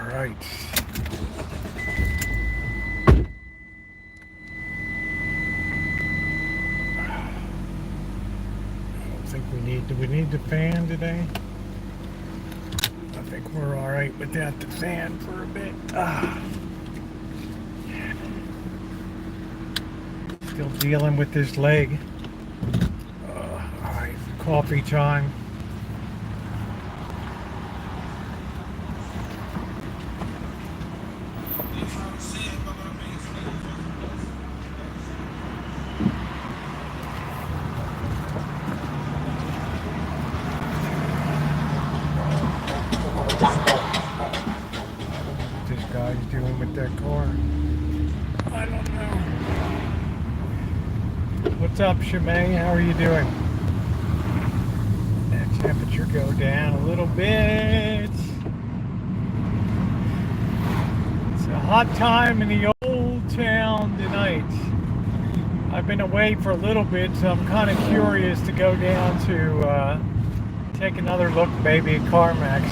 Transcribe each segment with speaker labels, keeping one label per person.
Speaker 1: right. I don't think do we need the fan today? I think we're all right without the fan for a bit. Still dealing with this leg. All right, coffee time. This guy's doing with that car. I don't know. What's up, Shimei? How are you doing? That temperature go down a little bit. It's a hot time in the old town tonight. I've been away for a little bit, so I'm kind of curious to go down to take another look maybe at CarMax.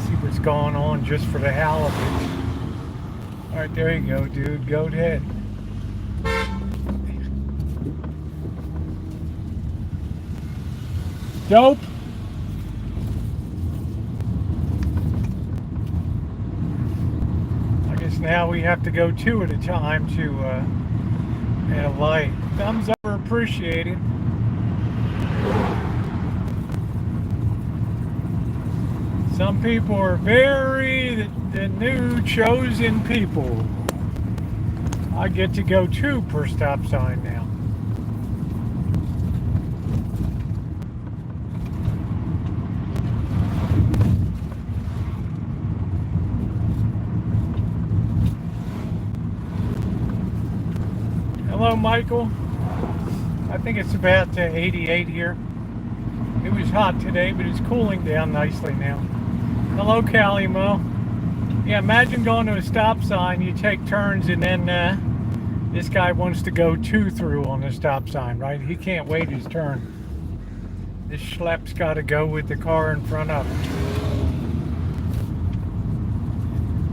Speaker 1: See what's going on just for the hell of it. Alright, there you go, dude. Go ahead. Dope. I guess now we have to go two at a time to add a light. Thumbs up are appreciated. Some people are the new chosen people. I get to go two per stop sign now. Hello, Michael. I think it's about 88 here. It was hot today, but it's cooling down nicely now. Hello, Callie Mo. Yeah, imagine going to a stop sign, you take turns, and then this guy wants to go two through on the stop sign, right? He can't wait his turn. This schlepp's got to go with the car in front of him.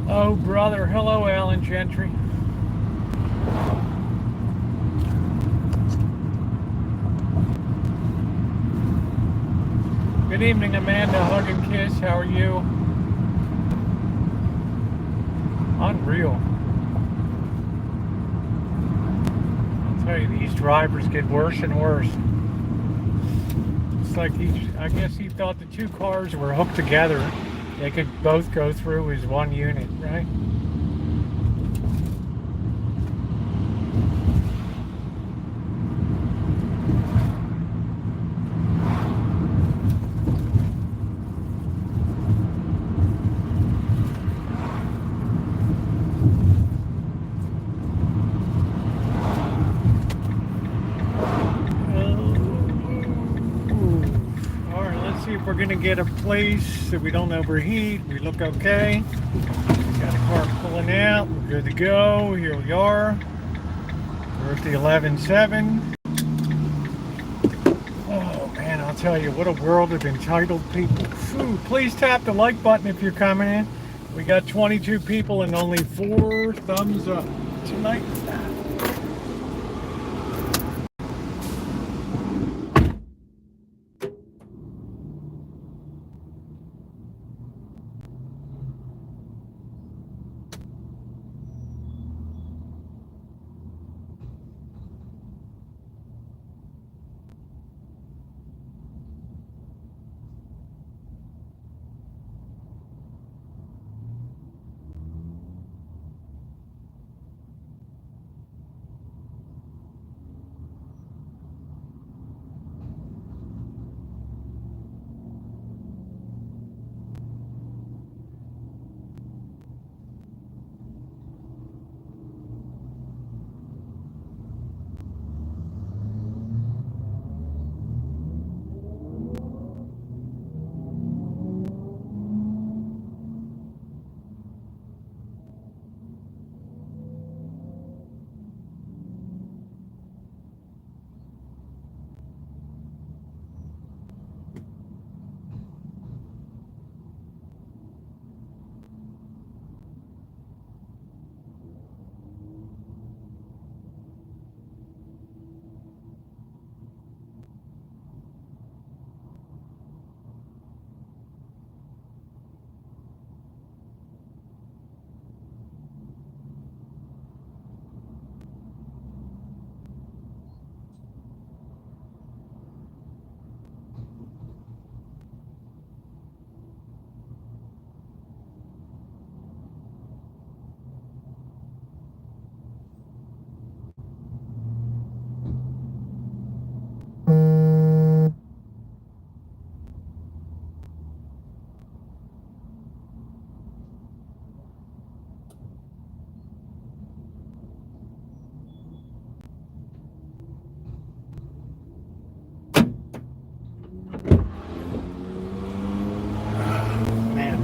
Speaker 1: Oh, brother. Hello, Alan Gentry. Good evening, Amanda. Hug and kiss. How are you? Unreal. I'll tell you, these drivers get worse and worse. It's like I guess he thought the two cars were hooked together. They could both go through as one unit, right? We're gonna get a place so we don't overheat. We look okay. Got a car pulling out. We're good to go. Here we are. We're at the 11.7. Oh man, I'll tell you, what a world of entitled people. Phew, please tap the like button if you're coming in. We got 22 people and only 4 thumbs up tonight.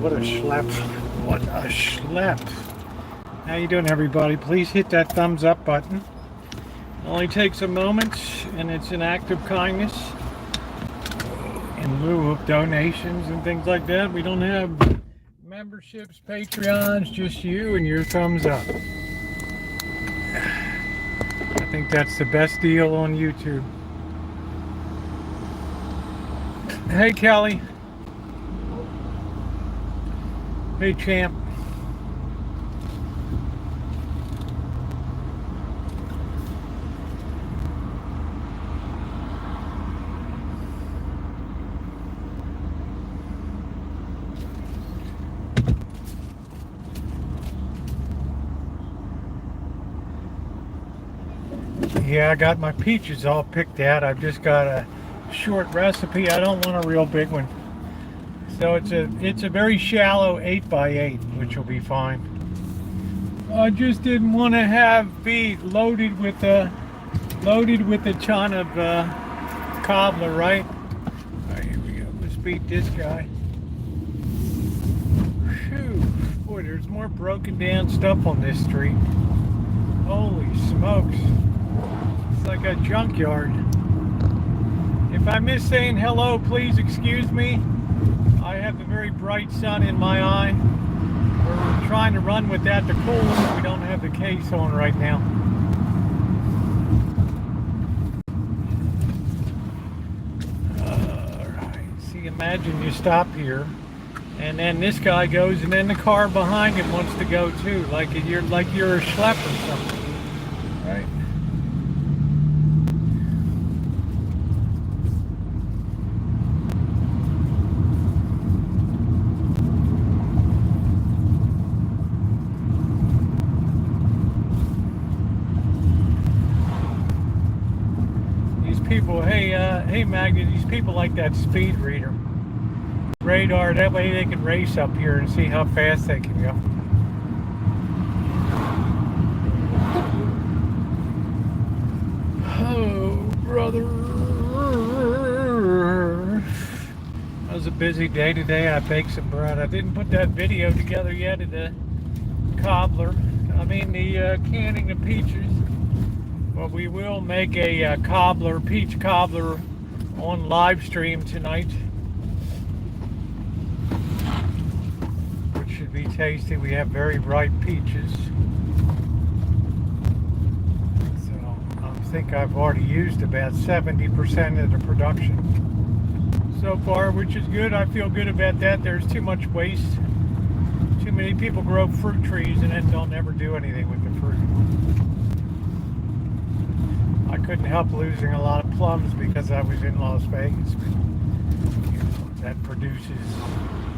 Speaker 1: What a schlep. What a schlep. How you doing, everybody? Please hit that thumbs up button. It only takes a moment, and it's an act of kindness. In lieu of donations and things like that, we don't have memberships, Patreons, just you and your thumbs up. I think that's the best deal on YouTube. Hey, Kelly. Hey, champ. Yeah, I got my peaches all picked out. I've just got a short recipe. I don't want a real big one. So it's a very shallow 8x8, which will be fine. I just didn't want to be loaded with a ton of cobbler, right? All right, here we go. Let's beat this guy. Whew. Boy, there's more broken down stuff on this street. Holy smokes. It's like a junkyard. If I miss saying hello, please excuse me. I have the very bright sun in my eye. We're trying to run without the cooler, but we don't have the case on right now. Alright, see, imagine you stop here, and then this guy goes, and then the car behind him wants to go too, like you're a schlep or something, right? People, hey Maggie, these people like that speed reader radar, that way they can race up here and see how fast they can go. Oh, brother. That was a busy day today. I baked some bread. I didn't put that video together yet of the cobbler. I mean the canning the peaches. But we will make a peach cobbler on Livestream tonight, which should be tasty. We have very ripe peaches. So I think I've already used about 70% of the production so far, which is good. I feel good about that. There's too much waste. Too many people grow fruit trees and then don't ever do anything with the fruit. I couldn't help losing a lot of plums because I was in Las Vegas. That produces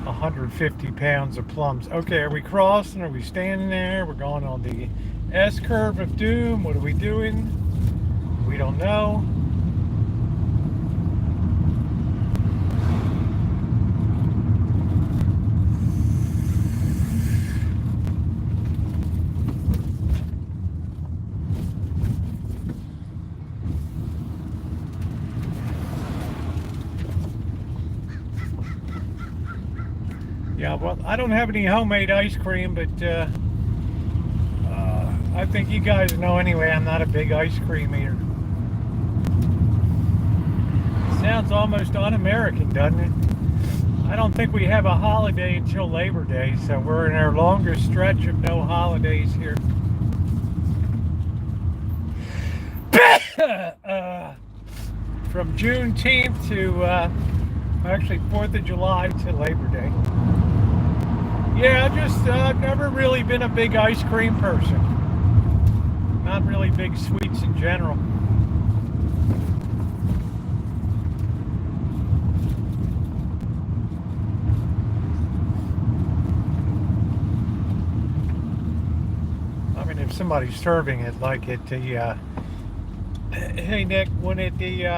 Speaker 1: 150 pounds of plums. Okay, are we crossing? Are we standing there? We're going on the S-curve of doom. What are we doing? We don't know. Yeah, well, I don't have any homemade ice cream, but I think you guys know anyway, I'm not a big ice cream eater. Sounds almost un-American, doesn't it? I don't think we have a holiday until Labor Day, so we're in our longest stretch of no holidays here. From Juneteenth to actually 4th of July to Labor Day. Yeah, just never really been a big ice cream person. Not really big sweets in general. I mean, if somebody's serving it like at the, hey Nick, when at the, you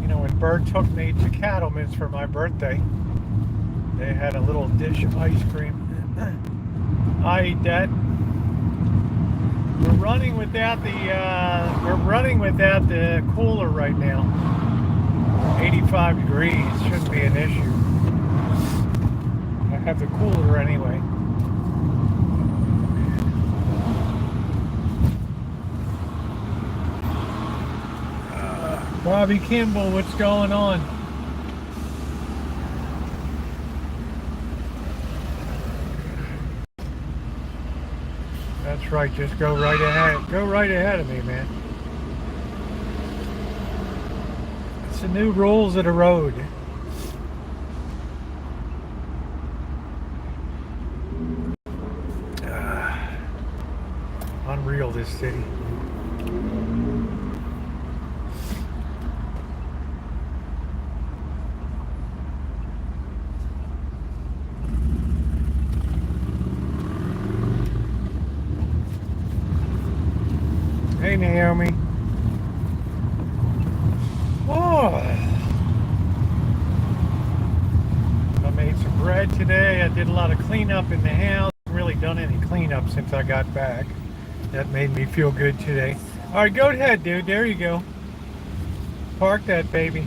Speaker 1: know, when Bird took me to Cattleman's for my birthday, they had a little dish of ice cream. I ate that. We're running without the cooler right now. 85 degrees shouldn't be an issue. have the cooler anyway. Bobby Kimball, what's going on? That's right, just go right ahead. Go right ahead of me, man. It's the new rules of the road. Unreal, this city. Hey, Naomi. Oh, I made some bread today. I did a lot of cleanup in the house. Haven't really done any cleanup since I got back. That made me feel good today. All right, go ahead, dude. There you go. Park that baby.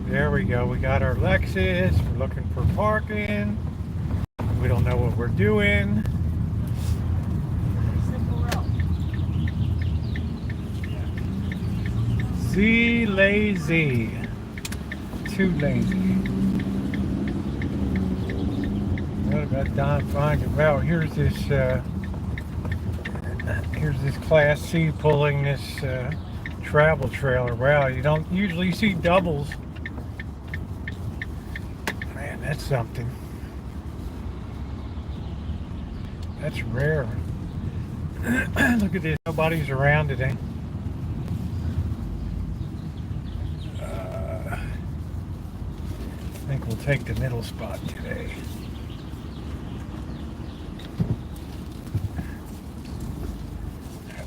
Speaker 1: There we go. We got our Lexus. We're looking for parking. We don't know what we're doing. Z lazy. Too lazy. What about Don finding? Well, here's this Class C pulling this travel trailer. Wow, you don't usually see doubles. Man, that's something. That's rare. Look at this. Nobody's around today. I think we'll take the middle spot today.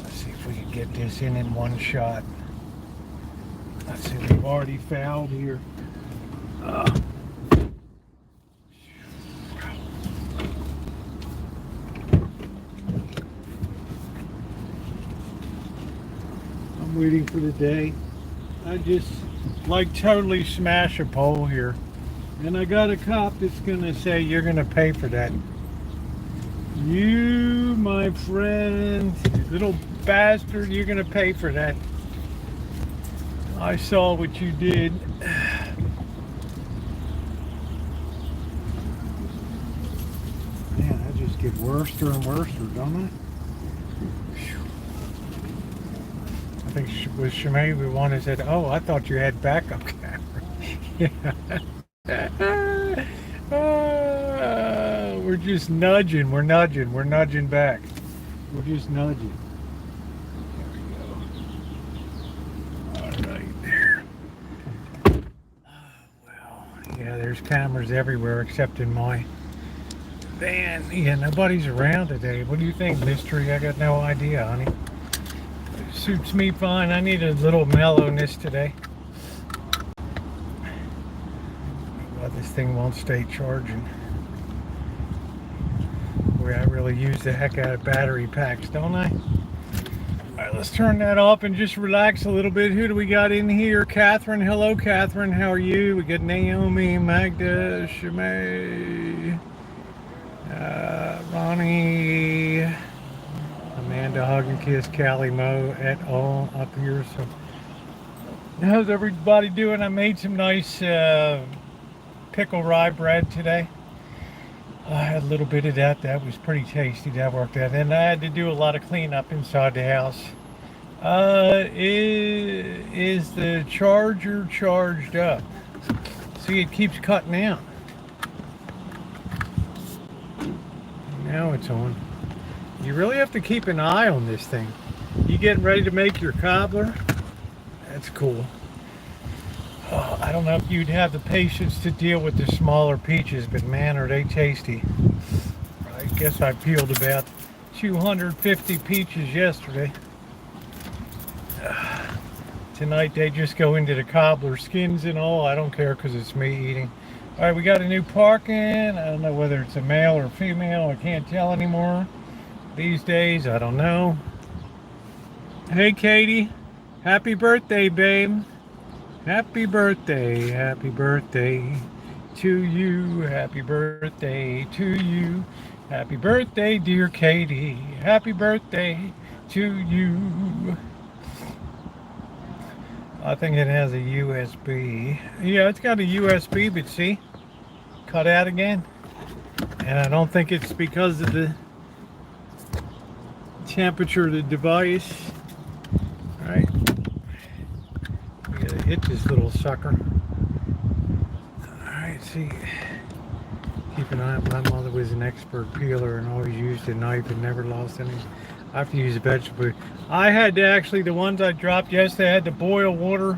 Speaker 1: Let's see if we can get this in one shot. Let's see, we've already fouled here. I'm waiting for the day. I just like totally smash a pole here. And I got a cop that's gonna say, you're gonna pay for that. You, my friend, little bastard, you're gonna pay for that. I saw what you did. Man, I just get worse and worse, don't I? I think with Shimei, we wanted to say, oh, I thought you had backup camera. Yeah. We're just nudging. We're nudging back. We're just nudging. There we go. All right, there. Well, yeah, there's cameras everywhere except in my van. Yeah, nobody's around today. What do you think, mystery? I got no idea, honey. It suits me fine. I need a little mellowness today. This thing won't stay charging. Boy, I really use the heck out of battery packs, don't I? Alright, let's turn that off and just relax a little bit. Who do we got in here? Catherine. Hello, Catherine. How are you? We got Naomi, Magda, Shimei, Ronnie, Amanda, Hug and Kiss, Callie, Mo, et al. Up here. So, how's everybody doing? I made some nice pickle rye bread today. I had a little bit of that. That was pretty tasty. That worked out. And I had to do a lot of cleanup inside the house. Is the charger charged up? See, it keeps cutting out. Now it's on. You really have to keep an eye on this thing. You getting ready to make your cobbler? That's cool. Oh, I don't know if you'd have the patience to deal with the smaller peaches, but man, are they tasty. I guess I peeled about 250 peaches yesterday. Tonight they just go into the cobbler, skins and all. I don't care because it's me eating. All right, we got a new parking. I don't know whether it's a male or female. I can't tell anymore these days. I don't know. Hey, Katie. Happy birthday, babe. Happy birthday, happy birthday. to you. Happy birthday to you. Happy birthday, dear Katie. Happy birthday to you. I think it has a USB. Yeah, it's got a USB, but see, cut out again. And I don't think it's because of the temperature of the device. All right, we gotta hit this little sucker. All right, see, keep an eye on. My mother was an expert peeler and always used a knife and never lost any. I have to use a vegetable. I had to actually, the ones I dropped yesterday, I had to boil water,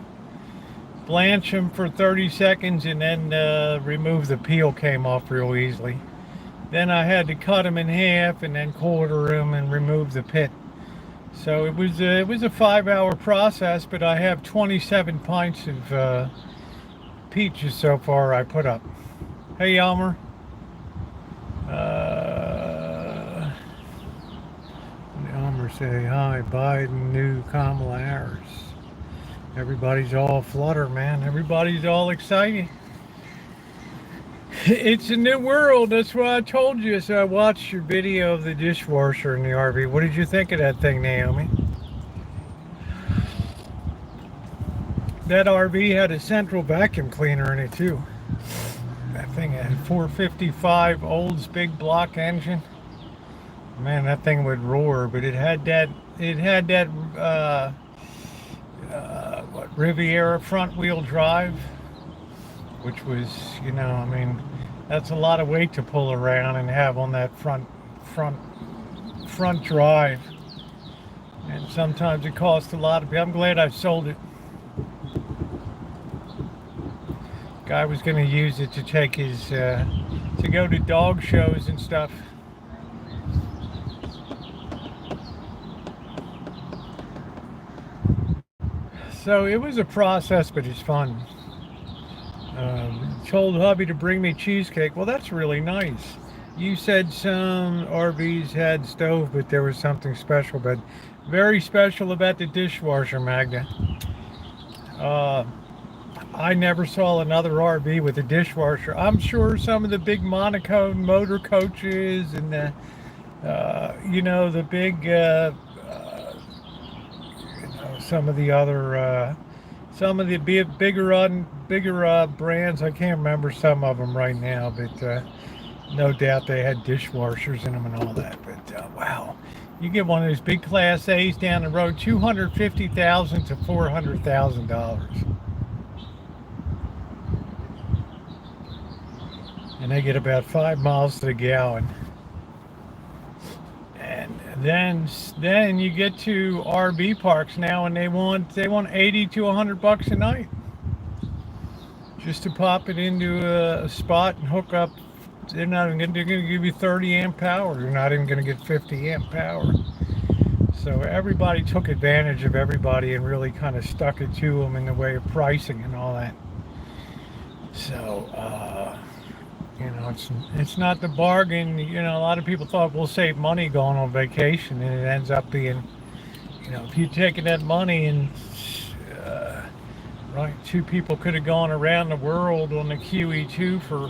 Speaker 1: blanch them for 30 seconds, and then remove the peel. Came off real easily. Then I had to cut them in half and then quarter them and remove the pit. So it was a 5-hour process, but I have 27 pints of peaches so far I put up. Hey, Elmer. Elmer say hi. Biden, new Kamala Harris. Everybody's all flutter, man. Everybody's all excited. It's a new world. That's what I told you. So I watched your video of the dishwasher in the RV. What did you think of that thing, Naomi? That RV had a central vacuum cleaner in it too. That thing had a 455 Olds big block engine. Man, that thing would roar. But it had that Riviera front wheel drive, which was, you know, I mean, that's a lot of weight to pull around and have on that front drive. And sometimes it costs a lot of. I'm glad I sold it. Guy was going to use it to take his to go to dog shows and stuff. So it was a process, but it's fun. Told hubby to bring me cheesecake. Well, that's really nice. You said some RVs had stove, but there was something special, but very special about the dishwasher, Magda. I never saw another RV with a dishwasher. I'm sure some of the big monocone motor coaches and the, you know, the big, some of the other, some of the bigger brands. I can't remember some of them right now, but no doubt they had dishwashers in them and all that. But wow, you get one of those big Class A's down the road, $250,000 to $400,000. And they get about 5 miles to the gallon. And then you get to RV parks now, and they want $80 to $100 a night just to pop it into a spot and hook up. They're going to give you 30 amp power. You're not even going to get 50 amp power. So everybody took advantage of everybody and really kind of stuck it to them in the way of pricing and all that. So. You know, it's not the bargain. You know, a lot of people thought we'll save money going on vacation, and it ends up being, you know, if you're taking that money and, right, 2 people could have gone around the world on the QE2 for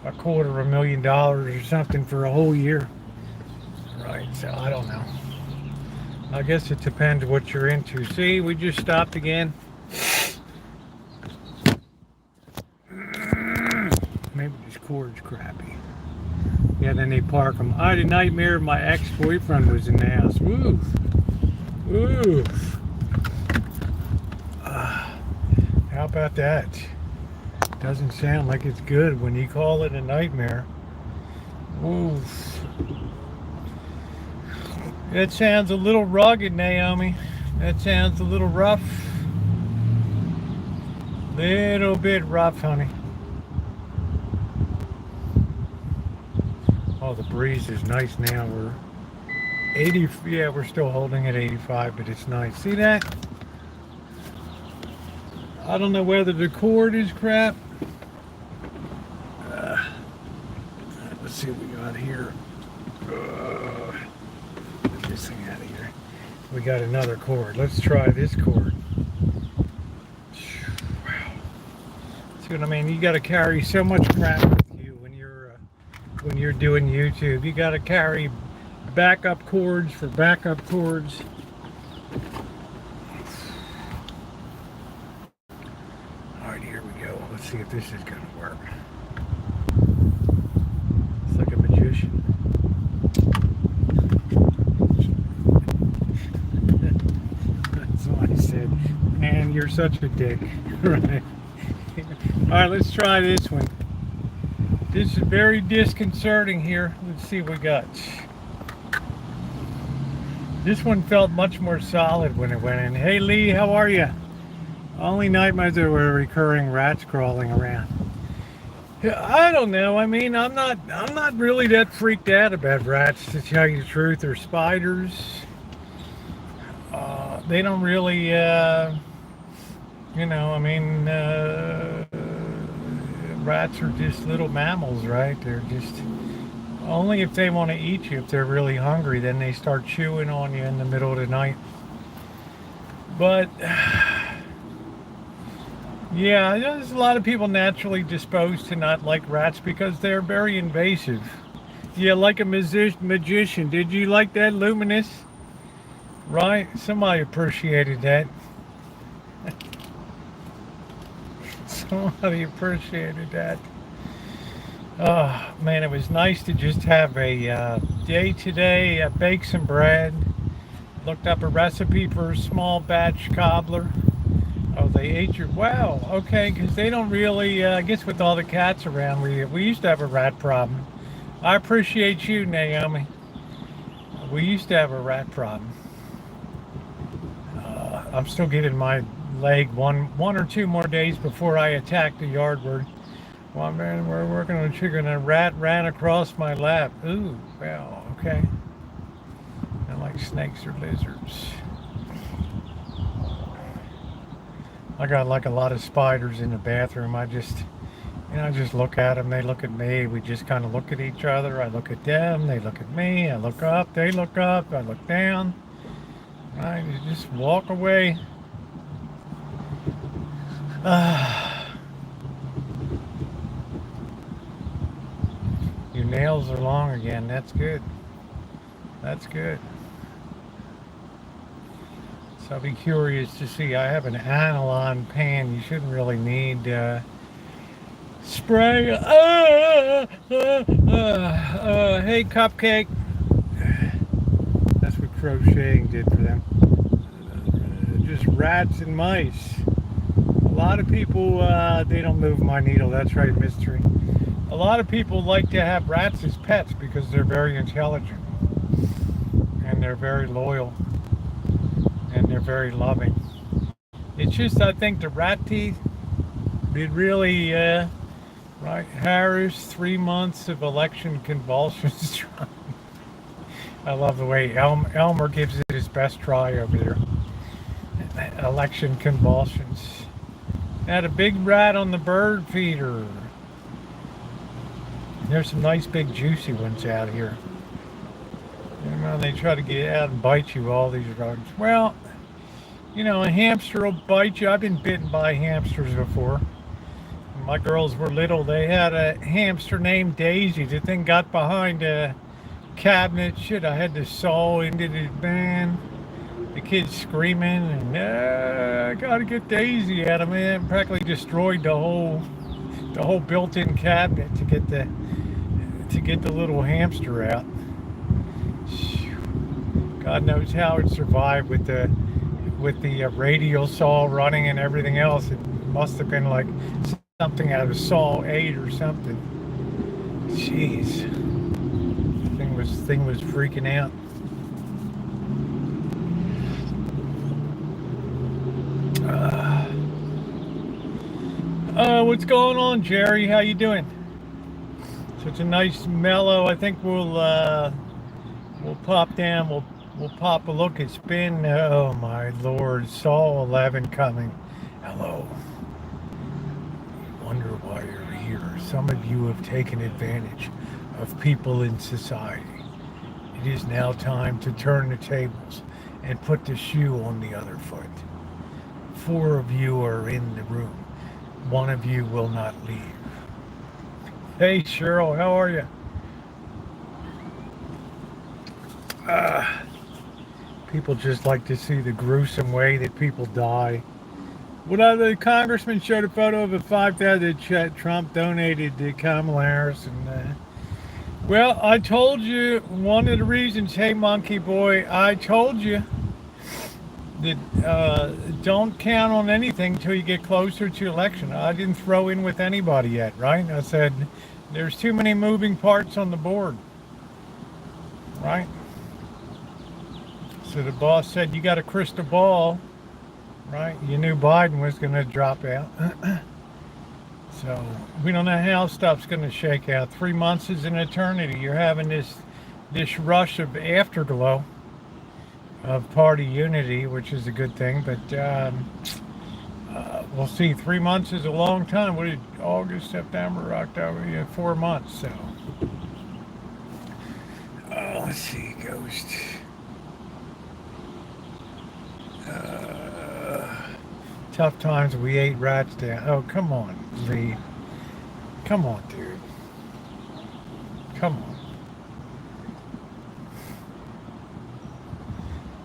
Speaker 1: $250,000 or something for a whole year. Right, so I don't know. I guess it depends what you're into. See, we just stopped again. Maybe this cord's crappy. Yeah, then they park them. I had a nightmare. My ex-boyfriend was in the house. Woo! Woo! How about that? Doesn't sound like it's good when you call it a nightmare. Oof. That sounds a little rugged, Naomi. That sounds a little rough. Little bit rough, honey. Oh, the breeze is nice now. We're 80, yeah, we're still holding at 85, but it's nice. See that? I don't know whether the cord is crap. Let's see what we got here. Get this thing out of here. We got another cord. Let's try this cord. Wow. It's what I mean? You got to carry so much crap with you when you're doing YouTube. You got to carry backup cords for backup cords. All right, here we go. Let's see if this is going to work. It's like a magician. That's what I said. Man, you're such a dick. Right. All right, let's try this one. This is very disconcerting here. Let's see what we got. This one felt much more solid when it went in. Hey Lee, how are you? Only nightmares there were recurring rats crawling around. I don't know. I mean, I'm not really that freaked out about rats, to tell you the truth, or spiders. They don't really, you know, I mean, rats are just little mammals, right? They're just, only if they want to eat you, if they're really hungry, then they start chewing on you in the middle of the night. But yeah, there's a lot of people naturally disposed to not like rats because they're very invasive. Yeah, like a magician. Did you like that, Luminous? Right? Somebody appreciated that. Somebody appreciated that. Oh man, it was nice to just have a day today. Bake some bread. Looked up a recipe for a small batch cobbler. Oh, they ate your, wow, okay, because they don't really, I guess with all the cats around, we used to have a rat problem. I appreciate you, Naomi. We used to have a rat problem. I'm still getting my leg one or two more days before I attack the yardward. Well, man, we're working on a chicken, and a rat ran across my lap. Ooh, well, okay. I like snakes or lizards. I got like a lot of spiders in the bathroom. I just look at them. They look at me. We just kind of look at each other. I look at them. They look at me. I look up. They look up. I look down. I just walk away. Your nails are long again. That's good. That's good. So I'll be curious to see. I have an aniline pan. You shouldn't really need spray. Hey, Cupcake. That's what crocheting did for them. Just rats and mice. A lot of people, they don't move my needle. That's right, Mystery. A lot of people like to have rats as pets because they're very intelligent. And they're very loyal. And they're very loving. It's just, I think the rat teeth, it really, right, Harris, 3 months of election convulsions. I love the way Elmer gives it his best try over there. Election convulsions. Had a big rat on the bird feeder. There's some nice big juicy ones out here. You know, they try to get out and bite you, all these rodents. Well, you know, a hamster will bite you. I've been bitten by hamsters before. When my girls were little, they had a hamster named Daisy. The thing got behind a cabinet. Shit, I had to saw into the man. The kids screaming, and I gotta get Daisy out of it. Practically destroyed the whole built-in cabinet to get the little hamster out. God knows how it survived with the radial saw running and everything else. It must have been like something out of Saw 8 or something. Jeez, thing was freaking out. What's going on, Jerry? How you doing? Such a nice mellow. I think we'll pop down. We'll pop a look. It's been, oh my Lord, Saw 11 coming. Hello. Wonder why you're here. Some of you have taken advantage of people in society. It is now time to turn the tables and put the shoe on the other foot. 4 of you are in the room. one of you will not leave. Hey Cheryl, how are you? People just like to see the gruesome way that people die. The congressman showed a photo of a 5,000 that Trump donated to Kamala Harris, and well, I told you one of the reasons. Hey, monkey boy, I told you that don't count on anything until you get closer to election. I didn't throw in with anybody yet, right? I said there's too many moving parts on the board, right? So the boss said you got a crystal ball, right? You knew Biden was going to drop out. So we don't know how stuff's going to shake out. 3 months is an eternity. You're having this rush of afterglow of party unity, which is a good thing. But we'll see. 3 months is a long time. What is August, September, October? Yeah, 4 months. So let's see, Ghost. Tough times, we ate rats down. Oh, come on, Lee. Come on, dude. Come on.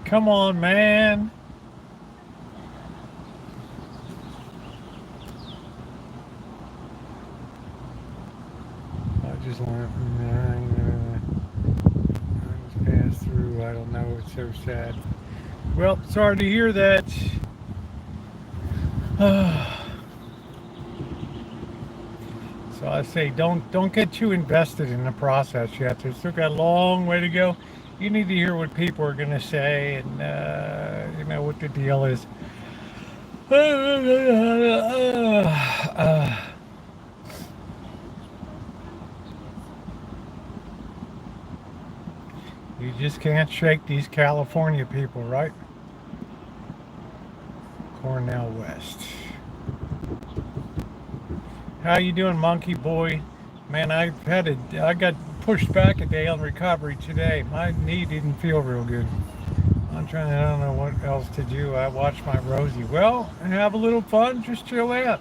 Speaker 1: Come on, man. I just learned from there. I just passed through. I don't know. It's so sad. Well, sorry to hear that. So I say don't get too invested in the process yet. There's still got a long way to go. You need to hear what people are going to say, and you know what the deal is. You just can't shake these California people, right? Cornell West. How you doing, monkey boy? Man, I got pushed back a day on recovery today. My knee didn't feel real good. I don't know what else to do. I watched my Rosie. Well, have a little fun, just chill out.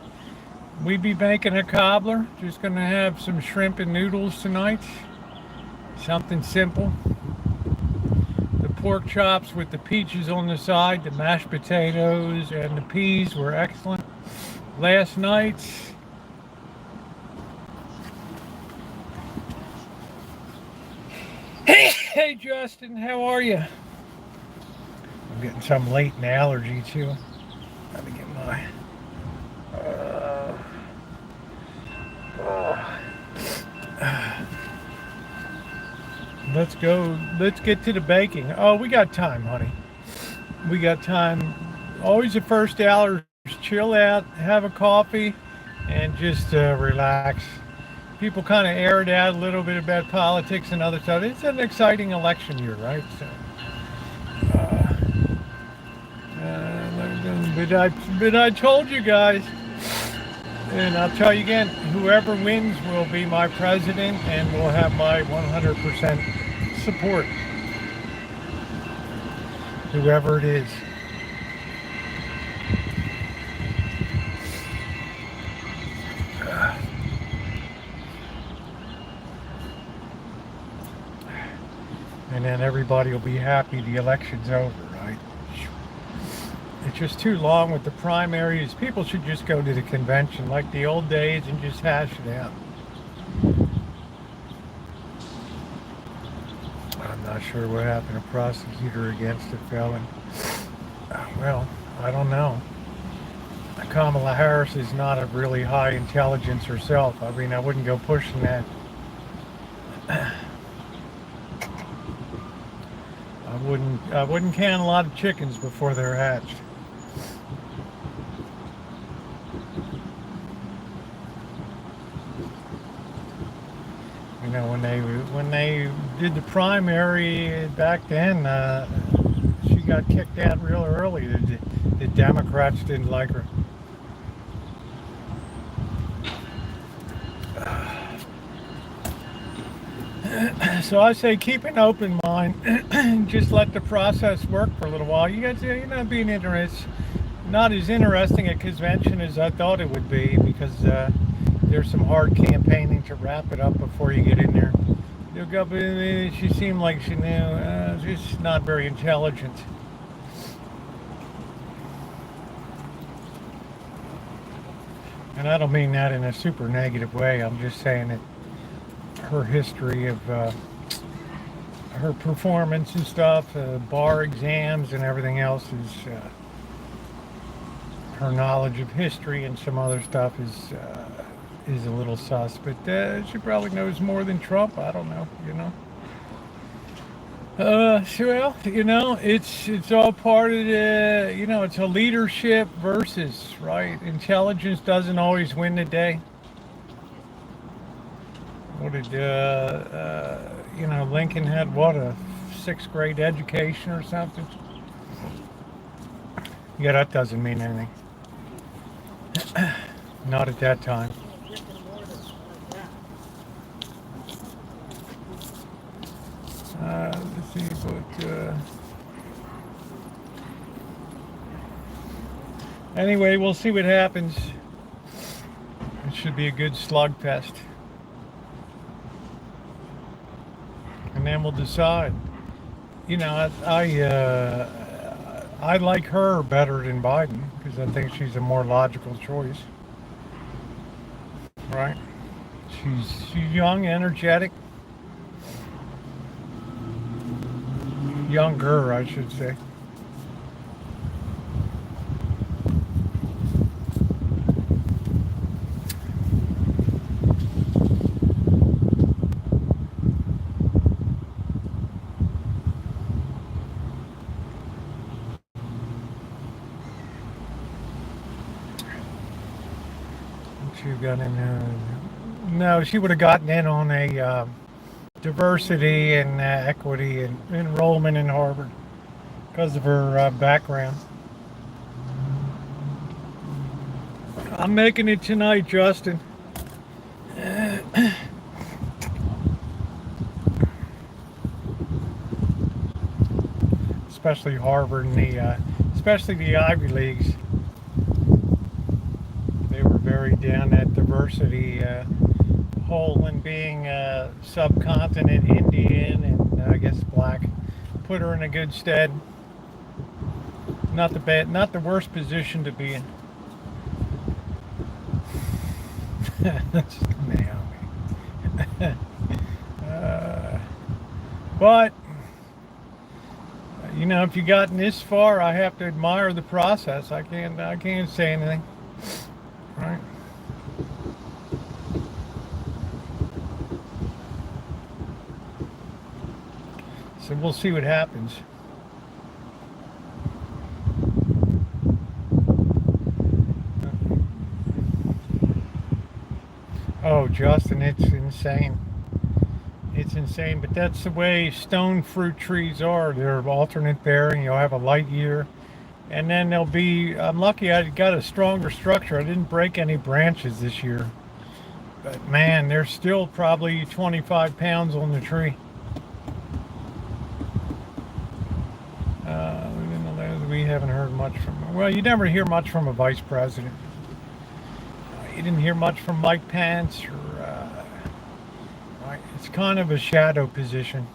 Speaker 1: We be making a cobbler. Just gonna have some shrimp and noodles tonight. Something simple. Pork chops with the peaches on the side, the mashed potatoes, and the peas were excellent. Last night, hey Justin, how are you? I'm getting some latent allergy too. Let me get my. Let's go. Let's get to the baking. Oh, we got time, honey. We got time. Always the first hour, chill out, have a coffee, and just relax. People kind of air it out a little bit about politics and other stuff. It's an exciting election year, right? So, but I told you guys, and I'll tell you again, whoever wins will be my president and will have my 100% support. Whoever it is. And then everybody will be happy the election's over, right? It's just too long with the primaries. People should just go to the convention like the old days and just hash it out. I'm not sure what happened. A prosecutor against a felon. Well, I don't know. Kamala Harris is not a really high intelligence herself. I mean, I wouldn't go pushing that. I wouldn't can a lot of chickens before they're hatched. You know, when they did the primary back then, she got kicked out real early. The Democrats didn't like her. So I say keep an open mind. Just let the process work for a little while. You guys, you're not being interested. not as interesting a convention as I thought it would be, because there's some hard campaigning to wrap it up before you get in there. She seemed like she knew, just not very intelligent. And I don't mean that in a super negative way. I'm just saying that her history of her performance and stuff, bar exams and everything else is, her knowledge of history and some other stuff is a little sus. But she probably knows more than Trump. I don't know, well, it's all part of the, it's a leadership versus, right? Intelligence doesn't always win the day. What did, Lincoln had, what, a 6th grade education or something? Yeah, that doesn't mean anything. Not at that time. Let's see, but anyway, we'll see what happens. It should be a good slugfest, and then we'll decide. I like her better than Biden because I think she's a more logical choice, right? She's young, energetic. Younger, I should say. She got in. No, she would have gotten in on a diversity and equity and enrollment in Harvard because of her background. I'm making it tonight, Justin. Especially Harvard and especially the Ivy Leagues. They were very down that diversity hole, and being subcontinent Indian and I guess black put her in a good stead. Not the worst position to be in. That's Naomi. But if you've gotten this far, I have to admire the process. I can't say anything. Right? So we'll see what happens. Oh, Justin, it's insane. It's insane, but that's the way stone fruit trees are. They're alternate bearing. You'll have a light year, and then they'll be, I'm lucky I got a stronger structure. I didn't break any branches this year. But man, there's still probably 25 pounds on the tree. We haven't heard much from, well, you never hear much from a vice president. You didn't hear much from Mike Pence, or it's kind of a shadow position.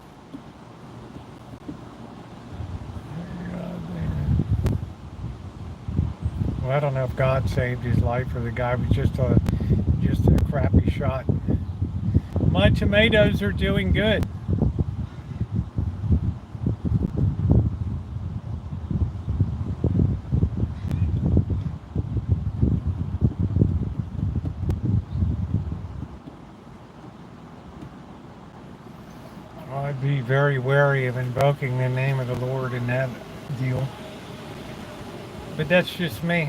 Speaker 1: Well, I don't know if God saved his life or the guy was just a crappy shot. My tomatoes are doing good. I'd be very wary of invoking the name of the Lord in that deal. But that's just me.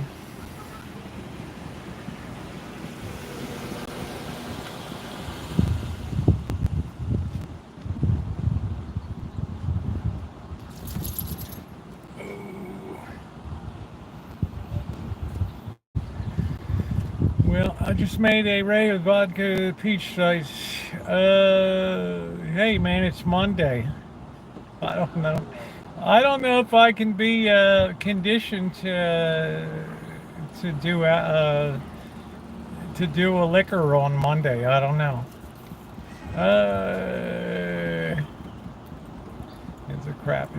Speaker 1: Well, I just made a regular vodka peach slice. Hey man, it's Monday. I don't know. I don't know if I can be conditioned to do to do a liquor on Monday. I don't know. It's a crap.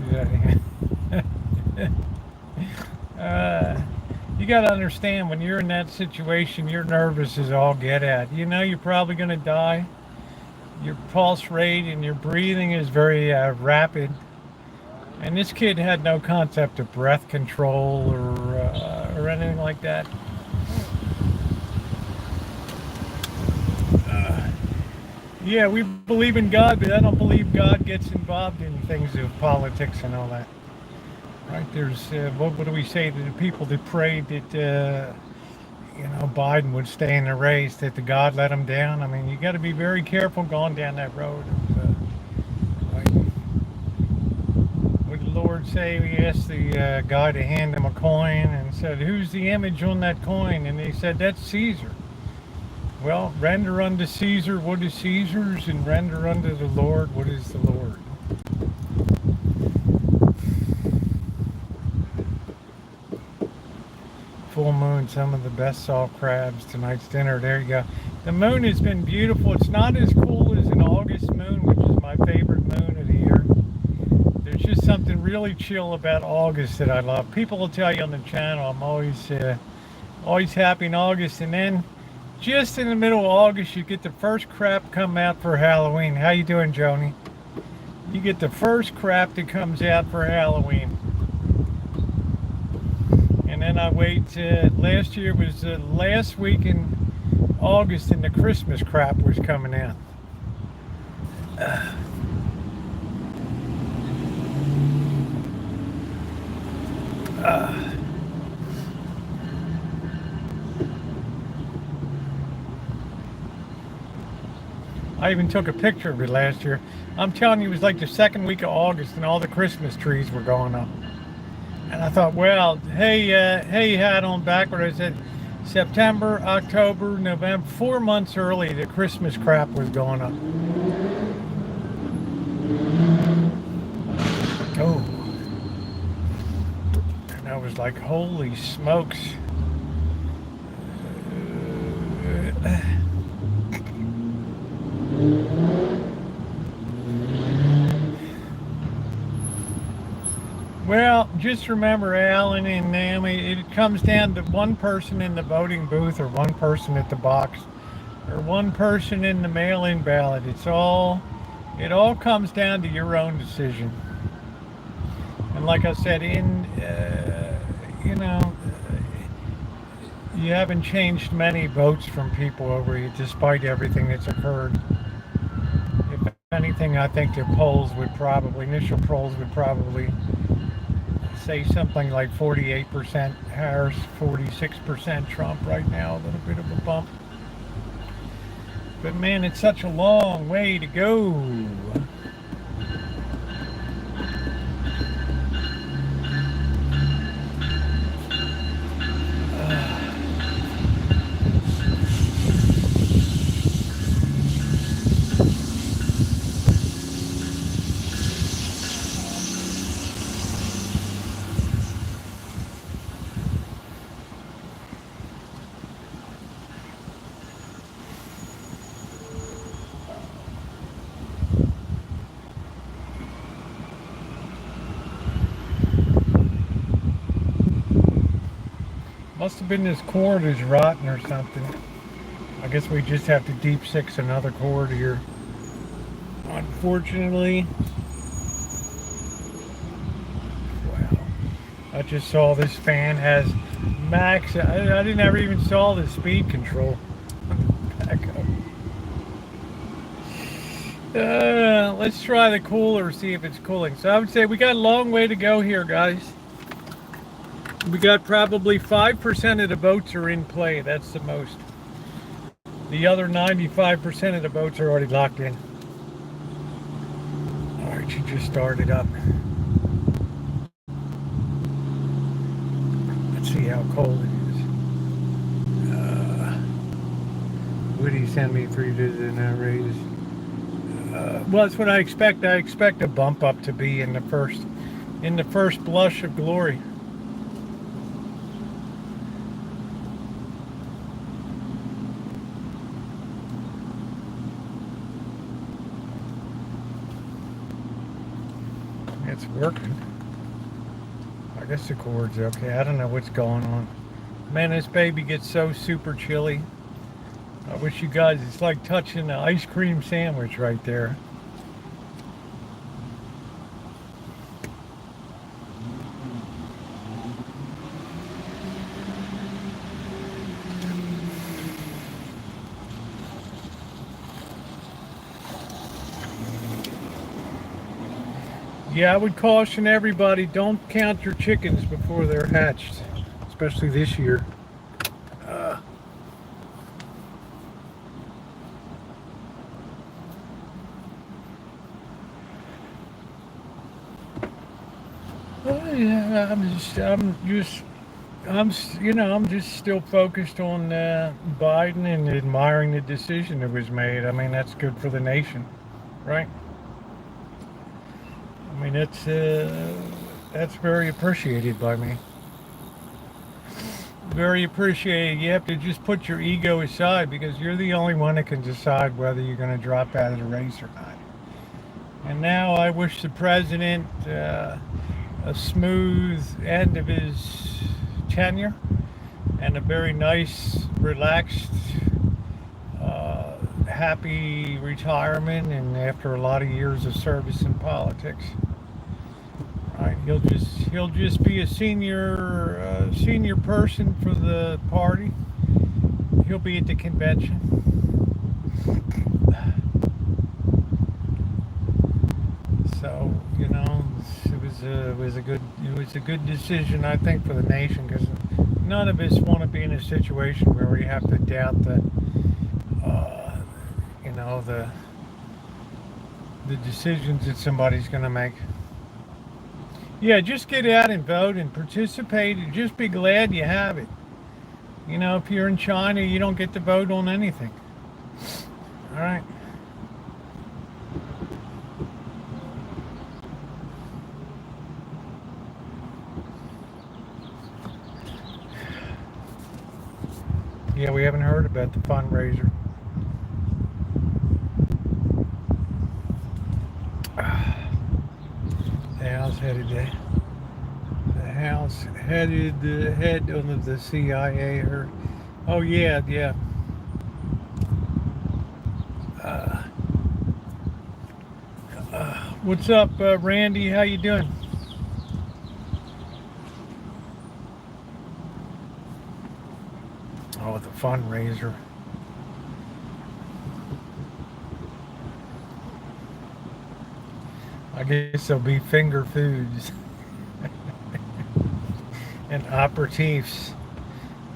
Speaker 1: You got to understand when you're in that situation, you're nervous as all get at. You know you're probably going to die. Your pulse rate and your breathing is very rapid. And this kid had no concept of breath control or anything like that. Yeah, we believe in God, but I don't believe God gets involved in things of politics and all that. Right? There's what do we say to the people that prayed that Biden would stay in the race, that the God let him down? I mean, you got to be very careful going down that road. Like, would the Lord say? He asked the guy to hand him a coin and said, "Who's the image on that coin?" And he said, "That's Caesar." Well, render unto Caesar what is Caesar's, and render unto the Lord what is the Lord. Full moon, some of the best salt crabs, tonight's dinner. There you go. The moon has been beautiful. It's not as cool as an August moon, which is my favorite moon of the year. There's just something really chill about August that I love. People will tell you on the channel I'm always happy in August, and then just in the middle of August, you get the first crap come out for Halloween. How you doing, Joni? You get the first crap that comes out for Halloween. And then I wait. Last year was last week in August, and the Christmas crap was coming out. I even took a picture of it last year. I'm telling you, it was like the second week of August, and all the Christmas trees were going up. And I thought, well, hey, you had on backward. I said, September, October, November, 4 months early, the Christmas crap was going up. Oh. And I was like, holy smokes. Well, just remember, Alan and Naomi, it comes down to one person in the voting booth, or one person at the box, or one person in the mail-in ballot. It all comes down to your own decision. And like I said, you haven't changed many votes from people over you, despite everything that's occurred. If anything, I think the initial polls would probably say something like 48% Harris, 46% Trump right now, a little bit of a bump. But man, it's such a long way to go. Must have been this cord is rotten or something. I guess we just have to deep six another cord here. Unfortunately. Wow. I just saw this fan has max. I didn't ever even saw the speed control. Back up. Let's try the cooler, see if it's cooling. So I would say we got a long way to go here, guys. We got probably 5% of the votes are in play. That's the most. The other 95% of the votes are already locked in. All right, she just started up. Let's see how cold it is. Woody sent me 3 to the raise. Well, that's what I expect. I expect a bump up to be in the first in the first blush of glory. It's working. I guess the cord's okay. I don't know what's going on. Man, this baby gets so super chilly. I wish you guys, it's like touching an ice cream sandwich right there. Yeah, I would caution everybody, don't count your chickens before they're hatched, especially this year. Yeah, I'm just still focused on Biden and admiring the decision that was made. I mean, that's good for the nation, right? I mean, that's very appreciated by me. Very appreciated. You have to just put your ego aside because you're the only one that can decide whether you're going to drop out of the race or not. And now I wish the president a smooth end of his tenure and a very nice, relaxed, happy retirement, and after a lot of years of service in politics. Right, he'll just be a senior person for the party. He'll be at the convention. So it was a good decision, I think, for the nation, because none of us want to be in a situation where we have to doubt the decisions that somebody's going to make. Yeah, just get out and vote and participate and just be glad you have it. If you're in China, you don't get to vote on anything. All right. Yeah, we haven't heard about the fundraiser. The house headed there. The house headed head under the CIA. Or, oh yeah. What's up, Randy? How you doing? Oh, the fundraiser. I guess there'll be finger foods and aperitifs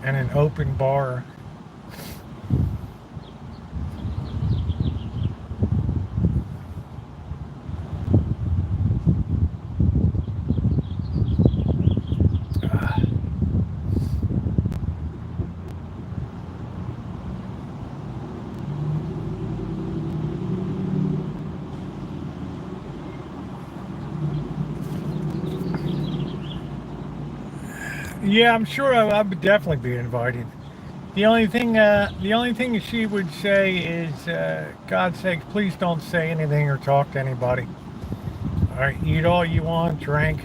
Speaker 1: and an open bar. Yeah, I'm sure I would definitely be invited. The only thing she would say is, God's sake, please don't say anything or talk to anybody. All right, eat all you want, drink.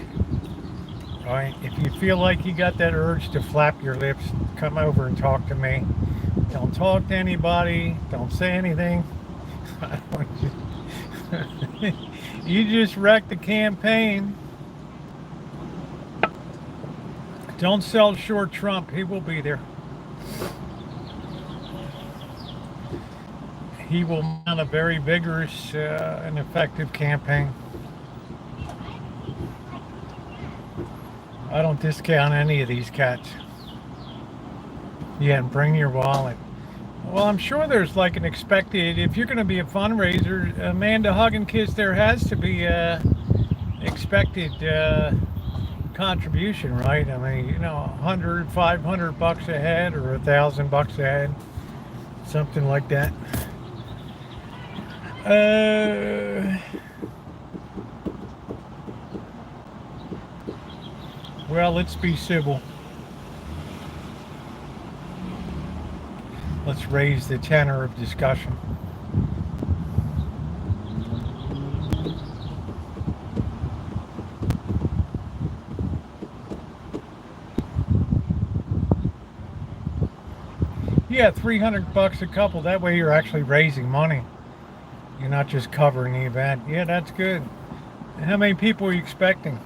Speaker 1: All right, if you feel like you got that urge to flap your lips, come over and talk to me. Don't talk to anybody. Don't say anything. You just wrecked the campaign. Don't sell short Trump. He will be there. He will mount a very vigorous and effective campaign. I don't discount any of these cats. Yeah, and bring your wallet. Well, I'm sure there's like an expected, if you're going to be a fundraiser, Amanda Hug and Kiss, there has to be expected contribution, right? I mean, $100, $500 a head or $1,000 a head, something like that. Well, let's be civil. Let's raise the tenor of discussion. Yeah, $300 a couple. That way you're actually raising money. You're not just covering the event. Yeah, that's good. And how many people are you expecting?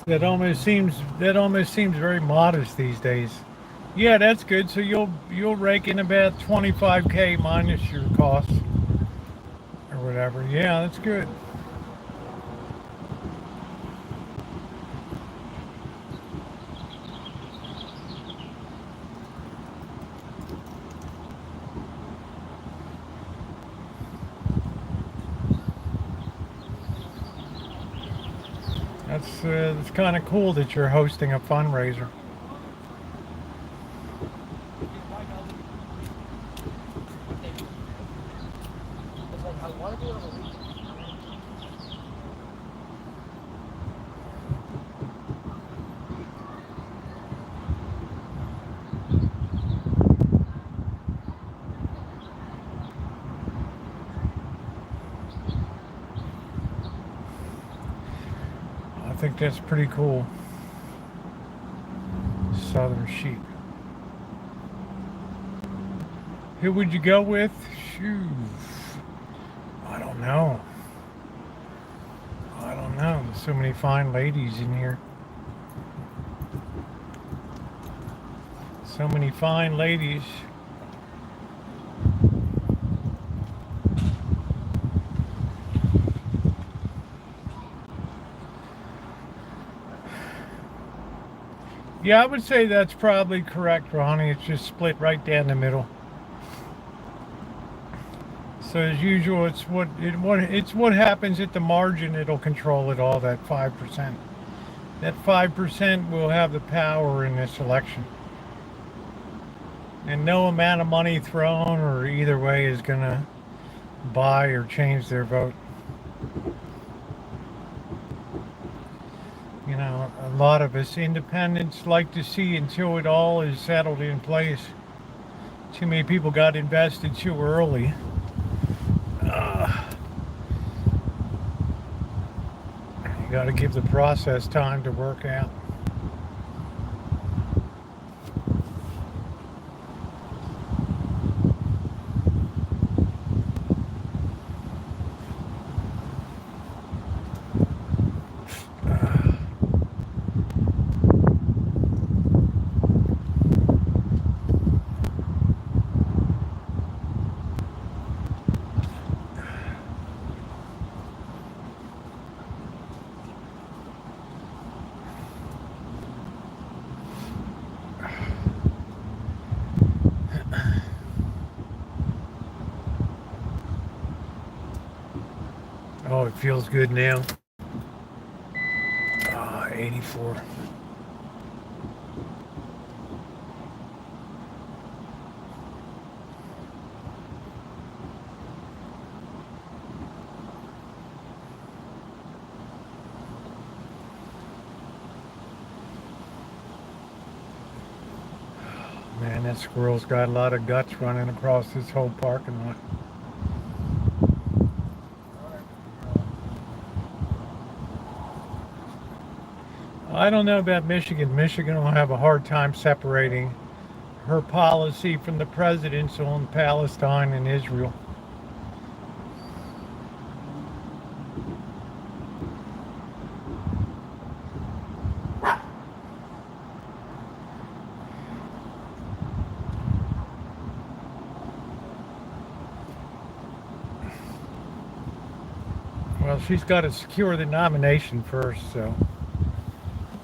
Speaker 1: Yeah, that almost seems very modest these days. Yeah, that's good. So you'll rake in about 25K minus your costs or whatever. Yeah, that's good. That's kind of cool that you're hosting a fundraiser. I think that's pretty cool. Southern sheep. Who would you go with? Shoo. I don't know. I don't know. There's so many fine ladies in here. So many fine ladies. Yeah, I would say that's probably correct, Ronnie. It's just split right down the middle. So as usual, it's what happens at the margin. It'll control it all. That 5%. That 5% will have the power in this election. And no amount of money thrown or either way is gonna buy or change their vote. You know, a lot of us independents like to see until it all is settled in place. Too many people got invested too early. You got to give the process time to work out. Oh, it feels good now. 84. Man, that squirrel's got a lot of guts running across this whole parking lot. I don't know about Michigan. Michigan will have a hard time separating her policy from the president's on Palestine and Israel. Well, she's got to secure the nomination first, so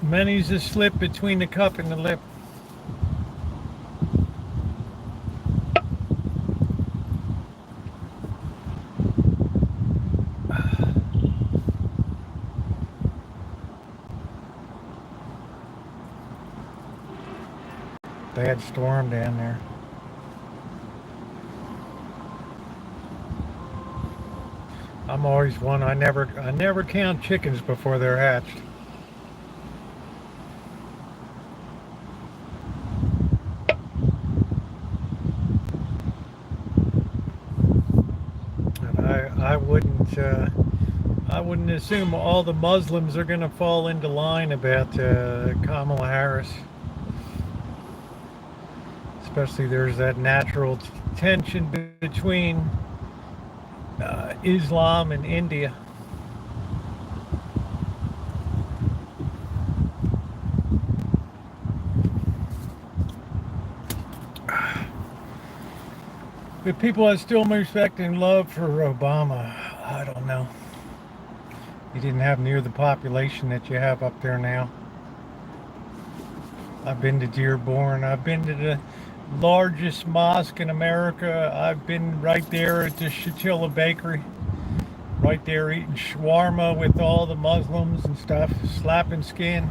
Speaker 1: many's a slip between the cup and the lip. bad storm down there. I'm always one. I never count chickens before they're hatched. And I wouldn't assume all the Muslims are going to fall into line about Kamala Harris. Especially there's that natural tension between Islam and India. But people have still respect and love for Obama. I don't know. He didn't have near the population that you have up there now. I've been to Dearborn. I've been to the largest mosque in America. I've been right there at the Shatilla Bakery. Right there eating shawarma with all the Muslims and stuff. Slapping skin.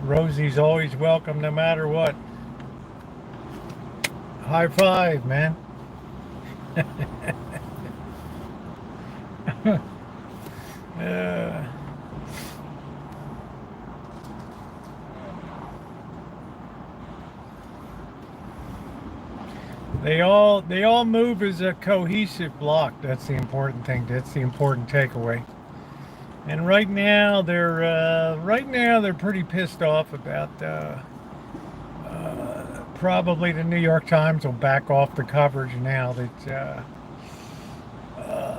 Speaker 1: Rosie's always welcome no matter what. High five, man. They all move as a cohesive block. That's the important thing. That's the important takeaway. And right now they're pretty pissed off about probably the New York Times will back off the coverage now that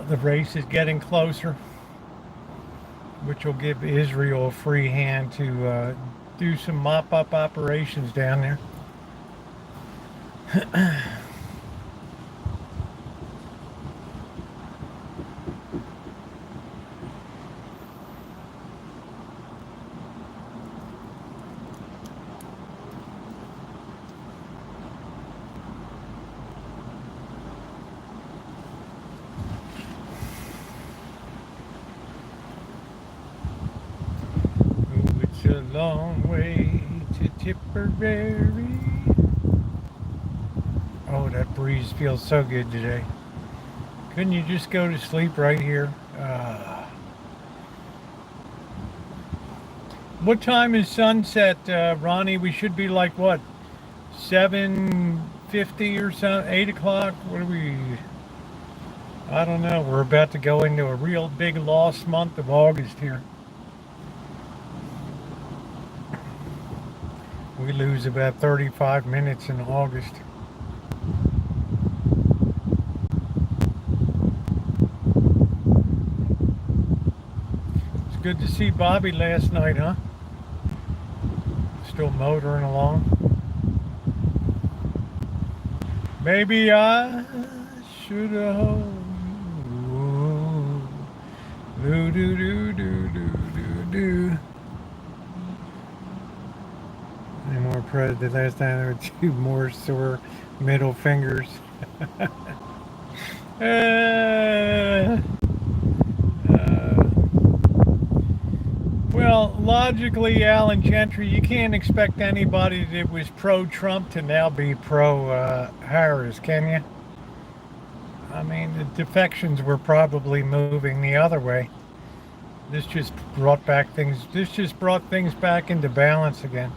Speaker 1: the race is getting closer, which will give Israel a free hand to do some mop-up operations down there. A long way to Tipperary. Oh, that breeze feels so good today. Couldn't you just go to sleep right here? What time is sunset, Ronnie? We should be like what, 7:50 or something? 8 o'clock? What are we? I don't know. We're about to go into a real big lost month of August here. We lose about 35 minutes in August. It's good to see Bobby last night, huh? Still motoring along. Maybe I should have. Do do do do do do do. Any more presents? The last time there were 2 more sore middle fingers. Well, logically, Alan Gentry, you can't expect anybody that was pro-Trump to now be pro-Harris, can you? I mean, the defections were probably moving the other way. This just brought things back into balance again.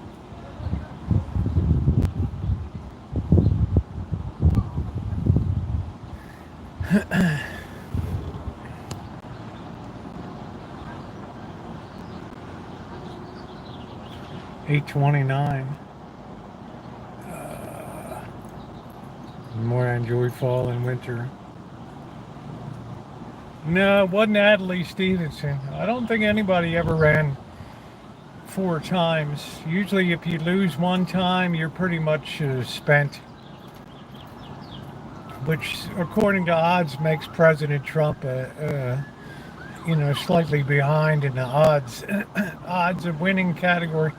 Speaker 1: $8.29. The more I enjoy fall and winter. No, it wasn't Adlai Stevenson. I don't think anybody ever ran 4 times. Usually if you lose 1 time, you're pretty much spent. Which, according to odds, makes President Trump, slightly behind in the odds of winning category.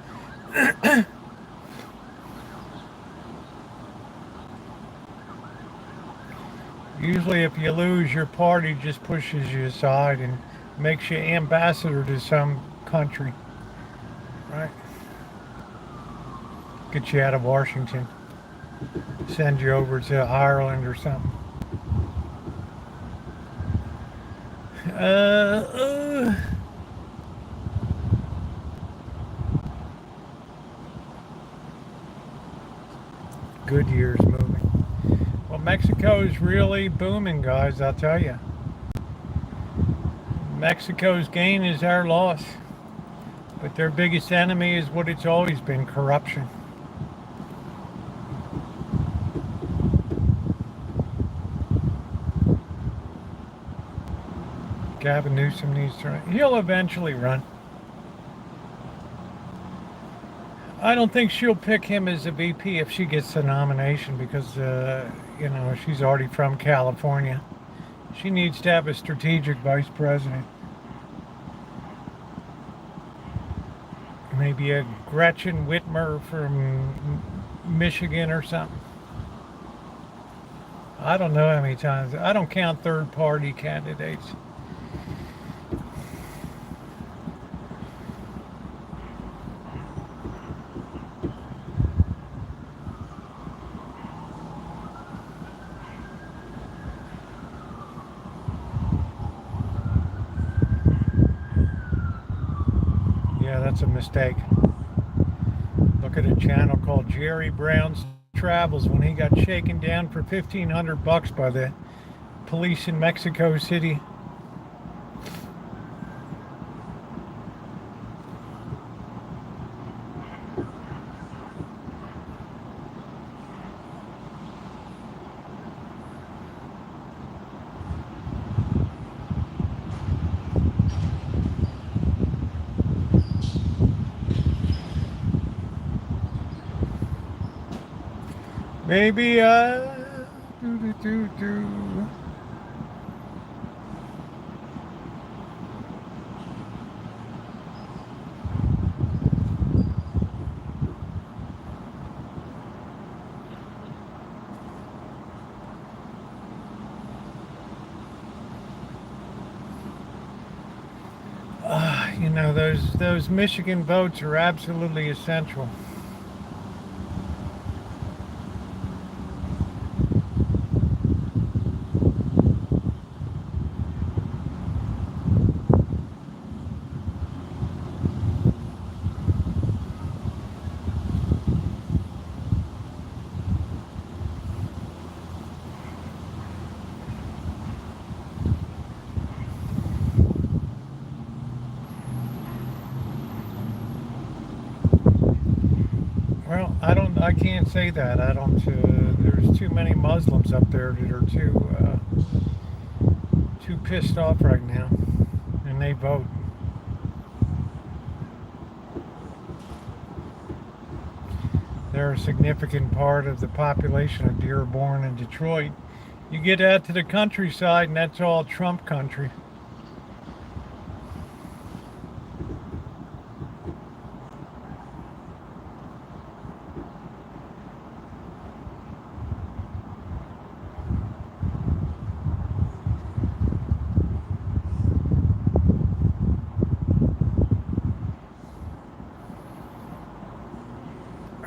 Speaker 1: Usually if you lose, your party just pushes you aside and Makes you ambassador to some country, right? Get you out of Washington. Send you over to Ireland or something. Goodyear's moving. Well, Mexico's really booming, guys, I'll tell you. Mexico's gain is our loss. But their biggest enemy is what it's always been, corruption. Gavin Newsom needs to run. He'll eventually run. I don't think she'll pick him as a VP if she gets the nomination because, you know, she's already from California. She needs to have a strategic vice president. Maybe a Gretchen Whitmer from Michigan or something. I don't know how many times. I don't count third-party candidates. That's a mistake. Look at a channel called Jerry Brown's Travels when he got shaken down for $1,500 by the police in Mexico City. Maybe, you know, those Michigan votes are absolutely essential. Well, I can't say that. I don't, there's too many Muslims up there that are too pissed off right now, and they vote. They're a significant part of the population of Dearborn and Detroit. You get out to the countryside and that's all Trump country.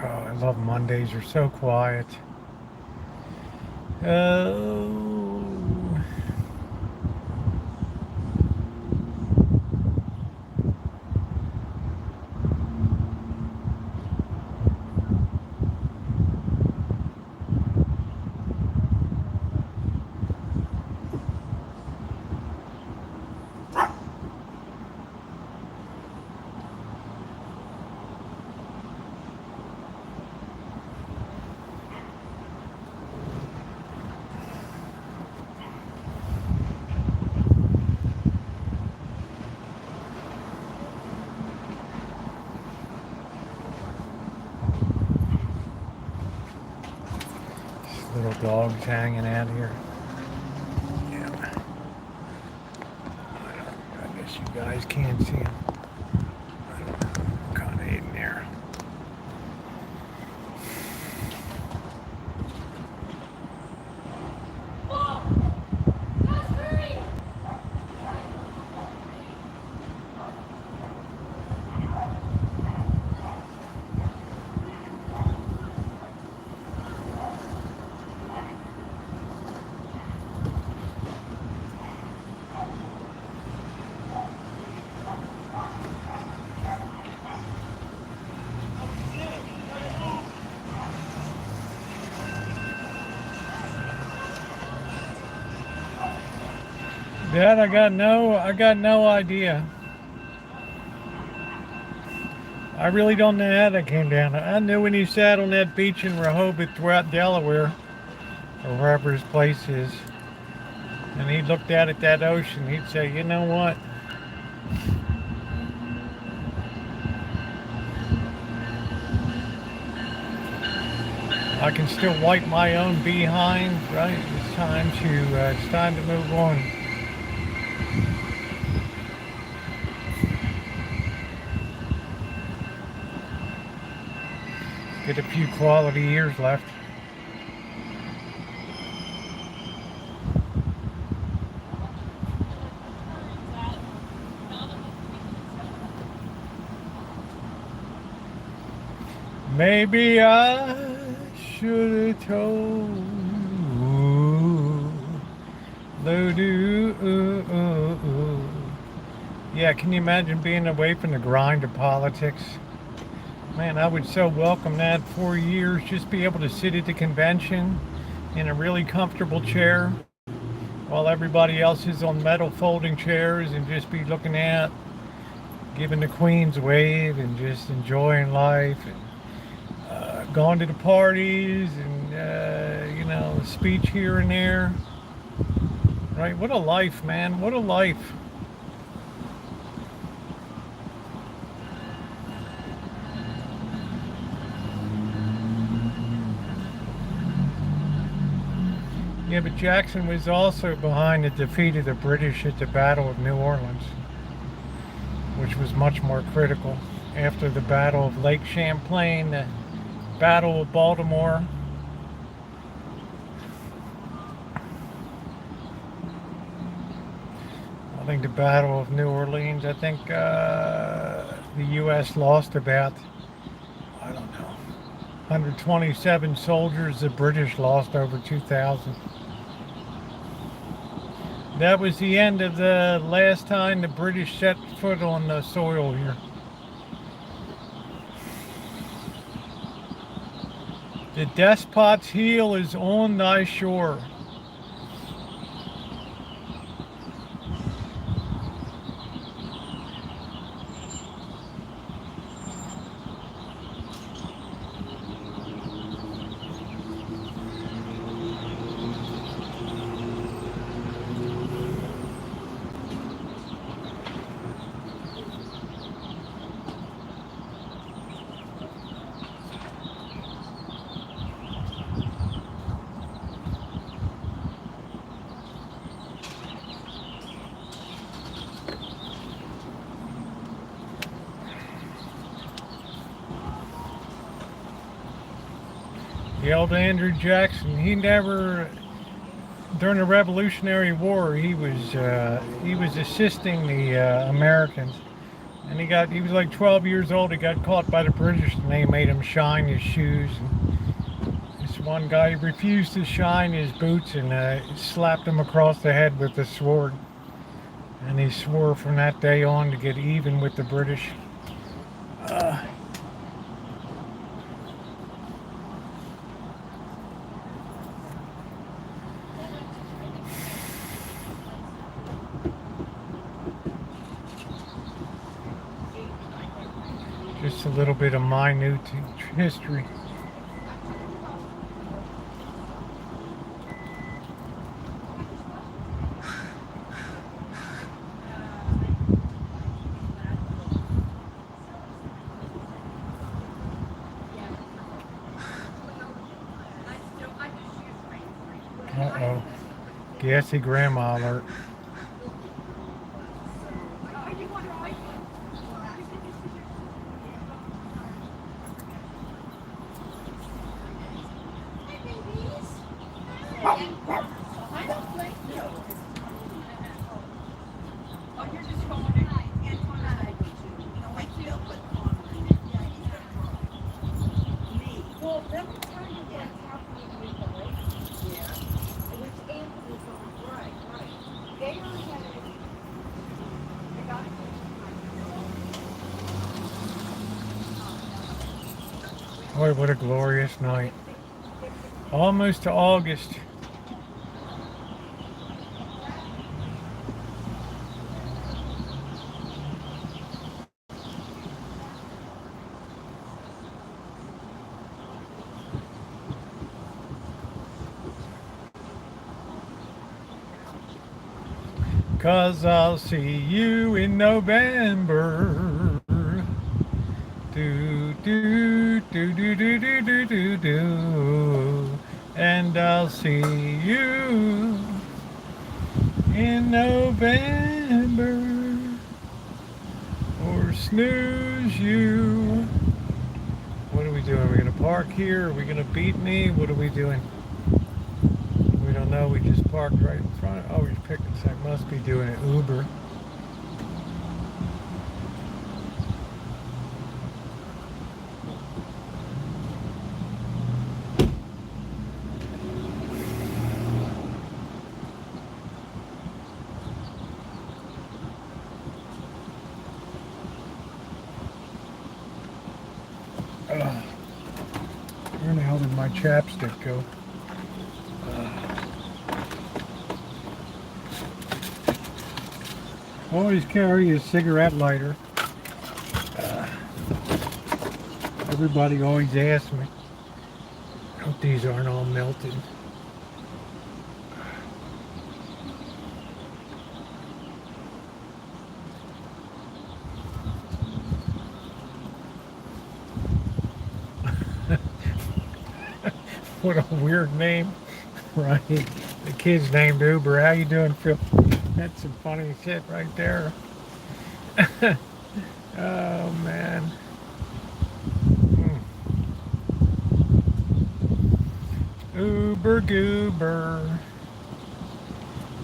Speaker 1: I love Mondays, are so quiet. Little dogs hanging out here. Yeah. I guess you guys can't see them. I don't know. I'm kind of in there. Dad, I got no idea. I really don't know how that came down. I knew when he sat on that beach in Rehoboth throughout Delaware, or wherever his place is, and he looked out at that ocean, he'd say, you know what? I can still wipe my own behind, right? It's time to move on. Get a few quality years left. Maybe I should have told Lou. Yeah, can you imagine being away from the grind of politics? Man, I would so welcome that. 4 years, just be able to sit at the convention in a really comfortable chair while everybody else is on metal folding chairs and just be looking out, giving the Queen's wave and just enjoying life. And, gone to the parties and, you know, speech here and there. Right? What a life, man. What a life. Yeah, but Jackson was also behind the defeat of the British at the Battle of New Orleans, which was much more critical. After the Battle of Lake Champlain, the Battle of Baltimore. I think the Battle of New Orleans, I think the U.S. lost about, I don't know, 127 soldiers. The British lost over 2,000. That was the end of the last time the British set foot on the soil here. The despot's heel is on thy shore. The old Andrew Jackson, he never, during the Revolutionary War, he was assisting the Americans, and he was like 12 years old. He got caught by the British, and they made him shine his shoes. And this one guy refused to shine his boots, and slapped him across the head with a sword. And he swore from that day on to get even with the British. Just a little bit of minute history. Uh-oh. Gassy grandma alert. Boy, what a glorious night. Almost to August. 'Cause I'll see you in November. Do, do, do, do, do, do, do, do, do. And I'll see you in November. Or snooze you. What are we doing? Are we going to park here? Are we going to beat me? What are we doing? We don't know. We just parked right in front. Oh, he's picking. So I must be doing an Uber. Where the hell did my chapstick go? Always carry a cigarette lighter. Everybody always asks me. I hope these aren't all melted. What a weird name, right? The kid's named Uber. How you doing, Phil? That's some funny shit right there. Oh, man. Uber Goober.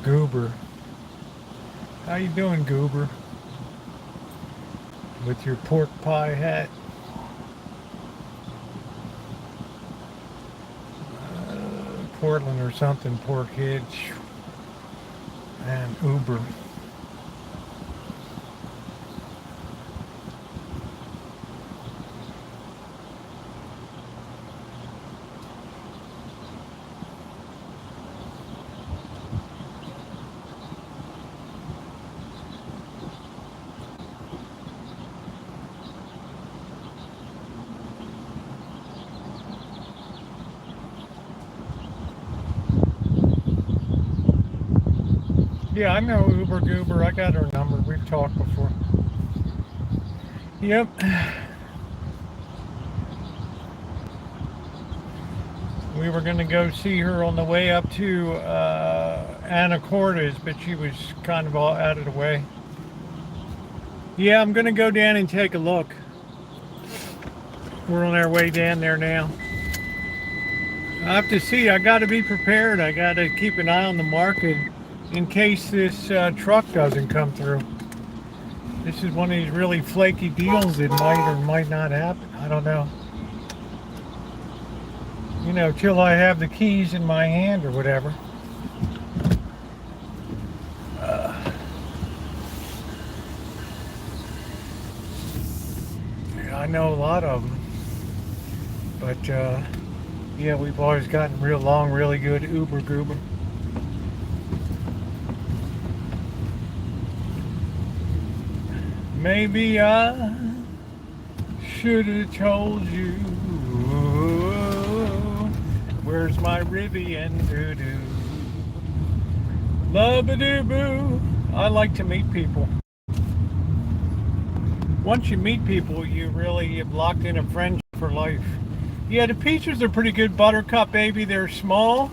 Speaker 1: Goober. How you doing, Goober? With your pork pie hat. Portland or something, poor kid. And Uber. Yeah, I know Uber Goober. I got her number. We've talked before. Yep. We were going to go see her on the way up to Anacortes, but she was kind of all out of the way. Yeah, I'm going to go down and take a look. We're on our way down there now. I have to see. I got to be prepared. I got to keep an eye on the market in case this truck doesn't come through. This is one of these really flaky deals that might or might not happen. I don't know. You know, till I have the keys in my hand or whatever. I know a lot of them. But, yeah, we've always gotten real long, really good Uber Goober. Maybe I should have told you. Where's my Rivian doo-doo? Love-a-doo-boo. I like to meet people. Once you meet people, you really have locked in a friendship for life. Yeah, the peaches are pretty good, Buttercup baby. They're small,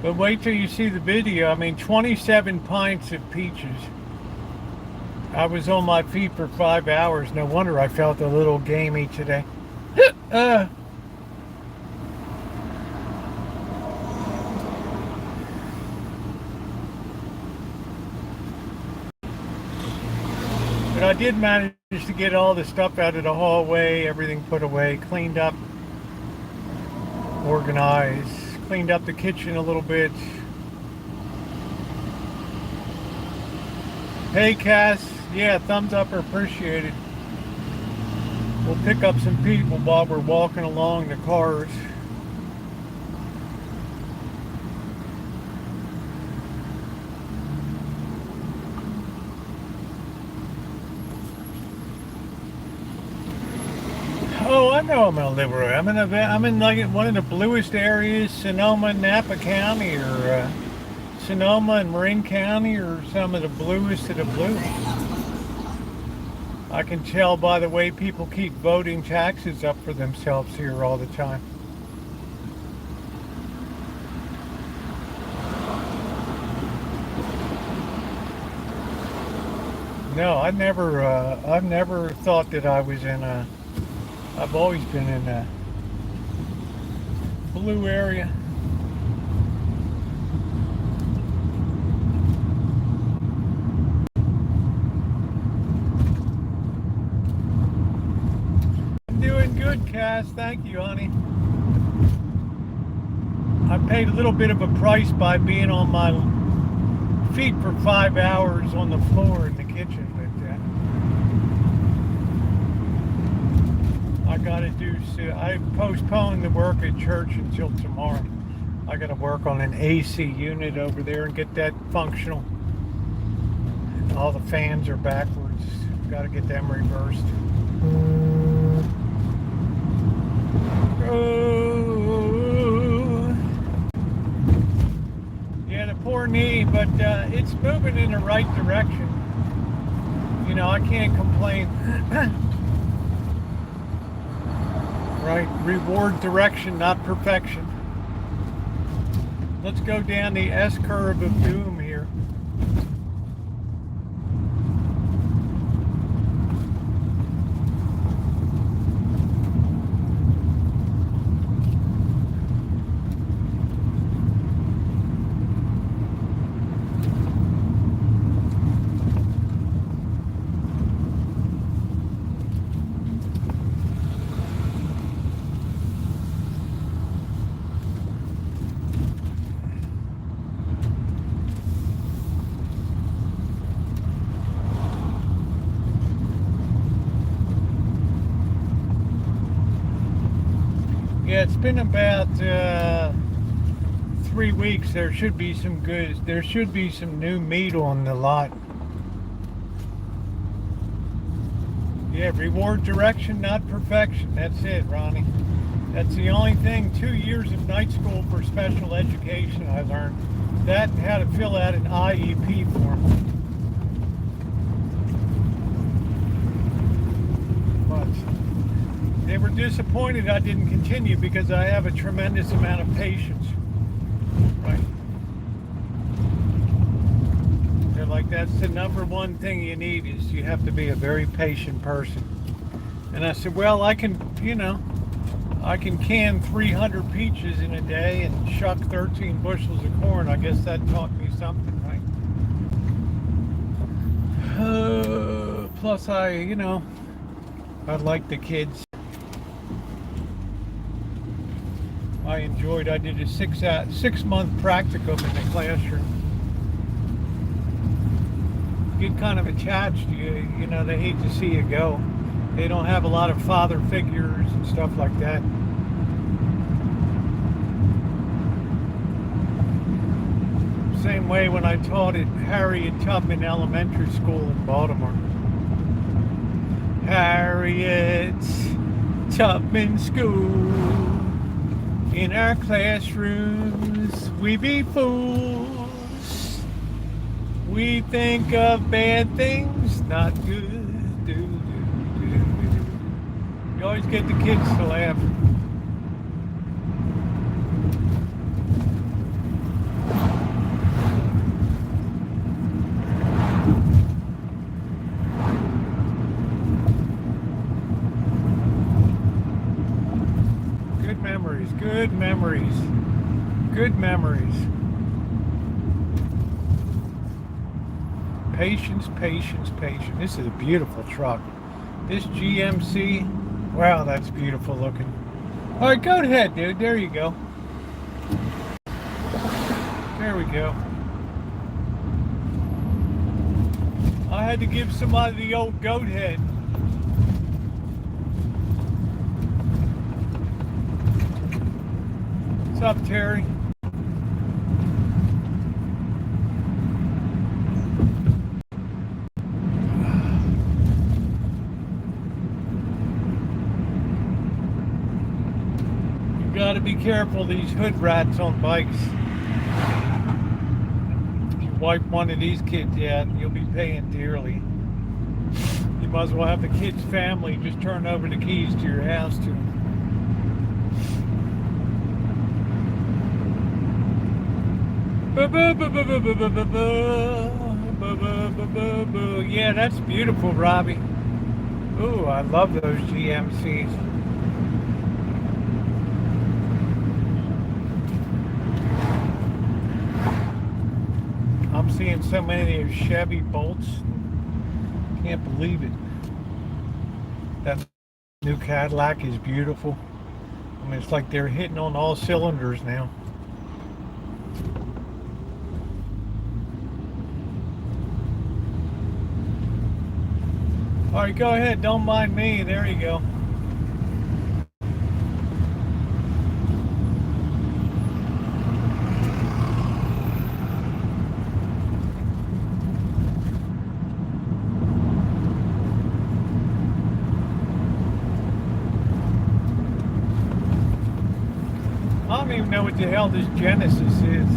Speaker 1: but wait till you see the video. I mean, 27 pints of peaches. I was on my feet for 5 hours. No wonder I felt a little gamey today. But I did manage to get all the stuff out of the hallway, everything put away, cleaned up, organized, cleaned up the kitchen a little bit. Hey, Cass. Yeah, thumbs up are appreciated. We'll pick up some people while we're walking along the cars. Oh, I know I'm gonna live where I'm in like one of the bluest areas, Sonoma, Napa County, or Sonoma and Marin County are some of the bluest of the blue. I can tell by the way people keep voting taxes up for themselves here all the time. No, I've never thought that I was in a, I've always been in a blue area. Doing good, Cass. Thank you, honey. I paid a little bit of a price by being on my feet for 5 hours on the floor in the kitchen, but I gotta do. I postponed the work at church until tomorrow. I gotta work on an AC unit over there and get that functional. All the fans are backwards. Gotta get them reversed. Yeah, the poor knee, but it's moving in the right direction. You know, I can't complain. Right, reward direction, not perfection. Let's go down the S curve of doom here. Yeah, it's been about 3 weeks. There should be some new meat on the lot. Yeah, reward direction, not perfection. That's it, Ronnie. That's the only thing. 2 years of night school for special education I learned. That and how to fill out an IEP form. But they were disappointed I didn't continue because I have a tremendous amount of patience. Right? They're like, that's the number one thing you need, is you have to be a very patient person. And I said, well, I can can 300 peaches in a day and shuck 13 bushels of corn. I guess that taught me something, right? Plus I like the kids. I did a 6-month practicum in the classroom. Get kind of attached. You know, they hate to see you go. They don't have a lot of father figures and stuff like that. Same way when I taught at Harriet Tubman Elementary School in Baltimore. Harriet Tubman School. In our classrooms, we be fools. We think of bad things, not good. You always get the kids to laugh. Good memories. Good memories. Patience, patience, patience. This is a beautiful truck. This GMC, wow, that's beautiful looking. All right, go ahead, dude. There you go. There we go. I had to give somebody the old goat head. What's up, Terry? You gotta be careful, these hood rats on bikes. wipe one of these kids out, you'll be paying dearly. You might as well have the kid's family just turn over the keys to your house to them. Yeah, that's beautiful, Robbie. Ooh, I love those GMCs. I'm seeing so many of those Chevy Bolts. Can't believe it. That new Cadillac is beautiful. I mean, it's like they're hitting on all cylinders now. All right, go ahead. Don't mind me. There you go. I don't even know what the hell this Genesis is.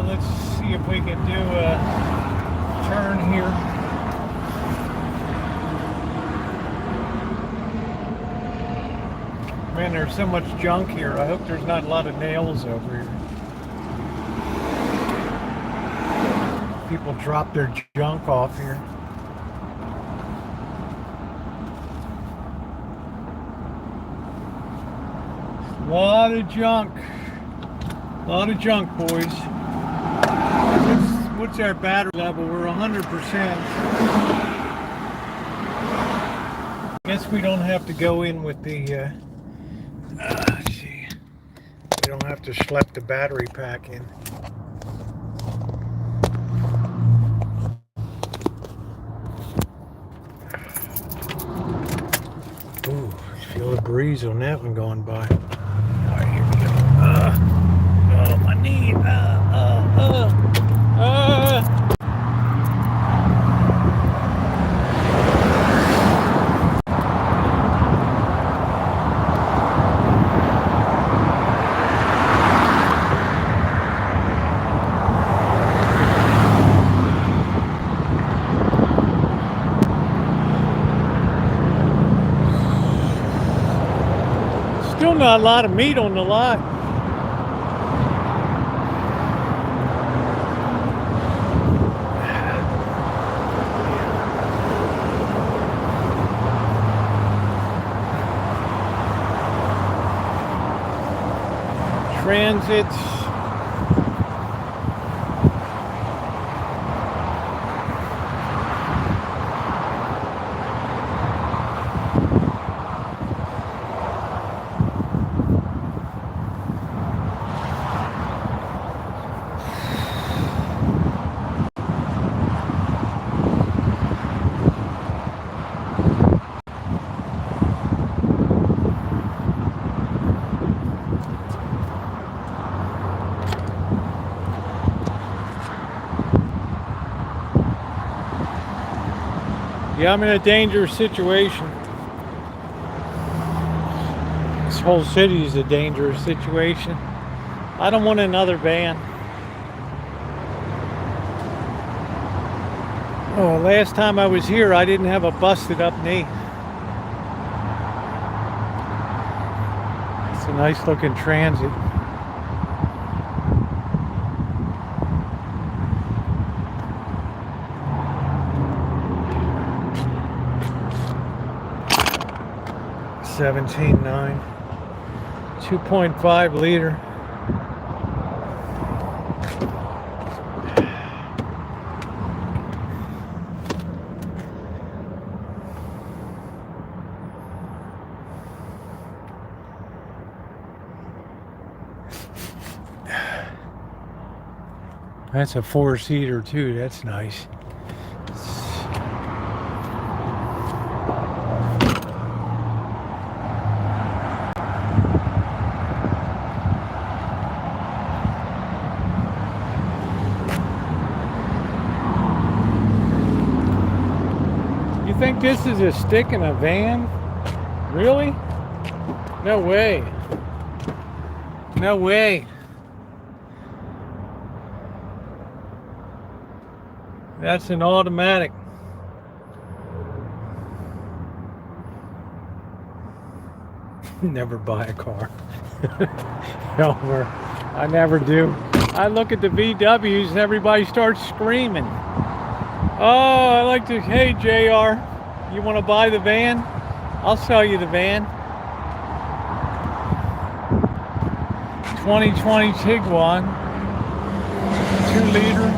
Speaker 1: Let's see if we can do a turn here. Man, there's so much junk here. I hope there's not a lot of nails over here. People drop their junk off here. A lot of junk. A lot of junk, boys. What's our battery level? We're 100%. Guess we don't have to go in with the, let's see. We don't have to schlep the battery pack in. Ooh, I feel a breeze on that one going by. All right, here we go. Oh, my knee. Still not a lot of meat on the lot. Transits. Yeah, I'm in a dangerous situation. This whole city is a dangerous situation. I don't want another van. Oh, last time I was here, I didn't have a busted up knee. It's a nice looking Transit. $17.9, 2.5 liter. That's a 4-seater too. That's nice. this is a stick in a van? Really? No way. No way. That's an automatic. Never buy a car. Elmer, I never do. I look at the VWs and everybody starts screaming. Oh, I like to, hey JR, you want to buy the van? I'll sell you the van. 2020 Tiguan, 2-liter.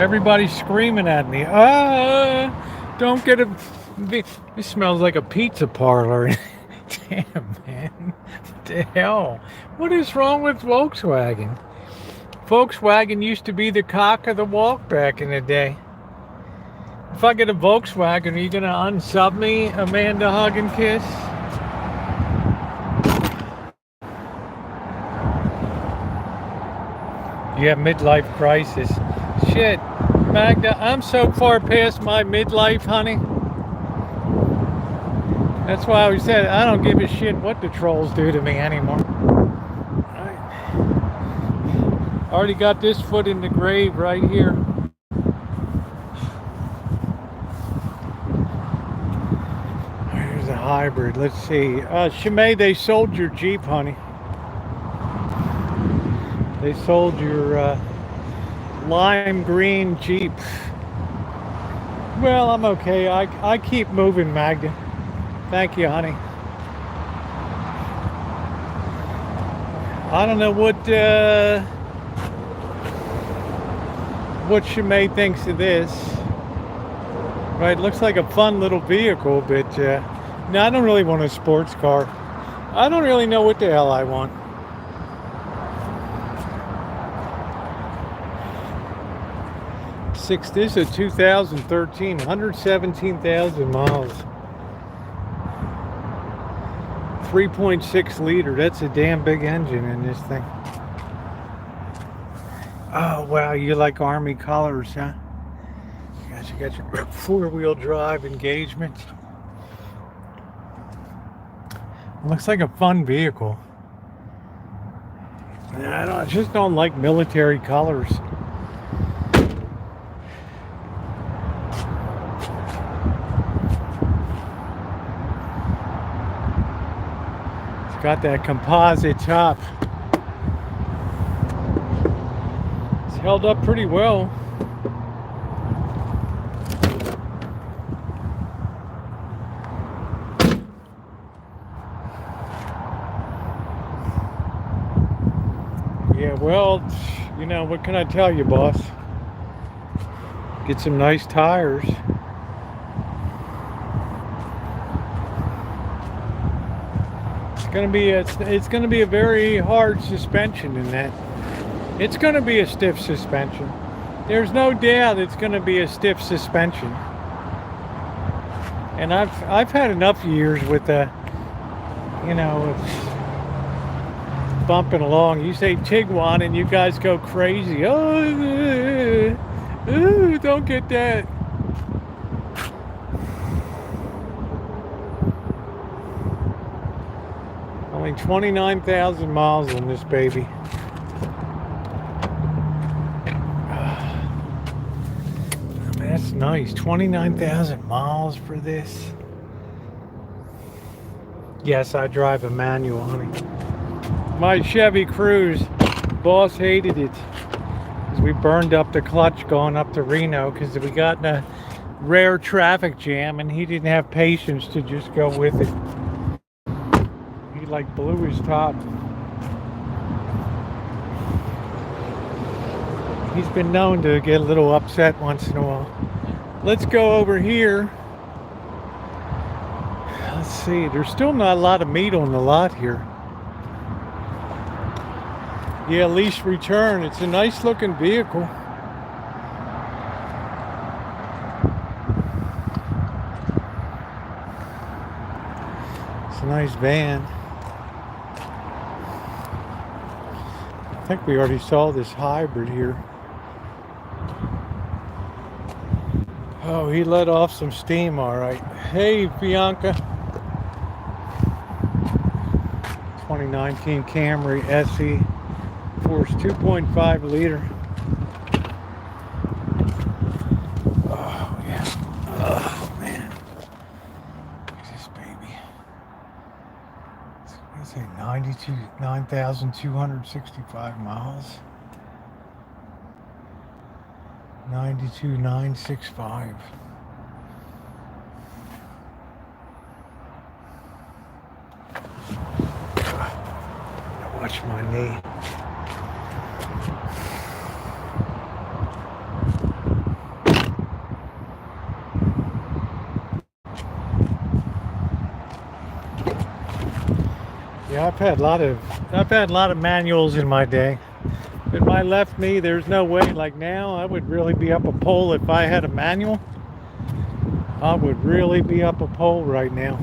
Speaker 1: Everybody's screaming at me. Don't get a. This smells like a pizza parlor. Damn, man. What the hell? What is wrong with Volkswagen? Volkswagen used to be the cock of the walk back in the day. If I get a Volkswagen, are you going to unsub me, Amanda Hug and Kiss? Yeah, midlife crisis. Shit, Magda, I'm so far past my midlife, honey. That's why I said I don't give a shit what the trolls do to me anymore. I already got this foot in the grave right here. Here's a hybrid. Let's see. Shimei, they sold your Jeep, honey. They sold your lime green Jeep. Well, I'm okay. I keep moving, Magda. Thank you, honey. I don't know what Shimei thinks of this. Right, looks like a fun little vehicle, but no, I don't really want a sports car. I don't really know what the hell I want. This is a 2013, 117,000 miles. 3.6 liter. That's a damn big engine in this thing. Oh wow, you like Army colors, huh? You got your 4-wheel drive engagement. Looks like a fun vehicle. I just don't like military colors. Got that composite top. It's held up pretty well. Yeah, well, you know, what can I tell you, boss? Get some nice tires. It's gonna be a very hard suspension in that. It's gonna be a stiff suspension. There's no doubt it's gonna be a stiff suspension. And I've had enough years with you know, bumping along. You say Tiguan and you guys go crazy. Oh, don't get that. Only 29,000 miles on this baby. That's nice. 29,000 miles for this. Yes, I drive a manual, honey. My Chevy Cruze, boss hated it. Because we burned up the clutch going up to Reno because we got in a rare traffic jam and he didn't have patience to just go with it. He like blew his top. He's been known to get a little upset once in a while. Let's go over here. Let's see, there's still not a lot of meat on the lot here. Yeah, lease return. It's a nice looking vehicle. It's a nice van. I think we already saw this hybrid here. Oh, he let off some steam, all right. Hey, Bianca. 2019 Camry SE, force 2.5 liter. Oh, yeah. Oh, man. Look at this baby. What is it? 9,265 miles. 92,965. Watch my knee. Yeah, I've had a lot of manuals in my day. In my left knee, there's no way. Like now, I would really be up a pole if I had a manual. I would really be up a pole right now.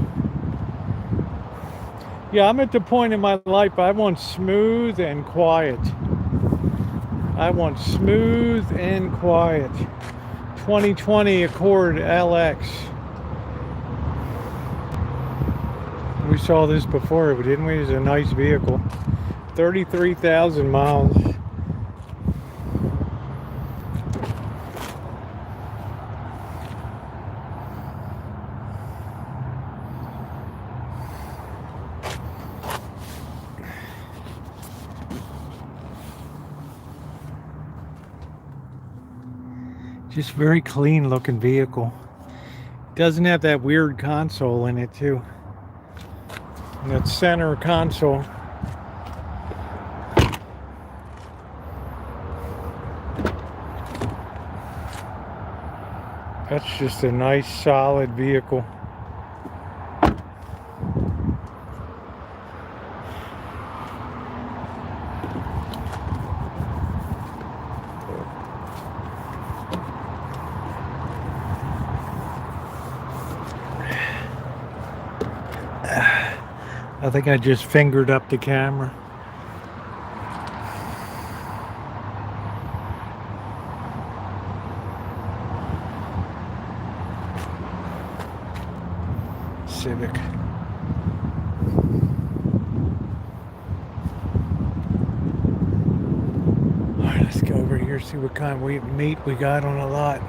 Speaker 1: Yeah, I'm at the point in my life I want smooth and quiet. I want smooth and quiet. 2020 Accord LX. We saw this before, didn't we? It's a nice vehicle. 33,000 miles. Just very clean looking vehicle. Doesn't have that weird console in it too. And that center console. That's just a nice solid vehicle. I think I just fingered up the camera. Civic. All right, let's go over here, see what kind of meat we got on a lot.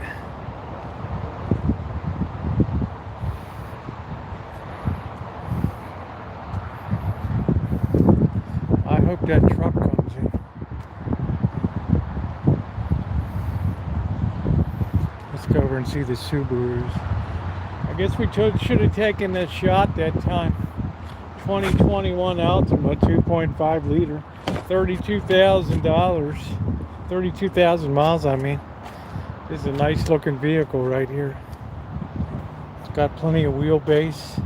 Speaker 1: I hope that truck comes in. Let's go over and see the Subarus. I guess we should have taken this shot that time. 2021 Altima, 2.5 liter, $32,000, 32,000 miles. I mean, this is a nice looking vehicle right here. It's got plenty of wheelbase.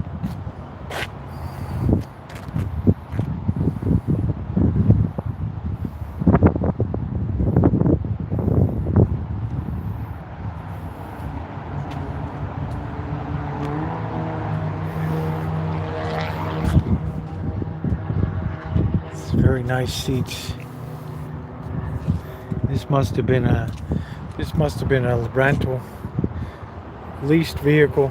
Speaker 1: Very nice seats. This must have been a rental, leased vehicle.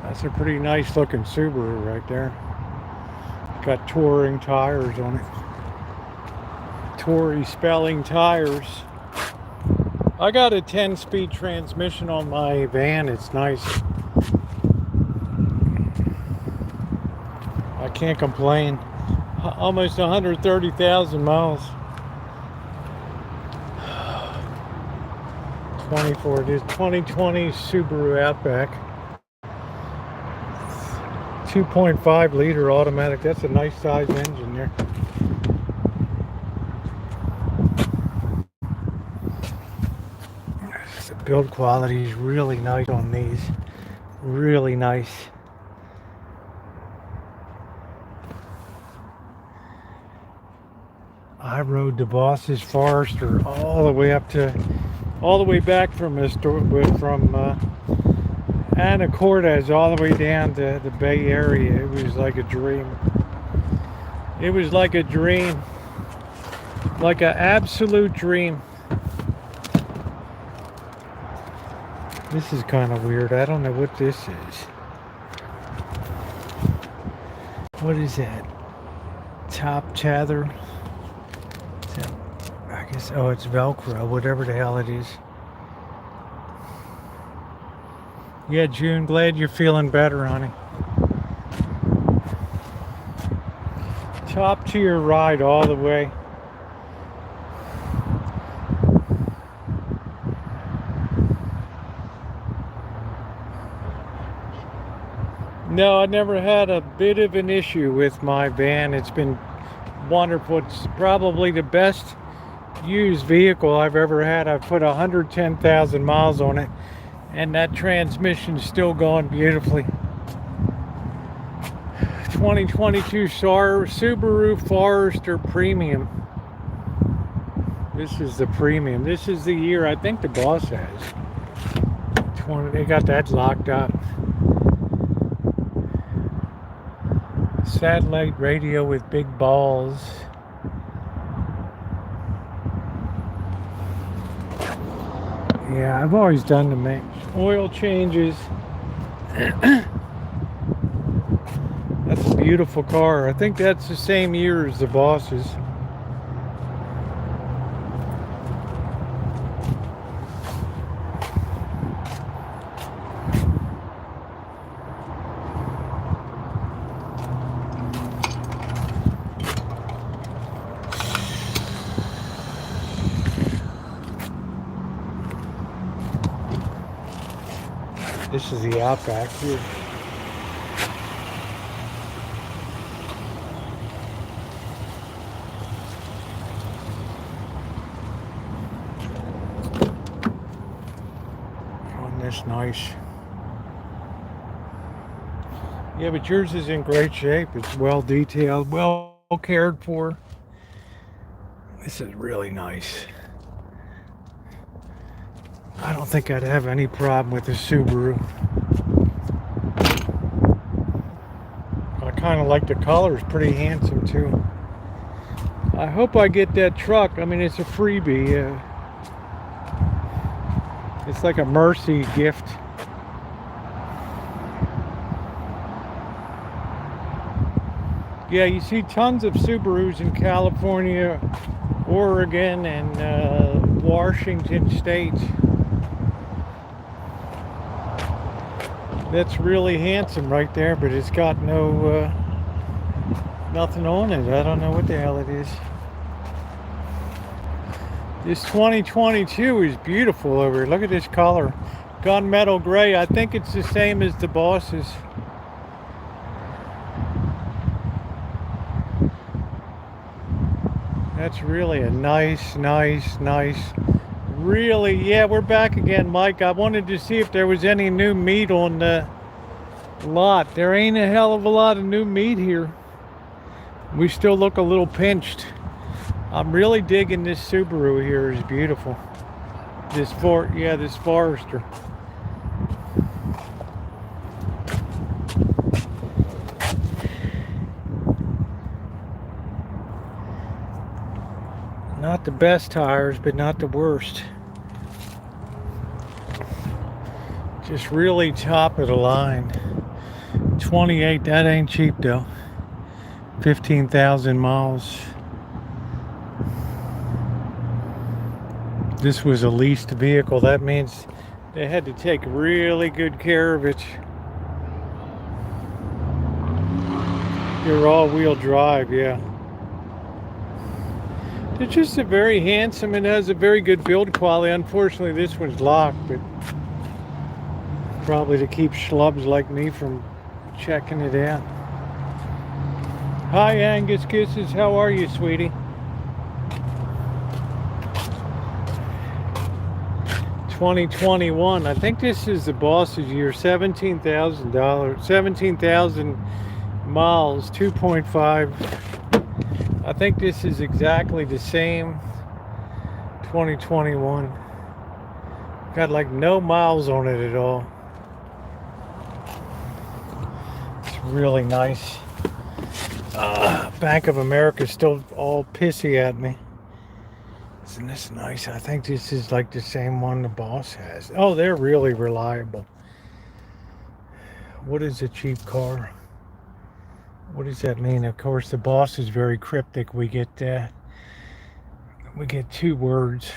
Speaker 1: That's a pretty nice looking Subaru right there. Got touring tires on it. Tory spelling tires. I got a 10-speed transmission on my van. It's nice. I can't complain. Almost 130,000 miles. 2020 Subaru Outback. 2.5 liter automatic. That's a nice size engine there. The build quality is really nice on these. Really nice. I rode the Boss's Forester all the way back from Anacortes all the way down to the Bay Area. It was like a dream. It was like a dream. Like an absolute dream. This is kind of weird. I don't know what this is. What is that? Top tether? I guess, oh, it's Velcro, whatever the hell it is. Yeah, June, glad you're feeling better, honey. Top tier ride all the way. No, I never had a bit of an issue with my van. It's been wonderful. It's probably the best used vehicle I've ever had. I've put 110,000 miles on it, and that transmission's still going beautifully. 2022 Subaru Forester Premium. This is the premium. This is the year I think the boss has. They got that locked up. Satellite radio with big balls. Yeah, I've always done the oil changes. That's a beautiful car. I think that's the same year as the Boss's. This is the Outback here. Oh, that's nice. Yeah, but yours is in great shape. It's well detailed, well cared for. This is really nice. I don't think I'd have any problem with the Subaru. I kind of like the color. It's pretty handsome too. I hope I get that truck. I mean, it's a freebie. It's like a mercy gift. Yeah, you see tons of Subarus in California, Oregon, and Washington State. That's really handsome right there, but it's got no nothing on it. I don't know what the hell it is. This 2022 is beautiful over here. Look at this color. Gunmetal gray. I think it's the same as the Boss's. That's really a nice. Really, yeah, we're back again, Mike. I wanted to see if there was any new meat on the lot. There ain't a hell of a lot of new meat here. We still look a little pinched. I'm really digging this Subaru here. It's beautiful. This Forester. Not the best tires, but not the worst. Just really top of the line. 28, that ain't cheap though. 15,000 miles. This was a leased vehicle. That means they had to take really good care of it. You're all-wheel drive, yeah. It's just a very handsome and has a very good build quality. Unfortunately, this one's locked, but probably to keep schlubs like me from checking it out. Hi, Angus Kisses. How are you, sweetie? 2021. I think this is the boss's year. $17,000. 17,000 miles. 2.5. I think this is exactly the same. 2021. Got like no miles on it at all. It's really nice. Bank of America is still all pissy at me. Isn't this nice? I think this is like the same one the boss has. Oh, they're really reliable. What is a cheap car? What does that mean? Of course, the boss is very cryptic. We get 2 words.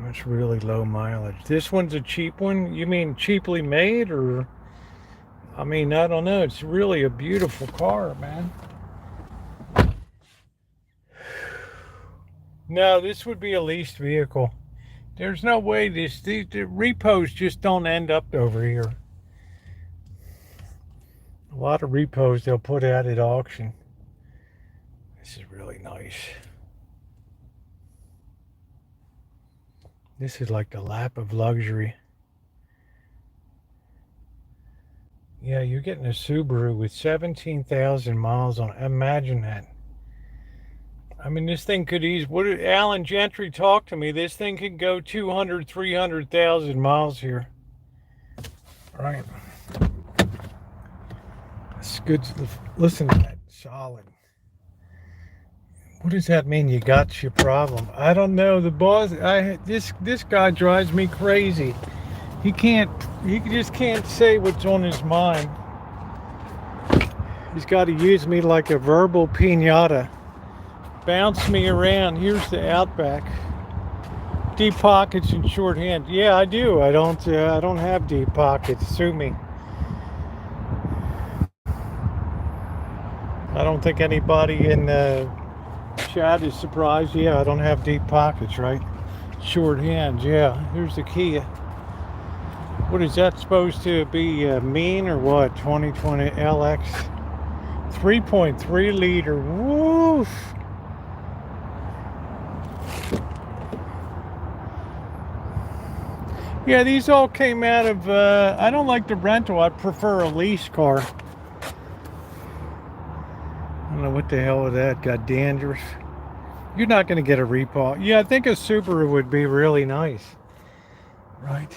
Speaker 1: That's really low mileage. This one's a cheap one? You mean cheaply made, or? I mean, I don't know. It's really a beautiful car, man. No, this would be a leased vehicle. There's no way the repos just don't end up over here. A lot of repos they'll put out at auction. This is really nice. This is like the lap of luxury. Yeah, you're getting a Subaru with 17,000 miles on it. Imagine that. I mean, this thing could easily... What did Alan Gentry talk to me? This thing could go 200, 300,000 miles here. Right. It's good. Listen to that. Solid. What does that mean? You got your problem? I don't know. The boss... This guy drives me crazy. He just can't say what's on his mind. He's got to use me like a verbal piñata. Bounce me around. Here's the Outback. Deep pockets and shorthand. Yeah, I do. I don't have deep pockets. Sue me. I don't think anybody in chat is surprised. Yeah, I don't have deep pockets, right? Shorthand. Yeah. Here's the Kia. What is that supposed to be, mean or what? 2020 LX 3.3 liter. Woof. Yeah, these all came out of, I don't like the rental. I prefer a lease car. I don't know what the hell with that. Got dandruff. You're not going to get a repo. Yeah, I think a Subaru would be really nice. Right.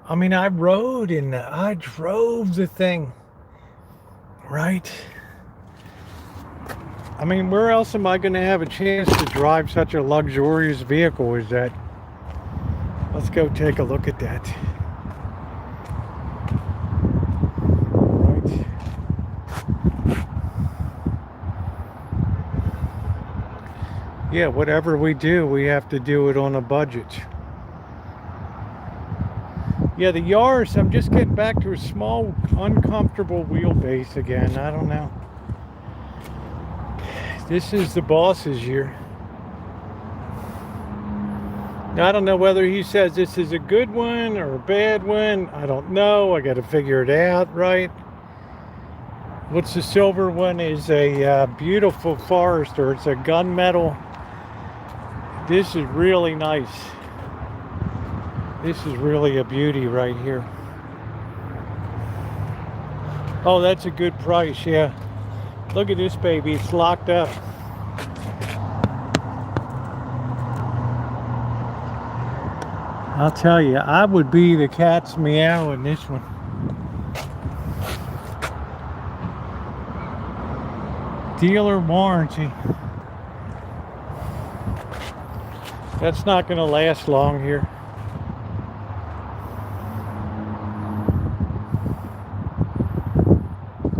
Speaker 1: I mean, I drove the thing, right? I mean, where else am I going to have a chance to drive such a luxurious vehicle as that? Let's go take a look at that. Right. Yeah, whatever we do, we have to do it on a budget. Yeah, the Yaris, I'm just getting back to a small, uncomfortable wheelbase again. I don't know. This is the boss's year. Now, I don't know whether he says this is a good one or a bad one. I don't know. I got to figure it out, right? What's the silver one? Is a beautiful Forester. It's a gunmetal. This is really nice. This is really a beauty right here. Oh, that's a good price, yeah. Look at this baby, it's locked up. I'll tell you, I would be the cat's meow in this one. Dealer warranty. That's not going to last long here.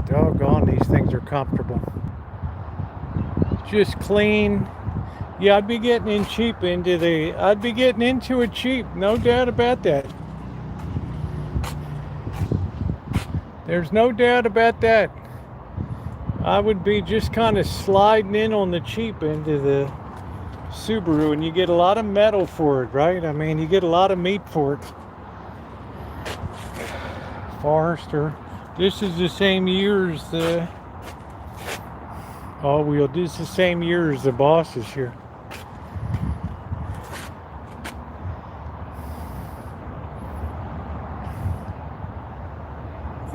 Speaker 1: Doggone, these things are comfortable. Just clean. Yeah, I'd be getting in cheap I'd be getting into it cheap, no doubt about that. There's no doubt about that. I would be just kind of sliding in on the cheap into the Subaru, and you get a lot of metal for it, right? I mean, you get a lot of meat for it. Forester. This is the same year as the all-wheel. This is the same year as the Boss is here.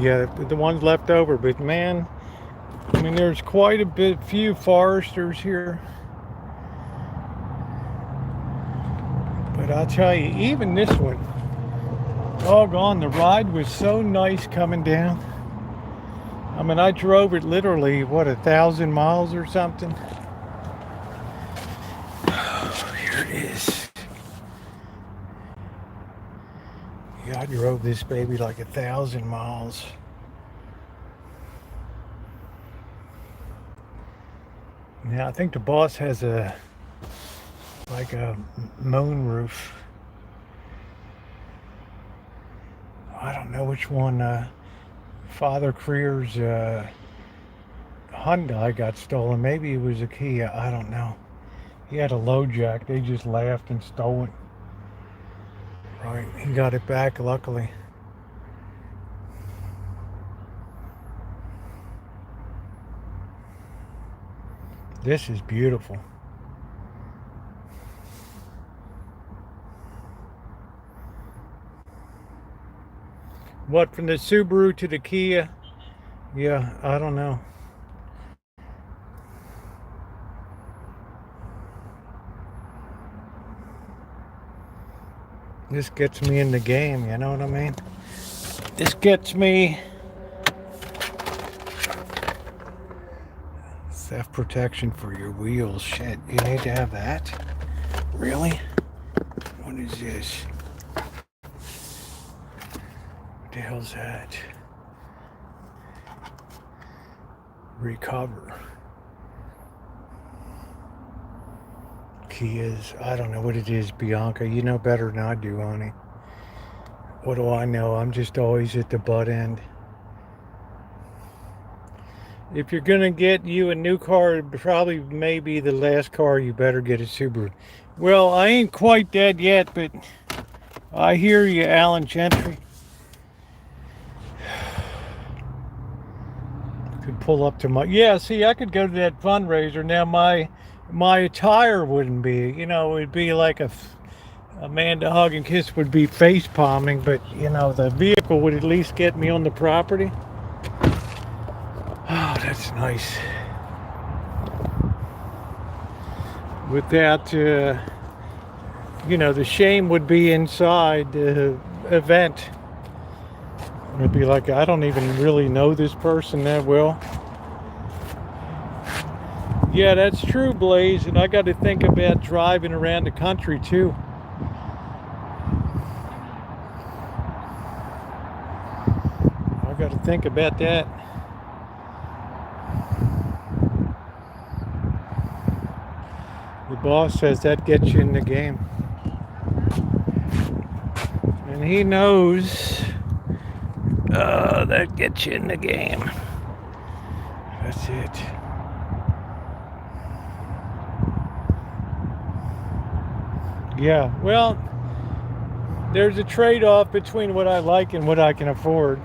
Speaker 1: Yeah, the ones left over, but man, I mean, there's quite a few Foresters here. But I'll tell you, even this one, doggone, the ride was so nice coming down. I mean, I drove it literally, what, 1,000 miles or something? Oh, here it is. Yeah, I drove this baby like 1,000 miles. Now, I think the Boss has like a moon roof. I don't know which one. Father Creer's Hyundai got stolen. Maybe it was a Kia. I don't know. He had a low jack. They just laughed and stole it. Right, he got it back, luckily. This is beautiful. What, from the Subaru to the Kia? Yeah, I don't know. This gets me in the game, you know what I mean? This gets me theft protection for your wheels. Shit, you need to have that? Really? What is this? What the hell's that? Recover. Kias. I don't know what it is, Bianca. You know better than I do, honey. What do I know? I'm just always at the butt end. If you're gonna get you a new car, it probably may be the last car, you better get a Subaru. Well, I ain't quite dead yet, but I hear you, Alan Gentry. Could pull up to my, yeah, see, I could go to that fundraiser. Now my attire wouldn't be, you know, it'd be like a man to hug and kiss would be face palming, but you know, the vehicle would at least get me on the property. Oh, that's nice. With that, you know, the shame would be inside the event. It'd be like, I don't even really know this person that well. Yeah, that's true, Blaze, and I got to think about driving around the country too. I got to think about that. The Boss says that gets you in the game. And he knows that gets you in the game. That's it. Yeah, well, there's a trade-off between what I like and what I can afford.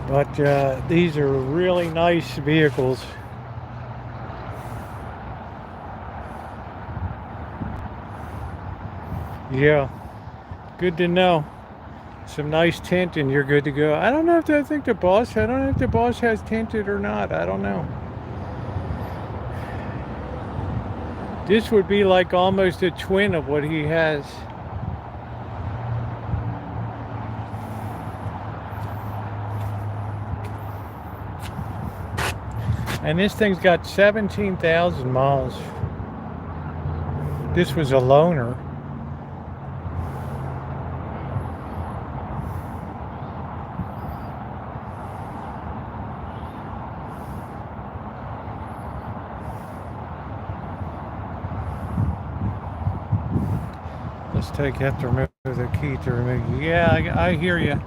Speaker 1: But these are really nice vehicles. Yeah, good to know. Some nice tint and you're good to go. I don't know if I don't know if the Boss has tinted or not. I don't know. This would be like almost a twin of what he has. And this thing's got 17,000 miles. This was a loaner. Have to remove the key to remove. Yeah, I hear you.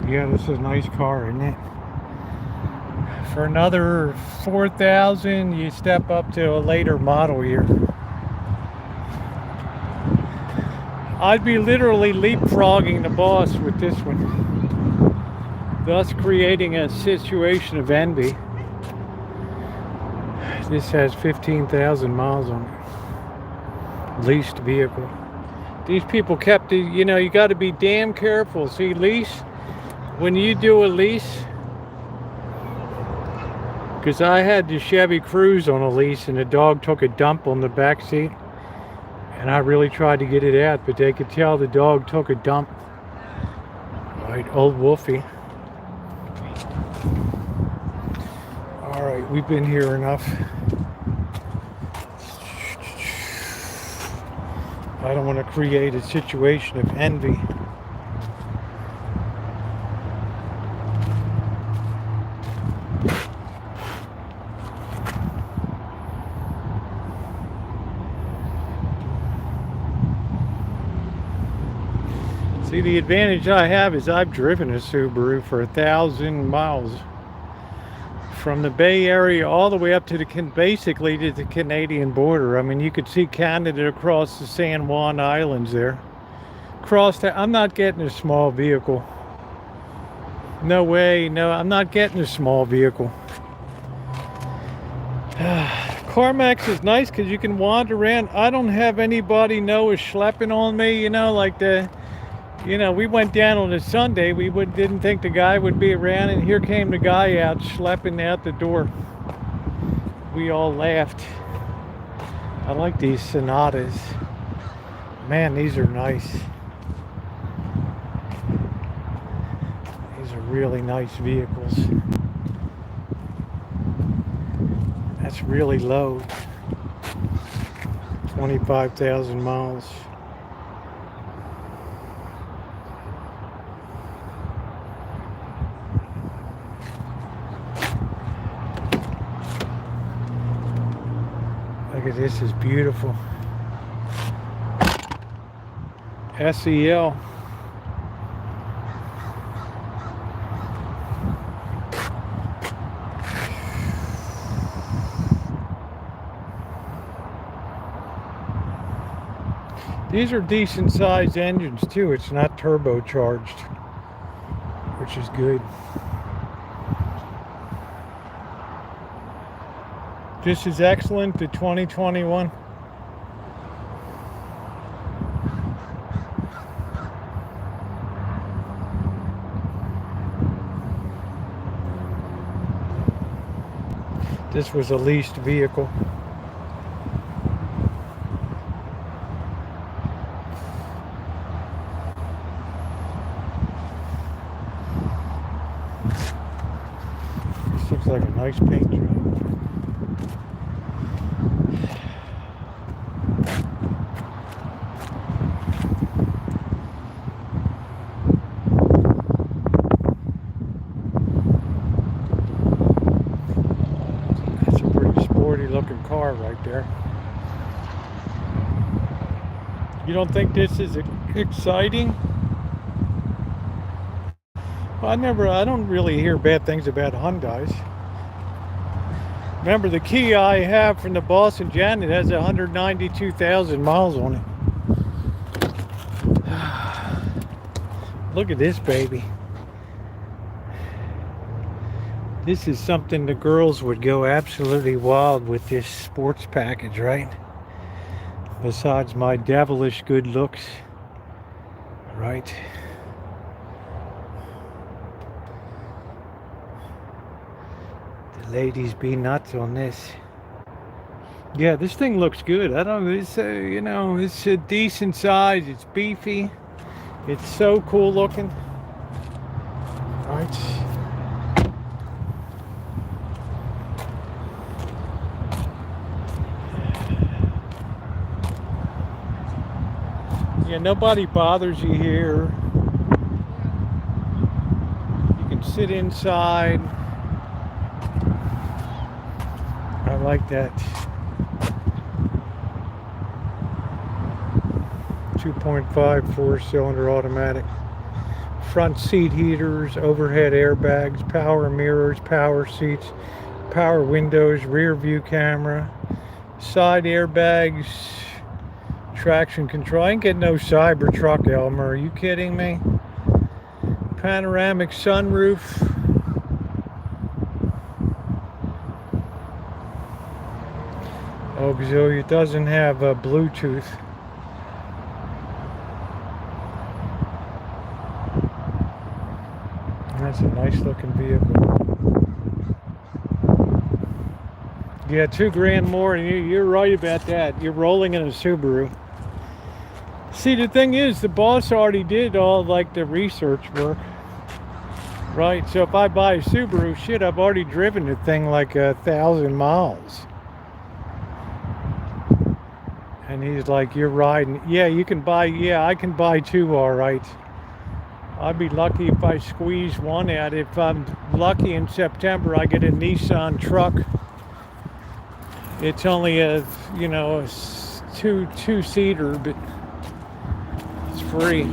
Speaker 1: Yeah, this is a nice car, isn't it? For another 4,000, you step up to a later model year. I'd be literally leapfrogging the boss with this one, thus creating a situation of envy. This has 15,000 miles on it. Leased vehicle. These people kept it, you know, you got to be damn careful. See, lease, when you do a lease, because I had the Chevy Cruze on a lease and the dog took a dump on the back seat, and I really tried to get it out, but they could tell the dog took a dump. Right, old Wolfie. All right, we've been here enough. I don't want to create a situation of envy. See, the advantage I have is I've driven a Subaru for 1,000 miles. From the Bay Area all the way up to basically to the Canadian border. I mean, you could see Canada across the San Juan Islands there. I'm not getting a small vehicle. No way, no, I'm not getting a small vehicle. CarMax is nice because you can wander around. I don't have anybody know is schlepping on me, you know, like we went down on a Sunday. We didn't think the guy would be around, and here came the guy out schlepping out the door. We all laughed. I like these Sonatas. Man, these are nice. These are really nice vehicles. That's really low. 25,000 miles. Look at this, is beautiful. SEL. These are decent sized engines too. It's not turbocharged, which is good. This is excellent, the 2021. This was a leased vehicle. This looks like a nice paint job. Looking car right there. You don't think this is exciting? Well, I don't really hear bad things about Hyundais. Remember, the Kia I have from the Boston Janet has 192,000 miles on it. Look at this baby. This is something the girls would go absolutely wild with, this sports package, right? Besides my devilish good looks, right? The ladies be nuts on this. Yeah, this thing looks good. I don't know, it's it's a decent size, it's beefy, it's so cool looking, right? Yeah, nobody bothers you here. You can sit inside. I like that. 2.5 4-cylinder automatic. front seat heaters, overhead airbags, power mirrors, power seats, power windows, rear view camera, side airbags, traction control. I ain't getting no Cybertruck, Elmer. Are you kidding me? Panoramic sunroof. Auxiliary. It doesn't have Bluetooth. That's a nice looking vehicle. Yeah, $2,000 more, and you're right about that. You're rolling in a Subaru. See, the thing is, the boss already did all like the research work, right? So if I buy a Subaru, shit, I've already driven the thing like 1,000 miles. And he's like, you're riding. Yeah, you can buy. Yeah, I can buy two, all right. I'd be lucky if I squeeze one out. If I'm lucky in September, I get a Nissan truck. It's only a, you know, a two-seater, but it's free.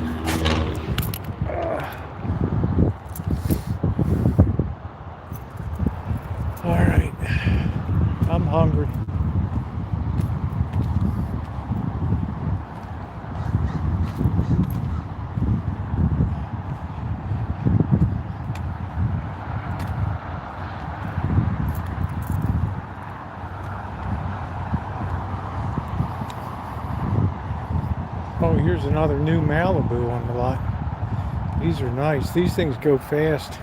Speaker 1: All right, I'm hungry. Oh, here's another new Malibu on the lot. These are nice. These things go fast.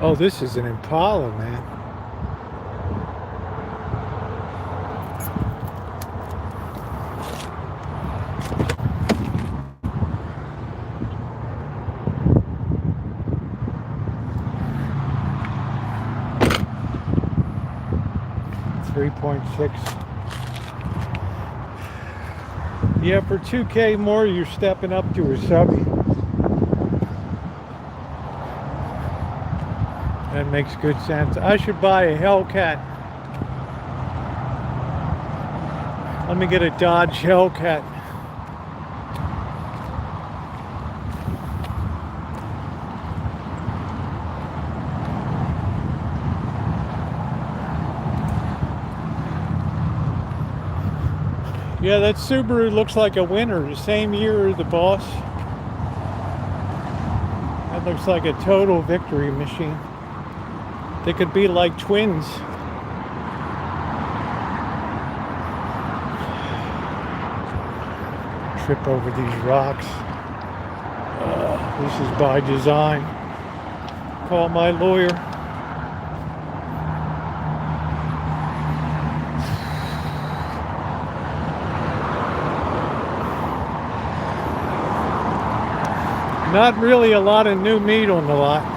Speaker 1: Oh, this is an Impala, man. $3.6. Yeah, for $2,000 more, you're stepping up to a subby. That makes good sense. I should buy a Hellcat. Let me get a Dodge Hellcat. Yeah, that Subaru looks like a winner. The same year as the boss. That looks like a total victory machine. They could be like twins. Trip over these rocks. This is by design. Call my lawyer. Not really a lot of new meat on the lot.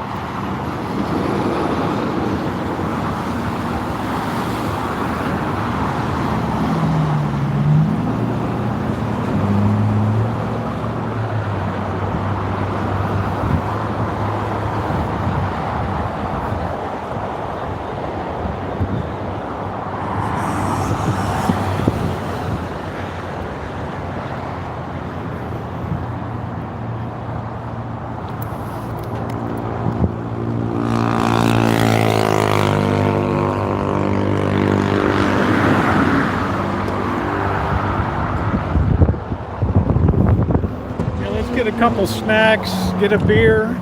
Speaker 1: Get a couple snacks, get a beer.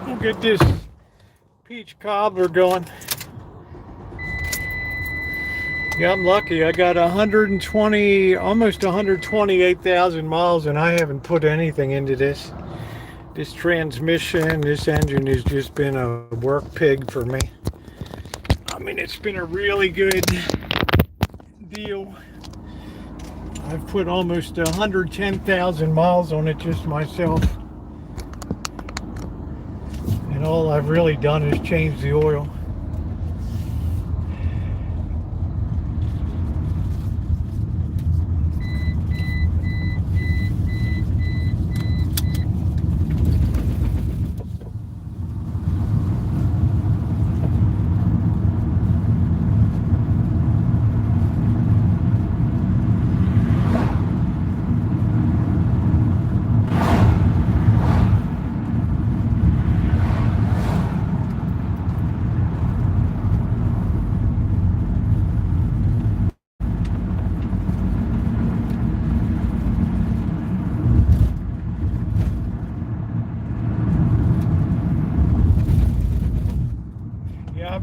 Speaker 1: We'll get this peach cobbler going. Yeah, I'm lucky. I got 120, almost 128,000 miles, and I haven't put anything into this. This transmission, this engine has just been a work pig for me. I mean, it's been a really good deal. I've put almost 110,000 miles on it just myself. And all I've really done is change the oil.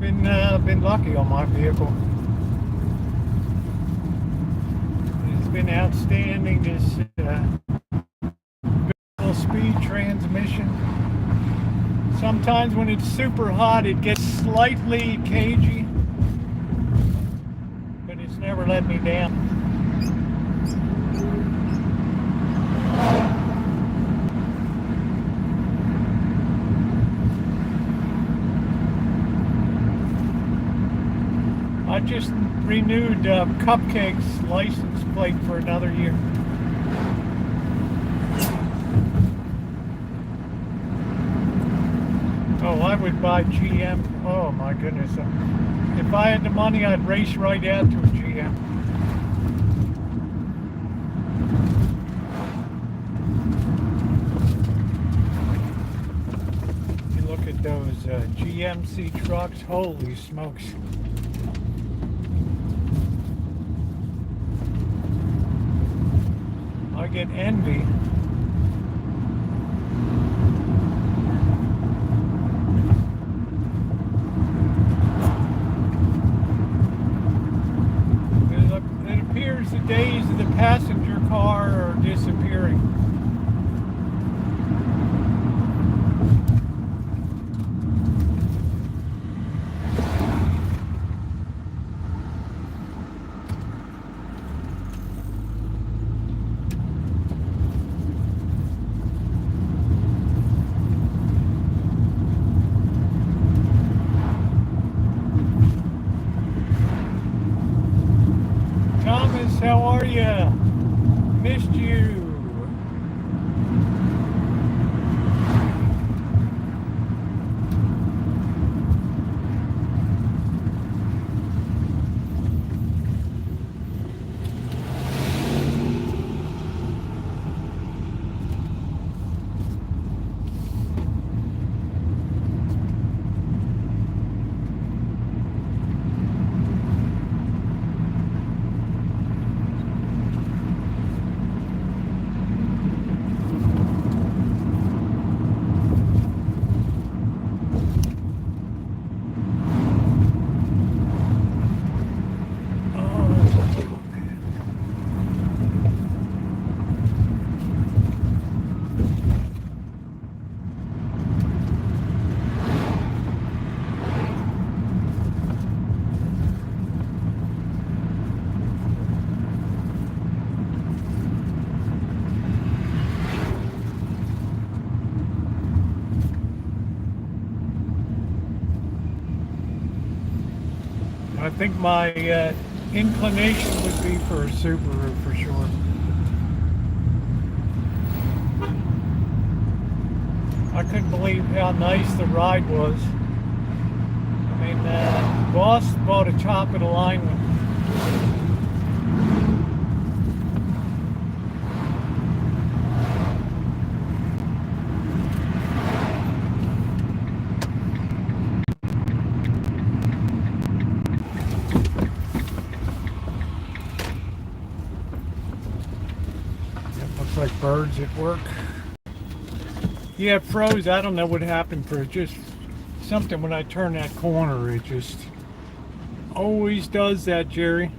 Speaker 1: been lucky on my vehicle. It's been outstanding. This variable speed transmission. Sometimes when it's super hot, it gets slightly cagey, but it's never let me down. I just renewed Cupcake's license plate for another year. Oh, I would buy GM. Oh my goodness. If I had the money, I'd race right out to a GM. You look at those GMC trucks, holy smokes. I get envy. It appears the days of the passenger car are disappearing. Thomas, how are you? Missed you. I think my inclination would be for a Subaru for sure. I couldn't believe how nice the ride was. I mean, Boss bought a top of the line one. Looks like birds at work. Yeah, it froze. I don't know what happened for it. Just something when I turn that corner. It just always does that, Jerry.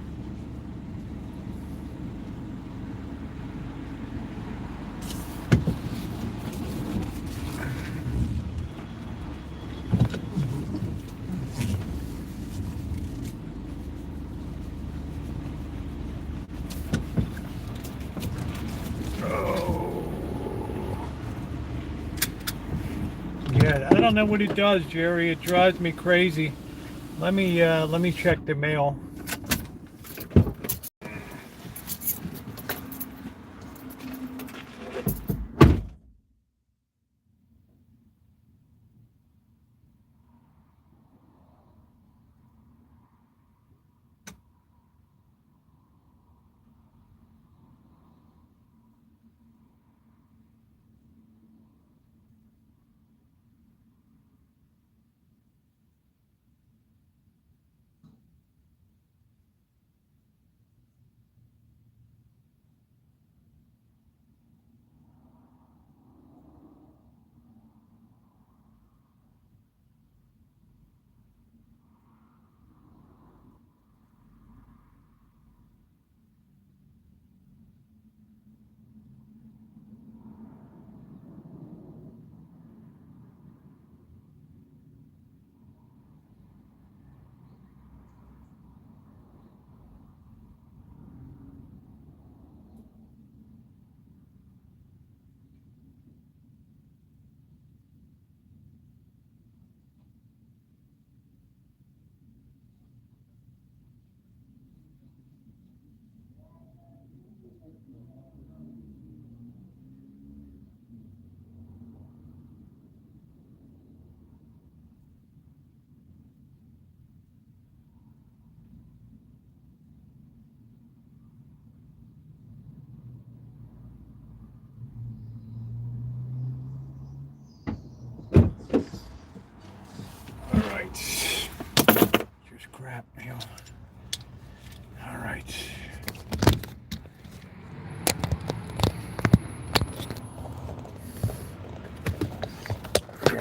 Speaker 1: Yeah, I don't know what it does, Jerry. It drives me crazy. Let me check the mail.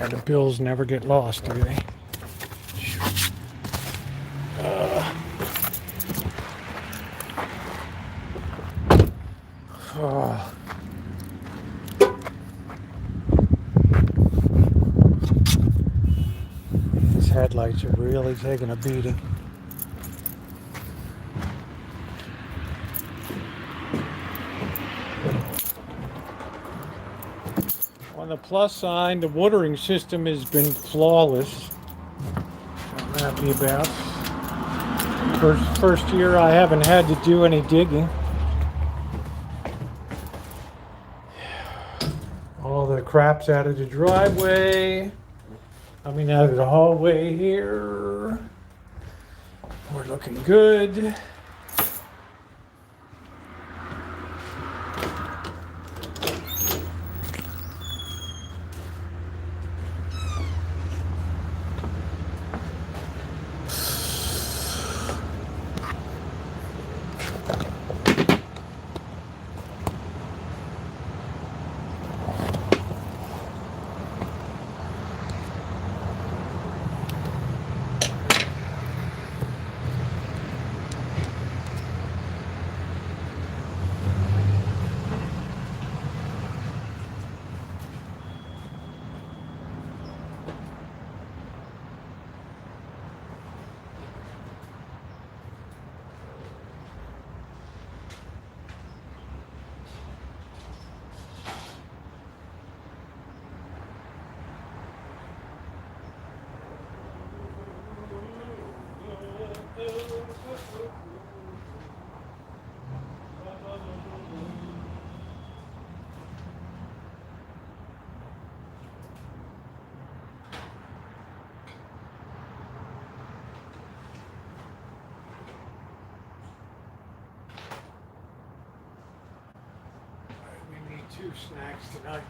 Speaker 1: Yeah, the bills never get lost, do they? Oh. These headlights are really taking a beating. On the plus side, the watering system has been flawless. I'm happy about. First year I haven't had to do any digging. All the crap's out of the driveway. I mean, out of the hallway here. We're looking good. We need 2 snacks tonight.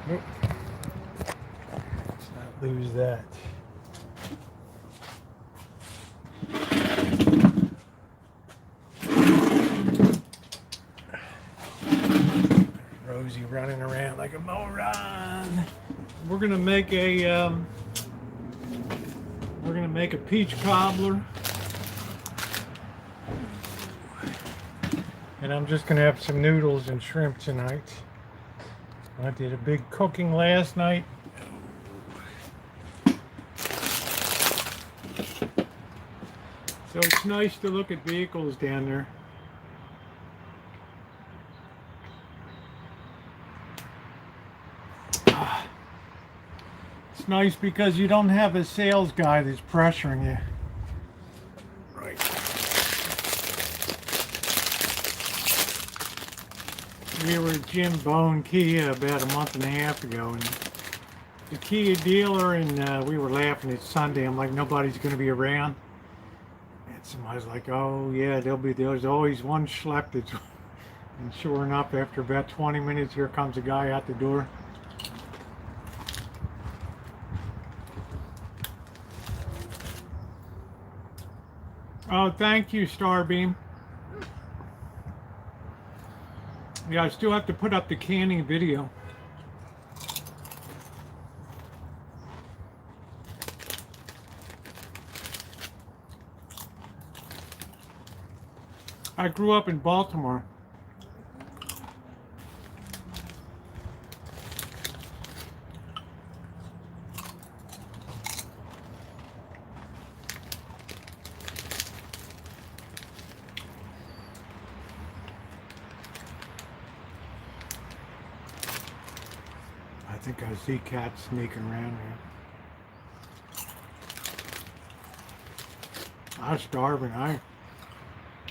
Speaker 1: Nope. Let's not lose that. Rosie running around like a moron. We're gonna make a peach cobbler, and I'm just gonna have some noodles and shrimp tonight. I did a big cooking last night. So it's nice to look at vehicles down there. It's nice because you don't have a sales guy that's pressuring you. Right. We were at Jim Bone Kia about a month and a half ago, and the Kia dealer, and we were laughing. It's Sunday. I'm like, nobody's going to be around. And somebody's like, oh yeah, there's always one schlep that's. And sure enough, after about 20 minutes, here comes a guy out the door. Oh, thank you, Starbeam. Yeah, I still have to put up the canning video. I grew up in Baltimore. I think I see cats sneaking around here. I was starving. I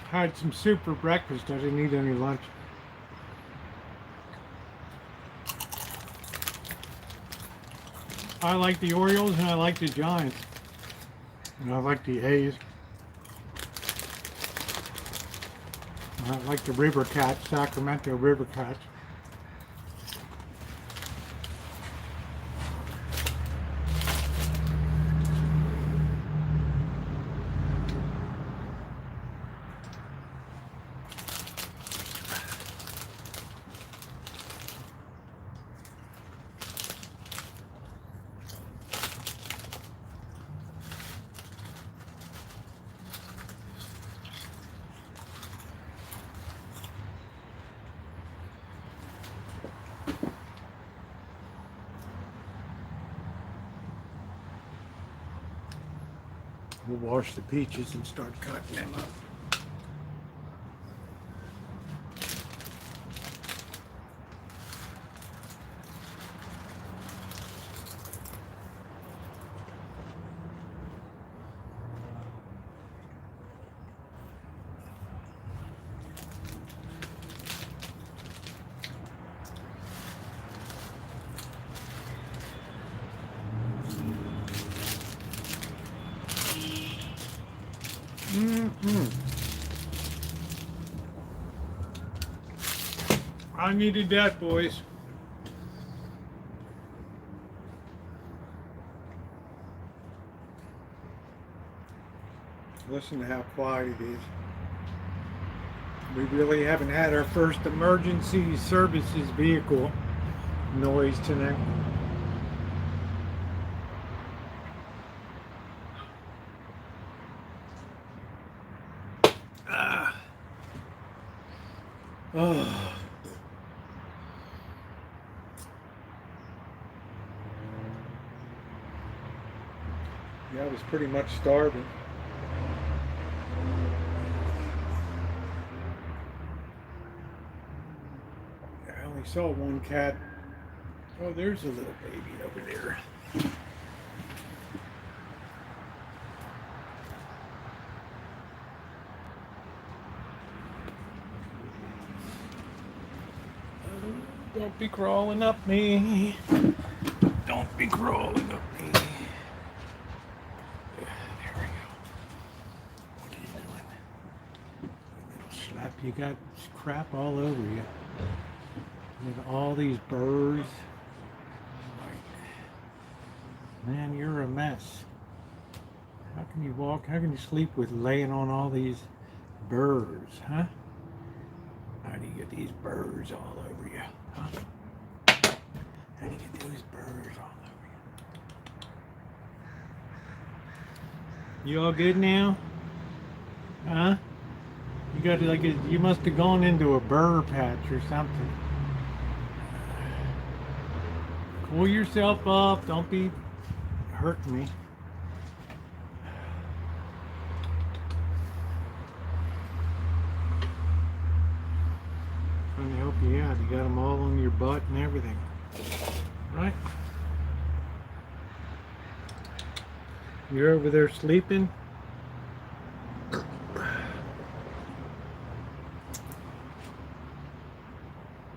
Speaker 1: had some soup for breakfast. I didn't eat any lunch. I like the Orioles and I like the Giants. And I like the A's. I like the River Cats, Sacramento River Cats. We'll wash the peaches and start cutting them up. I needed that, boys. Listen to how quiet it is. We really haven't had our first emergency services vehicle noise tonight. Oh. Yeah, I was pretty much starving. I only saw one cat. Oh, there's a little baby over there. Don't be crawling up me. Don't be crawling up me. There we go. What are you doing? Little slap. You got crap all over you. With all these birds. Man, you're a mess. How can you walk? How can you sleep with laying on all these birds, huh? How do you get these birds all over you? Huh? How do you get those birds all over you? You all good now? Huh? You got like you must have gone into a burr patch or something. Pull yourself up. Don't be hurting me. Trying to help you out. You got them all on your butt and everything. Right? You're over there sleeping?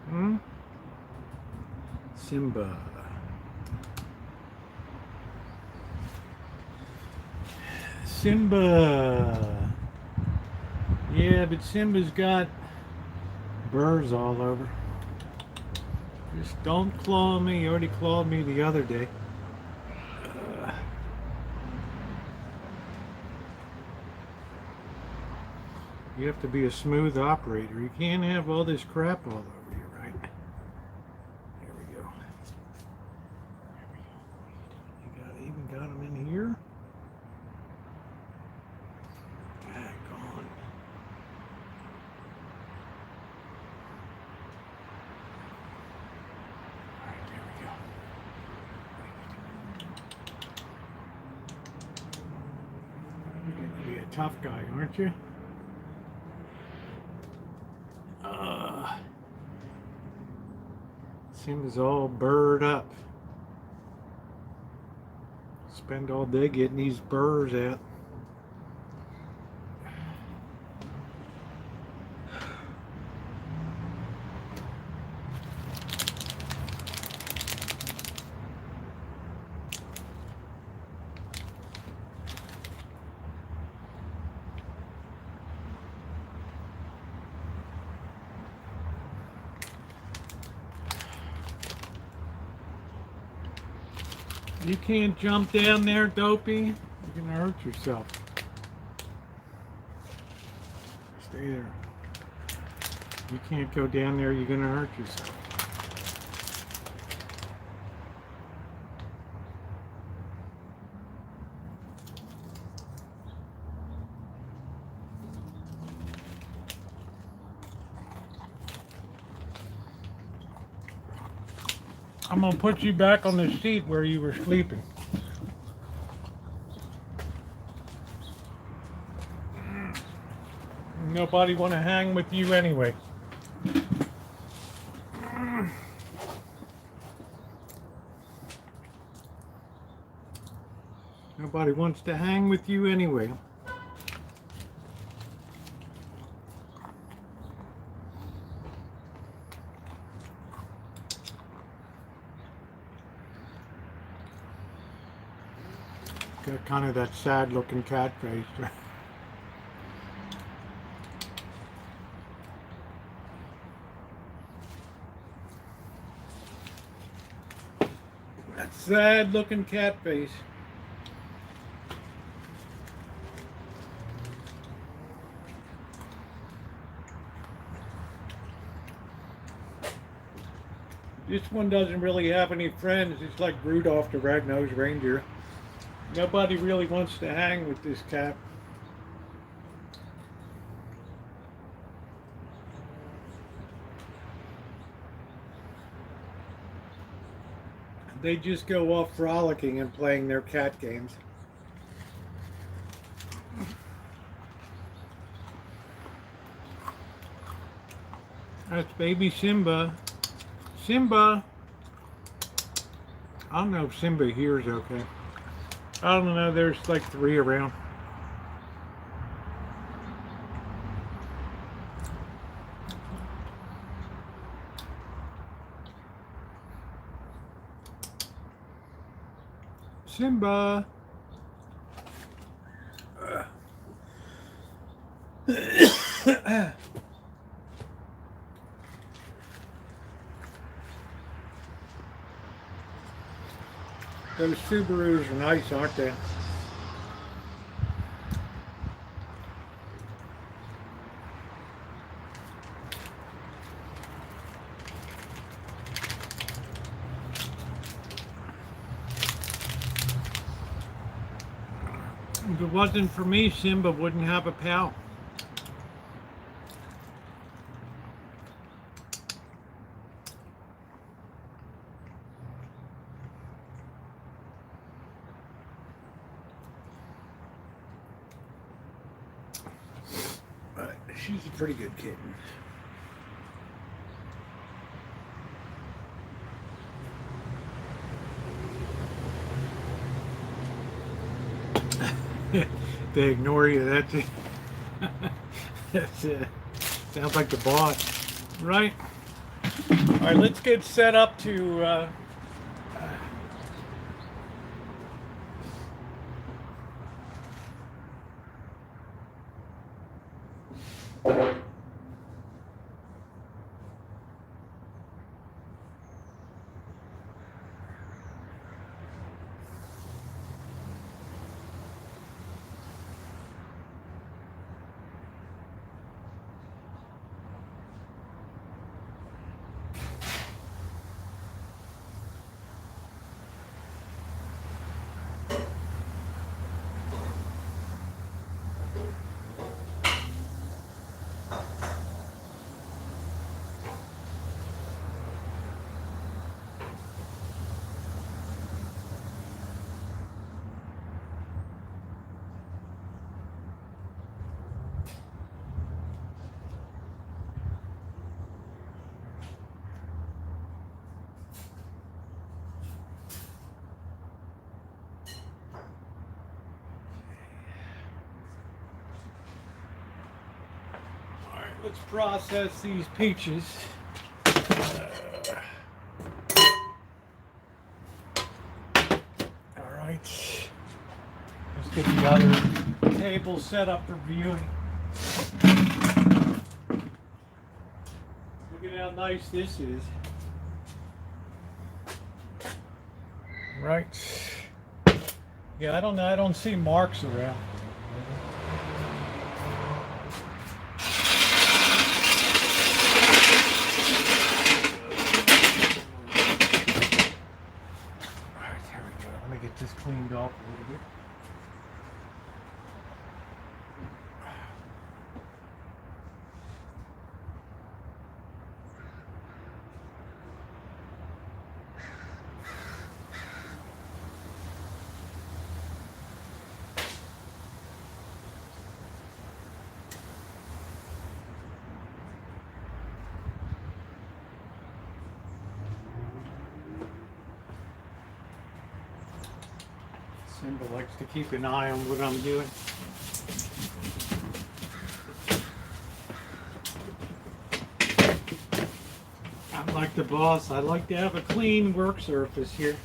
Speaker 1: Hmm? Simba. Simba. Yeah, but Simba's got burrs all over. Just don't claw me. You already clawed me the other day. You have to be a smooth operator. You can't have all this crap all over you, right? There we go. There we go. You even got them in here? Daggone. Alright, there we go. You're going to be a tough guy, aren't you? Seems all burred up. Spend all day getting these burrs out. You can't jump down there, dopey. You're gonna hurt yourself. Stay there. You can't go down there, you're gonna hurt yourself. I'm gonna put you back on the seat where you were sleeping. Nobody want to hang with you anyway. Nobody wants to hang with you anyway. Got kind of that sad looking cat face. That sad looking cat face. This one doesn't really have any friends. It's like Rudolph the Red-Nosed Reindeer. Nobody really wants to hang with this cat. They just go off frolicking and playing their cat games. That's baby Simba. Simba! I don't know if Simba hears okay. I don't know, there's like 3 around. Simba! Those Subarus are nice, aren't they? If it wasn't for me, Simba wouldn't have a pal. But she's a pretty good kitten. They ignore you. That's it. That's it. Sounds like the boss, right? All right, let's get set up to. Let's process these peaches. All right. Let's get the other table set up for viewing. Look at how nice this is. Right. Yeah, I don't know. I don't see marks around. Just cleaned off a little bit. Simba likes to keep an eye on what I'm doing. I'm like the boss. I like to have a clean work surface here.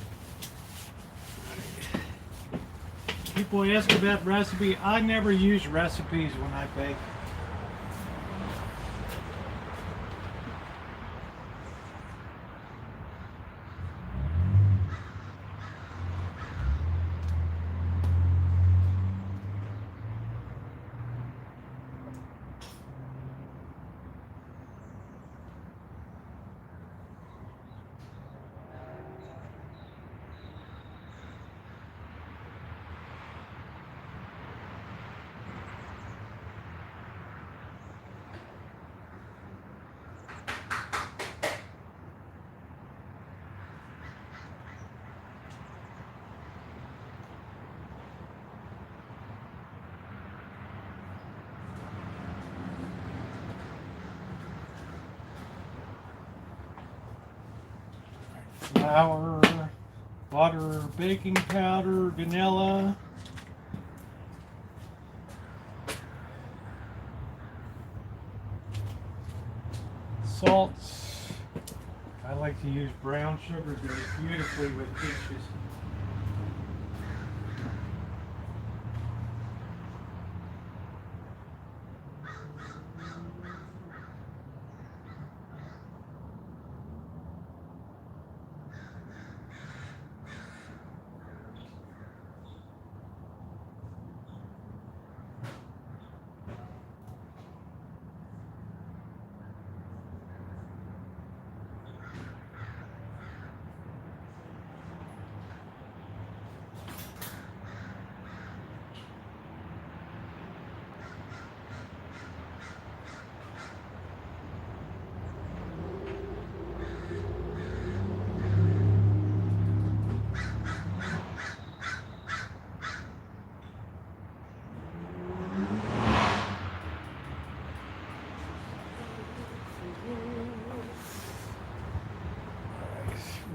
Speaker 1: People ask about recipe. I never use recipes when I bake. Flour, butter, baking powder, vanilla. Salts. I like to use brown sugar, goes beautifully with peaches.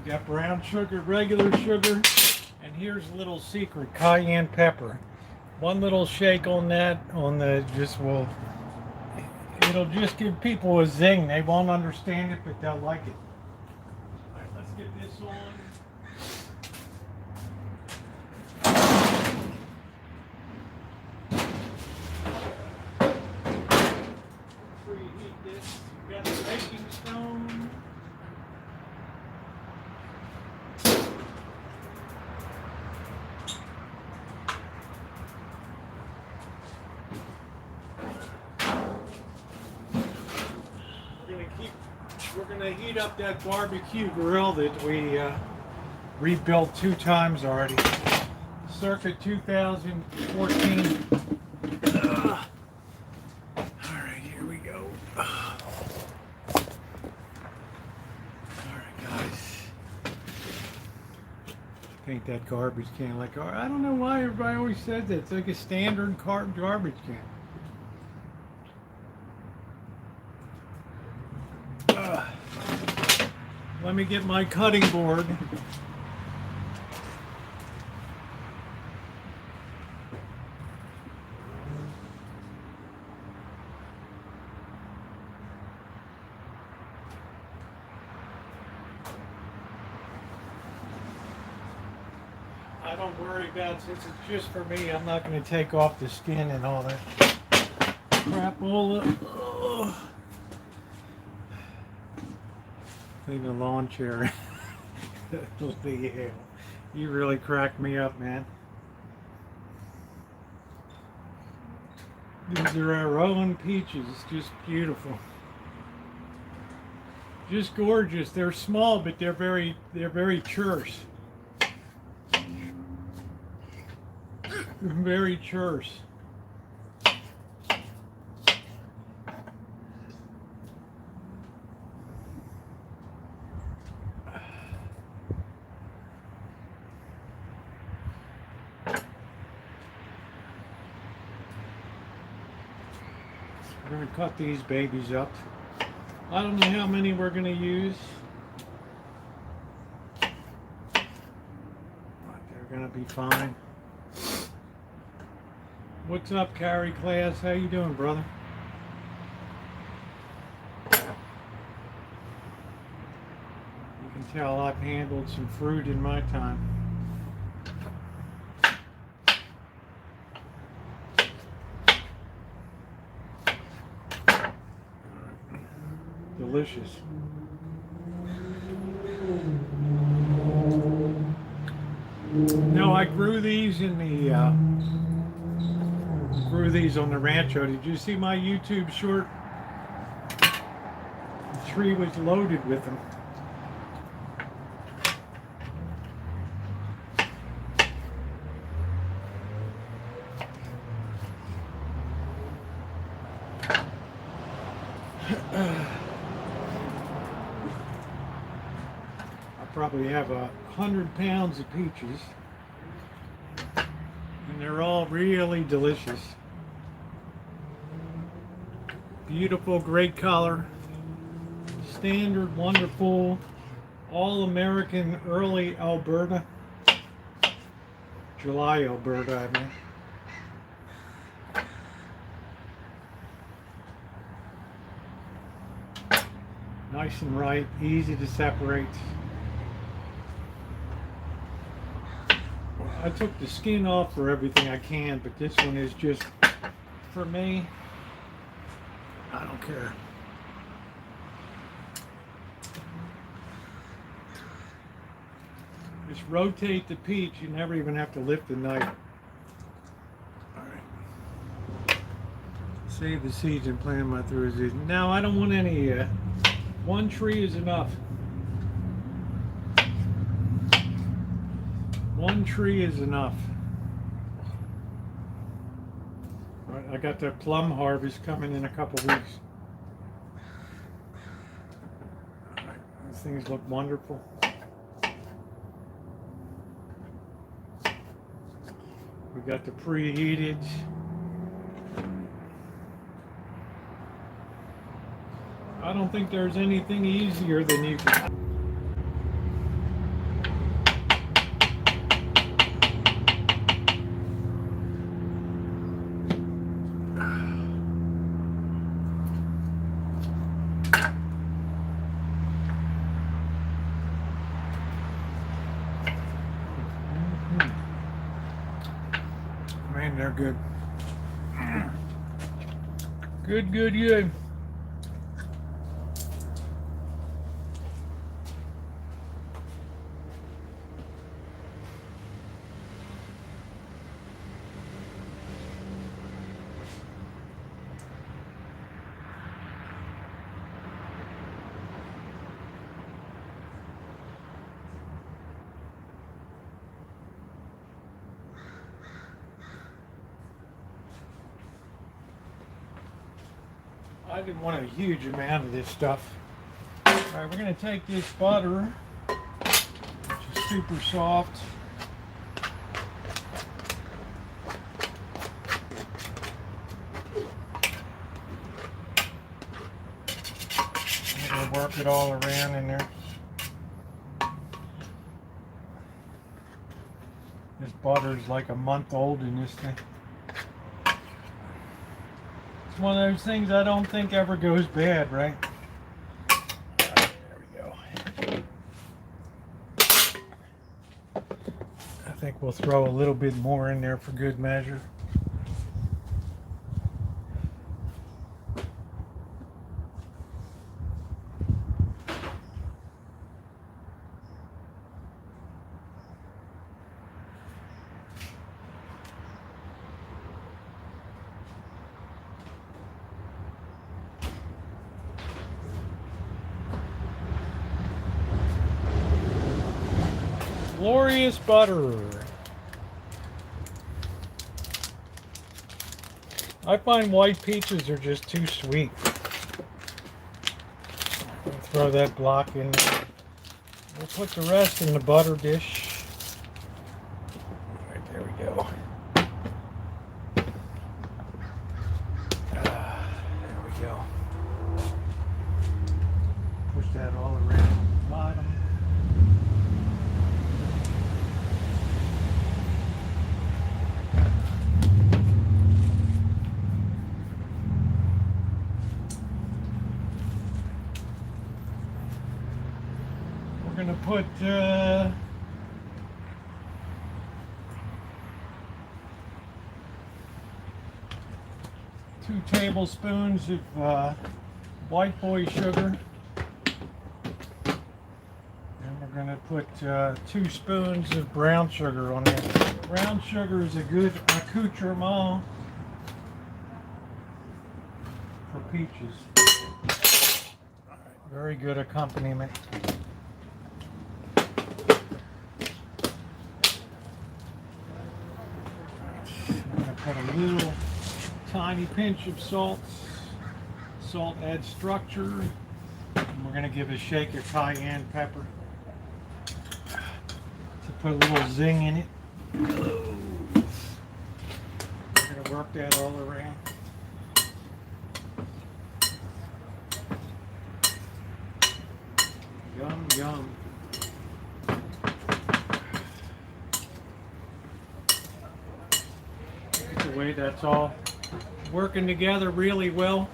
Speaker 1: We got brown sugar, regular sugar, and here's a little secret, cayenne pepper. One little shake on that, it'll just give people a zing. They won't understand it, but they'll like it. All right, let's get this on. Preheat this. We got the baking stone. We're going to heat up that barbecue grill that we rebuilt 2 times already. Circa 2014. Alright, here we go. Alright, guys. Paint that garbage can like, I don't know why everybody always says that. It's like a standard garbage can. Let me get my cutting board. I don't worry about, since it's just for me, I'm not going to take off the skin and all that crap. Leave a lawn chair. You really cracked me up, man. These are our Rowan peaches. Just beautiful. Just gorgeous. They're small, but they're very terse. Very terse. We're going to cut these babies up. I don't know how many we're going to use, but they're going to be fine. What's up, Carrie Class? How you doing, brother? You can tell I've handled some fruit in my time. Delicious. No, I grew these in the on the Rancho. Did you see my YouTube short? The tree was loaded with them. I probably have 100 pounds of peaches, and they're all really delicious. Beautiful, great color, standard, wonderful, all-American early Alberta, July Alberta, I mean. Nice and ripe, easy to separate. I took the skin off for everything I can, but this one is just, for me, I don't care. Just rotate the peach, you never even have to lift the knife. Alright. Save the seeds and plant them out through the season. Now I don't want any, one tree is enough. One tree is enough. Right, I got the plum harvest coming in a couple weeks. Right, these things look wonderful. We got the preheated. I don't think there's anything easier than you can. Man, they're good. Good, good, good. I didn't want a huge amount of this stuff. Alright, we're going to take this butter, which is super soft. And we'll work it all around in there. This butter is like a month old in this thing. One of those things I don't think ever goes bad, right? Alright, there we go. I think we'll throw a little bit more in there for good measure. Glorious butter. I find white peaches are just too sweet. We'll throw that block in there. We'll put the rest in the butter dish. Right, there we go. There we go. Push that all around the bottom. going to put 2 tablespoons of white boy sugar. And we're going to put 2 spoons of brown sugar on there. Brown sugar is a good accoutrement for peaches. Very good accompaniment. I'm going to put a little tiny pinch of salt. Salt adds structure. And we're going to give a shake of cayenne pepper to put a little zing in it. We're going to work that all around. Yum, yum. The way that's all working together really well.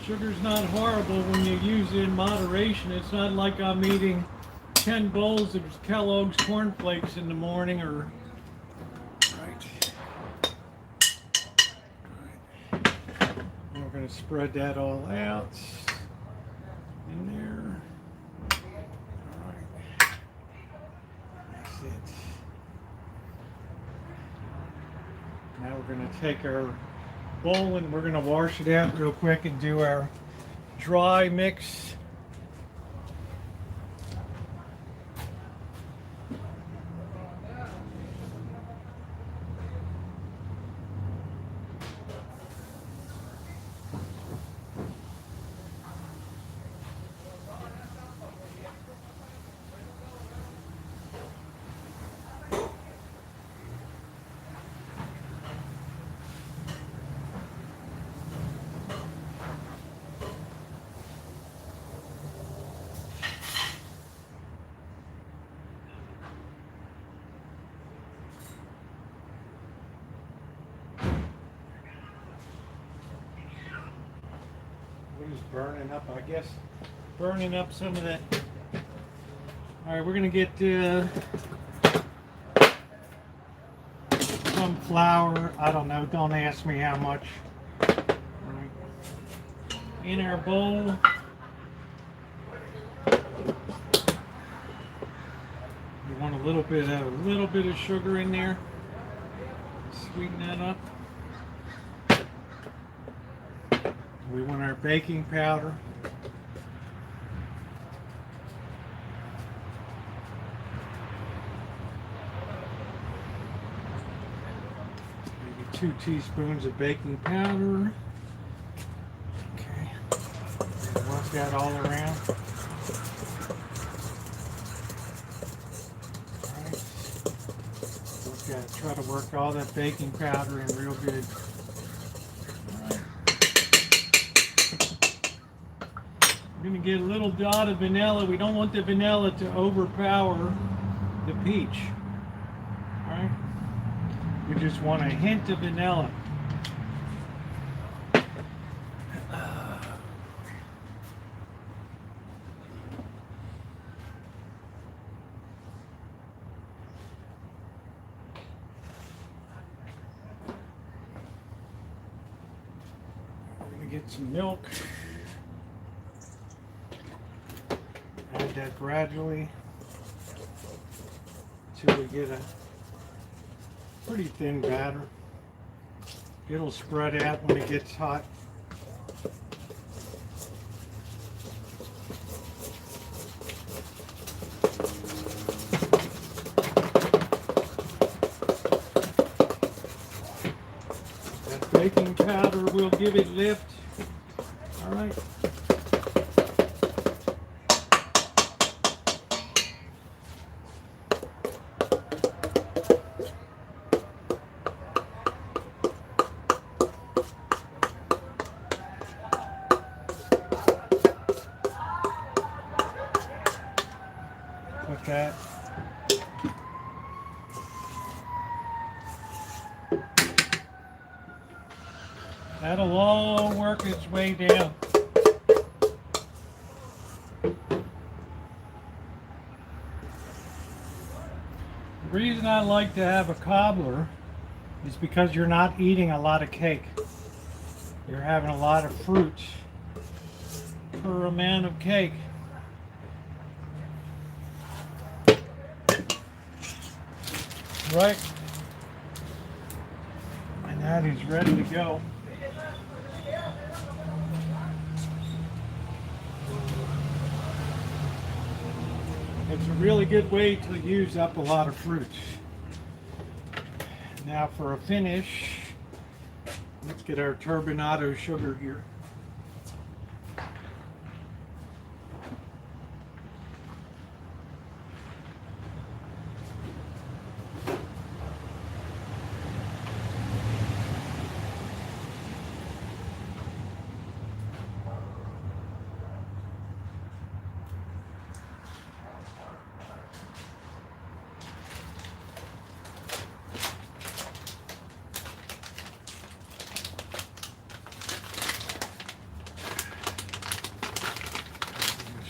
Speaker 1: Sugar's not horrible when you use it in moderation. It's not like I'm eating 10 bowls of Kellogg's cornflakes in the morning or... Right. We're going to spread that all out in there. All right. That's it. Now we're going to take our bowl and we're going to wash it out real quick and do our dry mix. Burning up, I guess, burning up some of that. All right, we're gonna get some flour. I don't know, don't ask me how much. All right. In our bowl. You want a little bit of sugar in there. Sweeten that up. We want our baking powder. Maybe 2 teaspoons of baking powder. Okay. Work that all around. All right. We've got to try to work all that baking powder in real good. We're going to get a little dot of vanilla. We don't want the vanilla to overpower the peach. All right? We just want a hint of vanilla. We're going to get some milk. Add that gradually until we get a pretty thin batter. It'll spread out when it gets hot. That baking powder will give it lift. All right. That. That'll all work its way down. The reason I like to have a cobbler is because you're not eating a lot of cake. You're having a lot of fruit per amount of cake. Right? And that is ready to go. It's a really good way to use up a lot of fruit. Now for a finish, let's get our turbinado sugar here.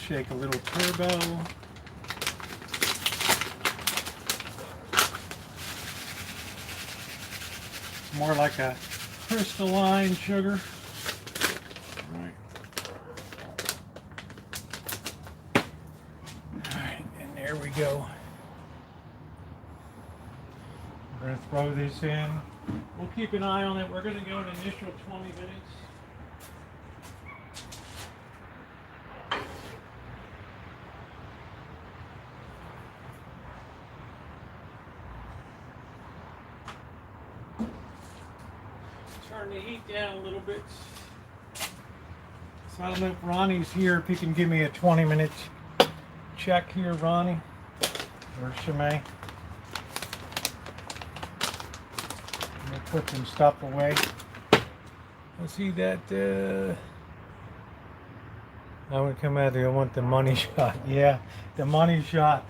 Speaker 1: Shake a little turbo. More like a crystalline sugar. All right, and there we go. We're going to throw this in. We'll keep an eye on it. We're going to go an initial 20 minutes. Turn the heat down a little bit. So I don't know if Ronnie's here, if he can give me a 20-minute check here, Ronnie, or Shimei. I'm going to put some stuff away. Let's see that, I would come out here, I want the money shot. Yeah, the money shot.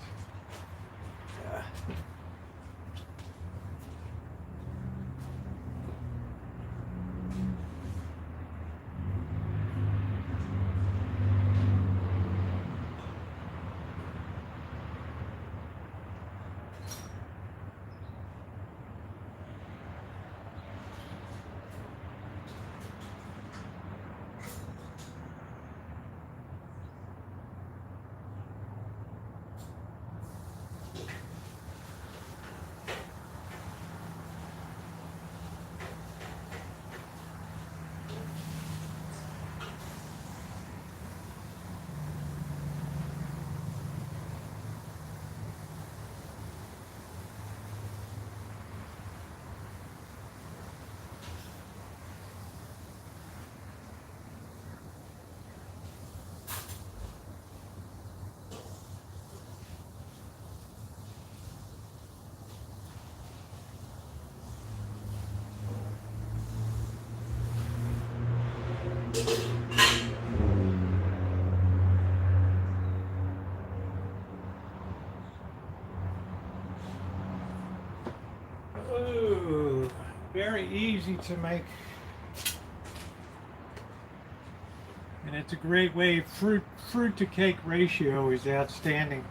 Speaker 1: Ooh, very easy to make. And it's a great way. Fruit to cake ratio is outstanding.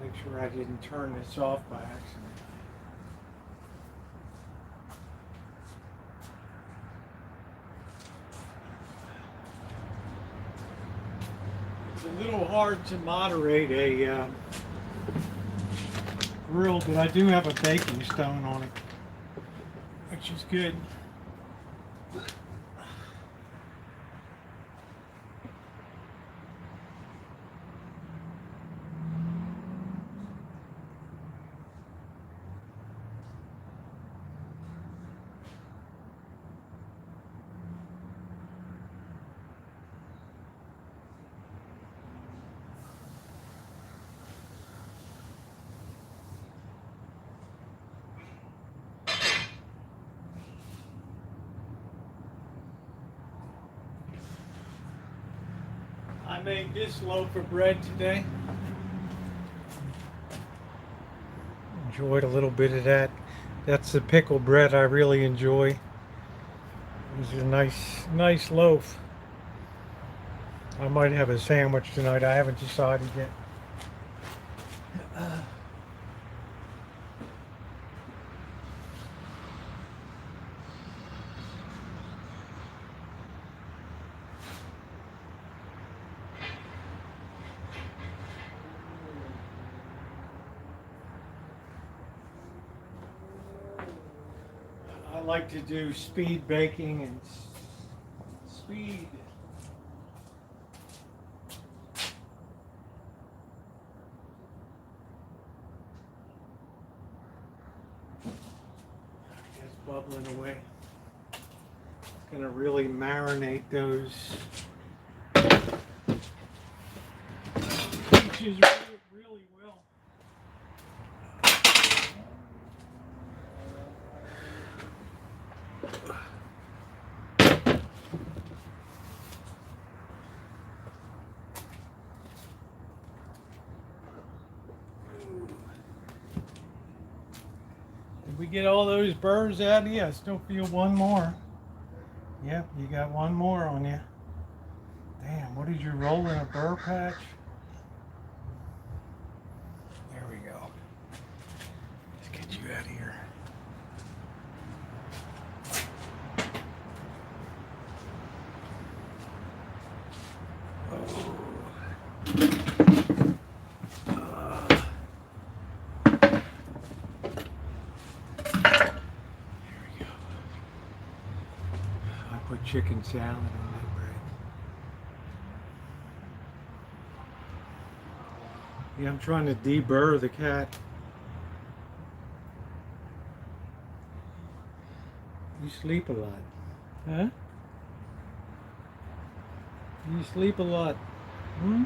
Speaker 1: Make sure I didn't turn this off by accident. It's a little hard to moderate a grill, but I do have a baking stone on it, which is good. made this loaf of bread today. Enjoyed a little bit of that. That's the pickle bread I really enjoy. It's a nice loaf. I might have a sandwich tonight. I haven't decided yet. I like to do speed baking and speed. Just bubbling away. It's gonna really marinate those peaches really well. Did we get all those burrs out? Yeah, I still feel one more. Yep, you got one more on you. Damn, what did you roll in a burr patch? There we go. Let's get you out of here. Chicken salad on that bread. Yeah, I'm trying to deburr the cat. You sleep a lot. Huh? You sleep a lot. Hmm?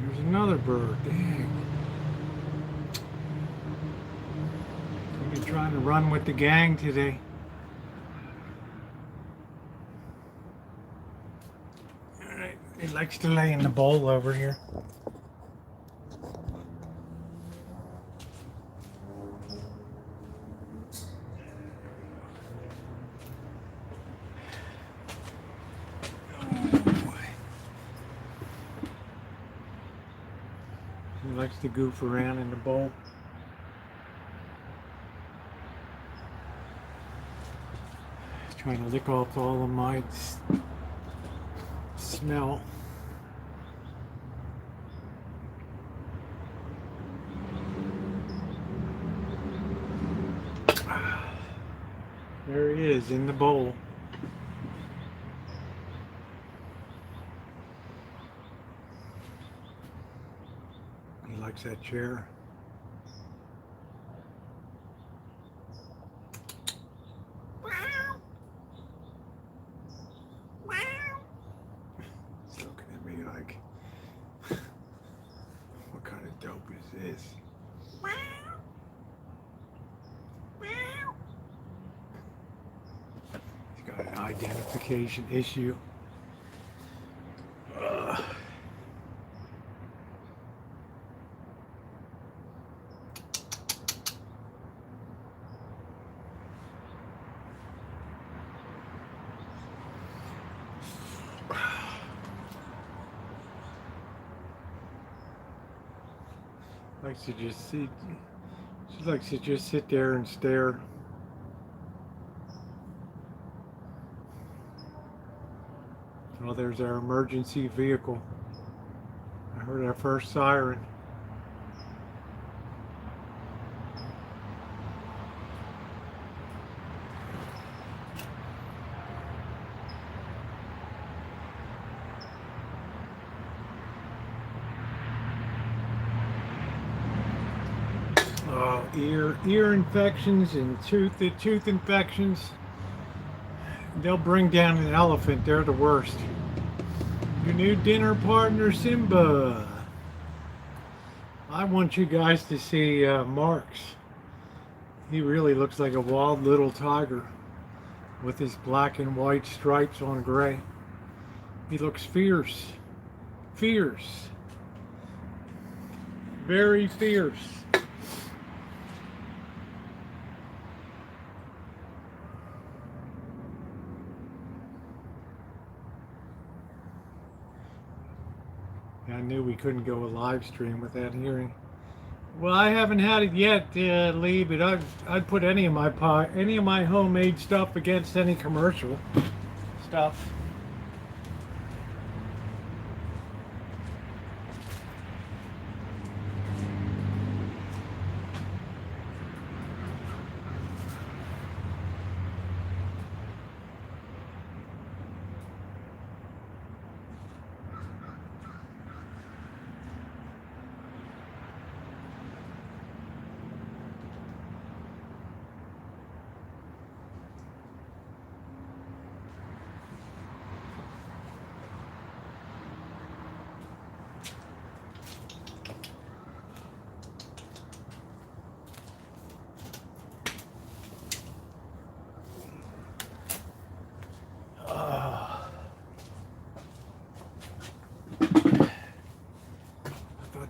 Speaker 1: There's another bird. Dang. I've been trying to run with the gang today. Alright, it likes to lay in the bowl over here. He likes to goof around in the bowl. He's trying to lick off all of my smell. There he is in the bowl. He likes that chair. He's looking at me like, what kind of dope is this? He's got an identification issue. Likes to just see. She likes to just sit there and stare. Oh, there's our emergency vehicle. I heard our first siren. Ear infections and tooth infections. They'll bring down an elephant. They're the worst. Your new dinner partner, Simba. I want you guys to see Marks. He really looks like a wild little tiger with his black and white stripes on gray. He looks fierce. Fierce. Very fierce. I knew we couldn't go a live stream without hearing. Well, I haven't had it yet, Lee, but I'd put any of my homemade stuff against any commercial stuff.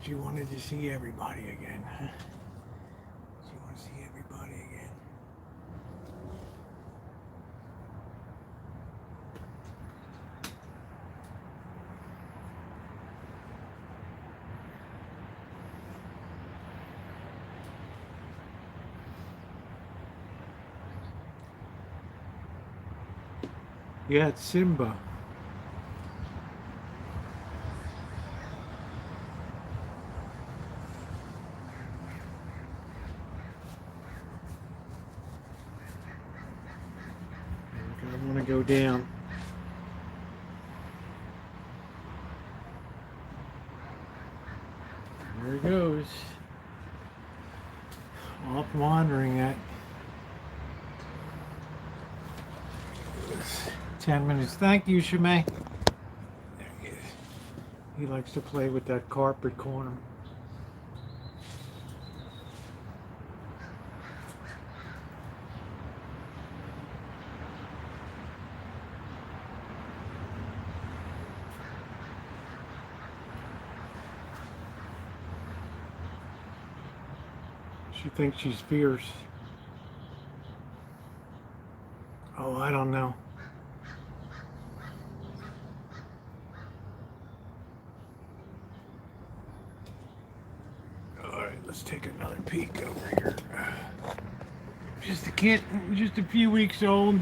Speaker 1: You wanted to see everybody again, huh? You want to see everybody again? Yeah, it's Simba. I want to go down. There he goes. Off wandering at 10 minutes. Thank you, Shimei. There he is. He likes to play with that carpet corner. She thinks she's fierce. Oh, I don't know. All right, let's take another peek over here. Just a kid, just a few weeks old.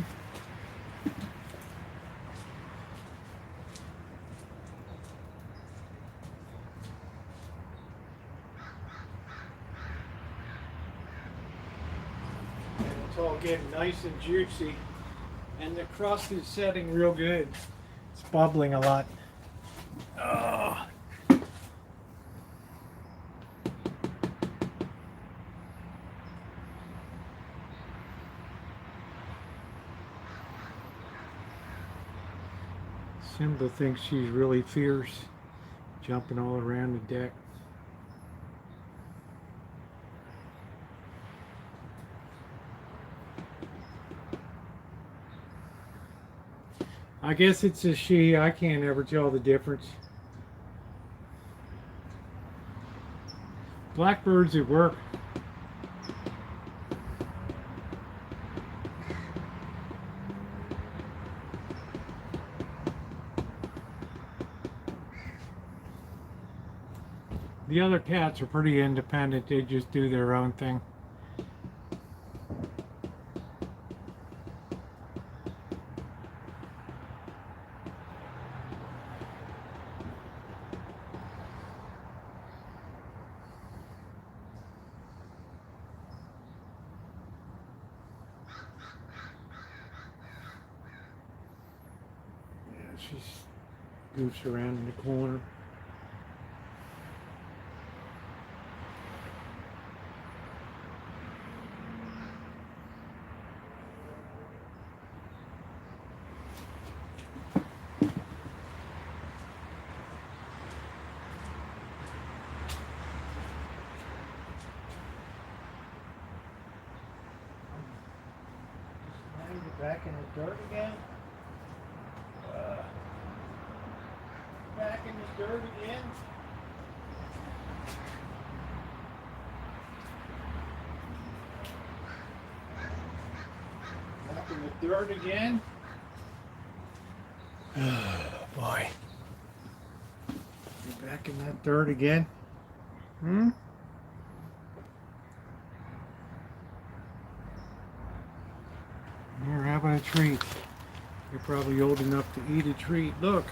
Speaker 1: It's all getting nice and juicy, and the crust is setting real good. It's bubbling a lot. Oh. Simba thinks she's really fierce, jumping all around the deck. I guess it's a she. I can't ever tell the difference. Blackbirds at work. The other cats are pretty independent. They just do their own thing. She goofs around in the corner. Back in the dirt again. Back in the dirt again. Back in the dirt again. Oh boy. You're back in that dirt again. Hmm? You're having a treat. You're probably old enough to eat a treat. Look.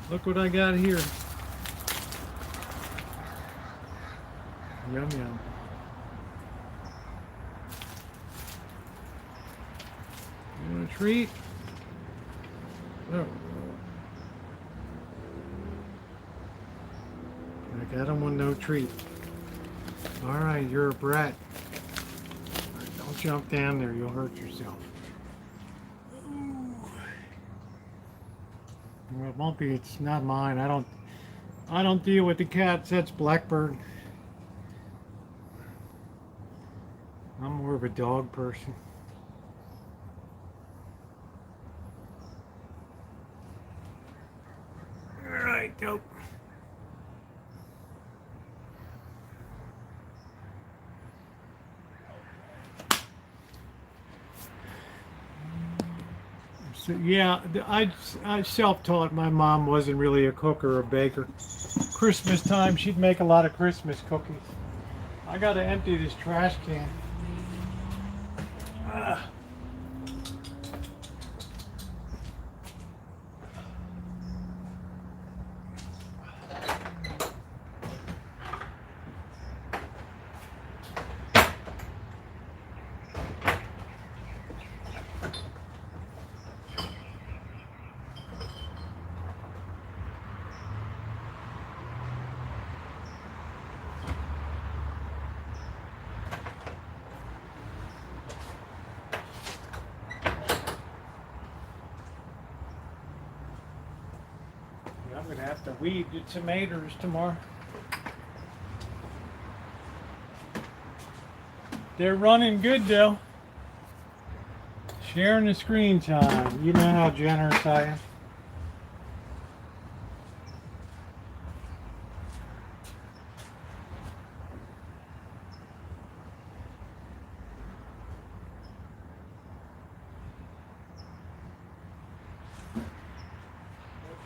Speaker 1: Look what I got here. Yum yum. You want a treat? Look. I don't want no treat. Alright, you're a brat. Don't jump down there, you'll hurt yourself. Well, it won't be, it's not mine. I don't deal with the cats, that's Blackbird. I'm more of a dog person. Alright, dope. So, yeah, I self-taught. My mom wasn't really a cook or a baker. Christmas time, she'd make a lot of Christmas cookies. I gotta empty this trash can. I'm gonna have to weed the tomatoes tomorrow. They're running good though. Sharing the screen time. You know how generous I am.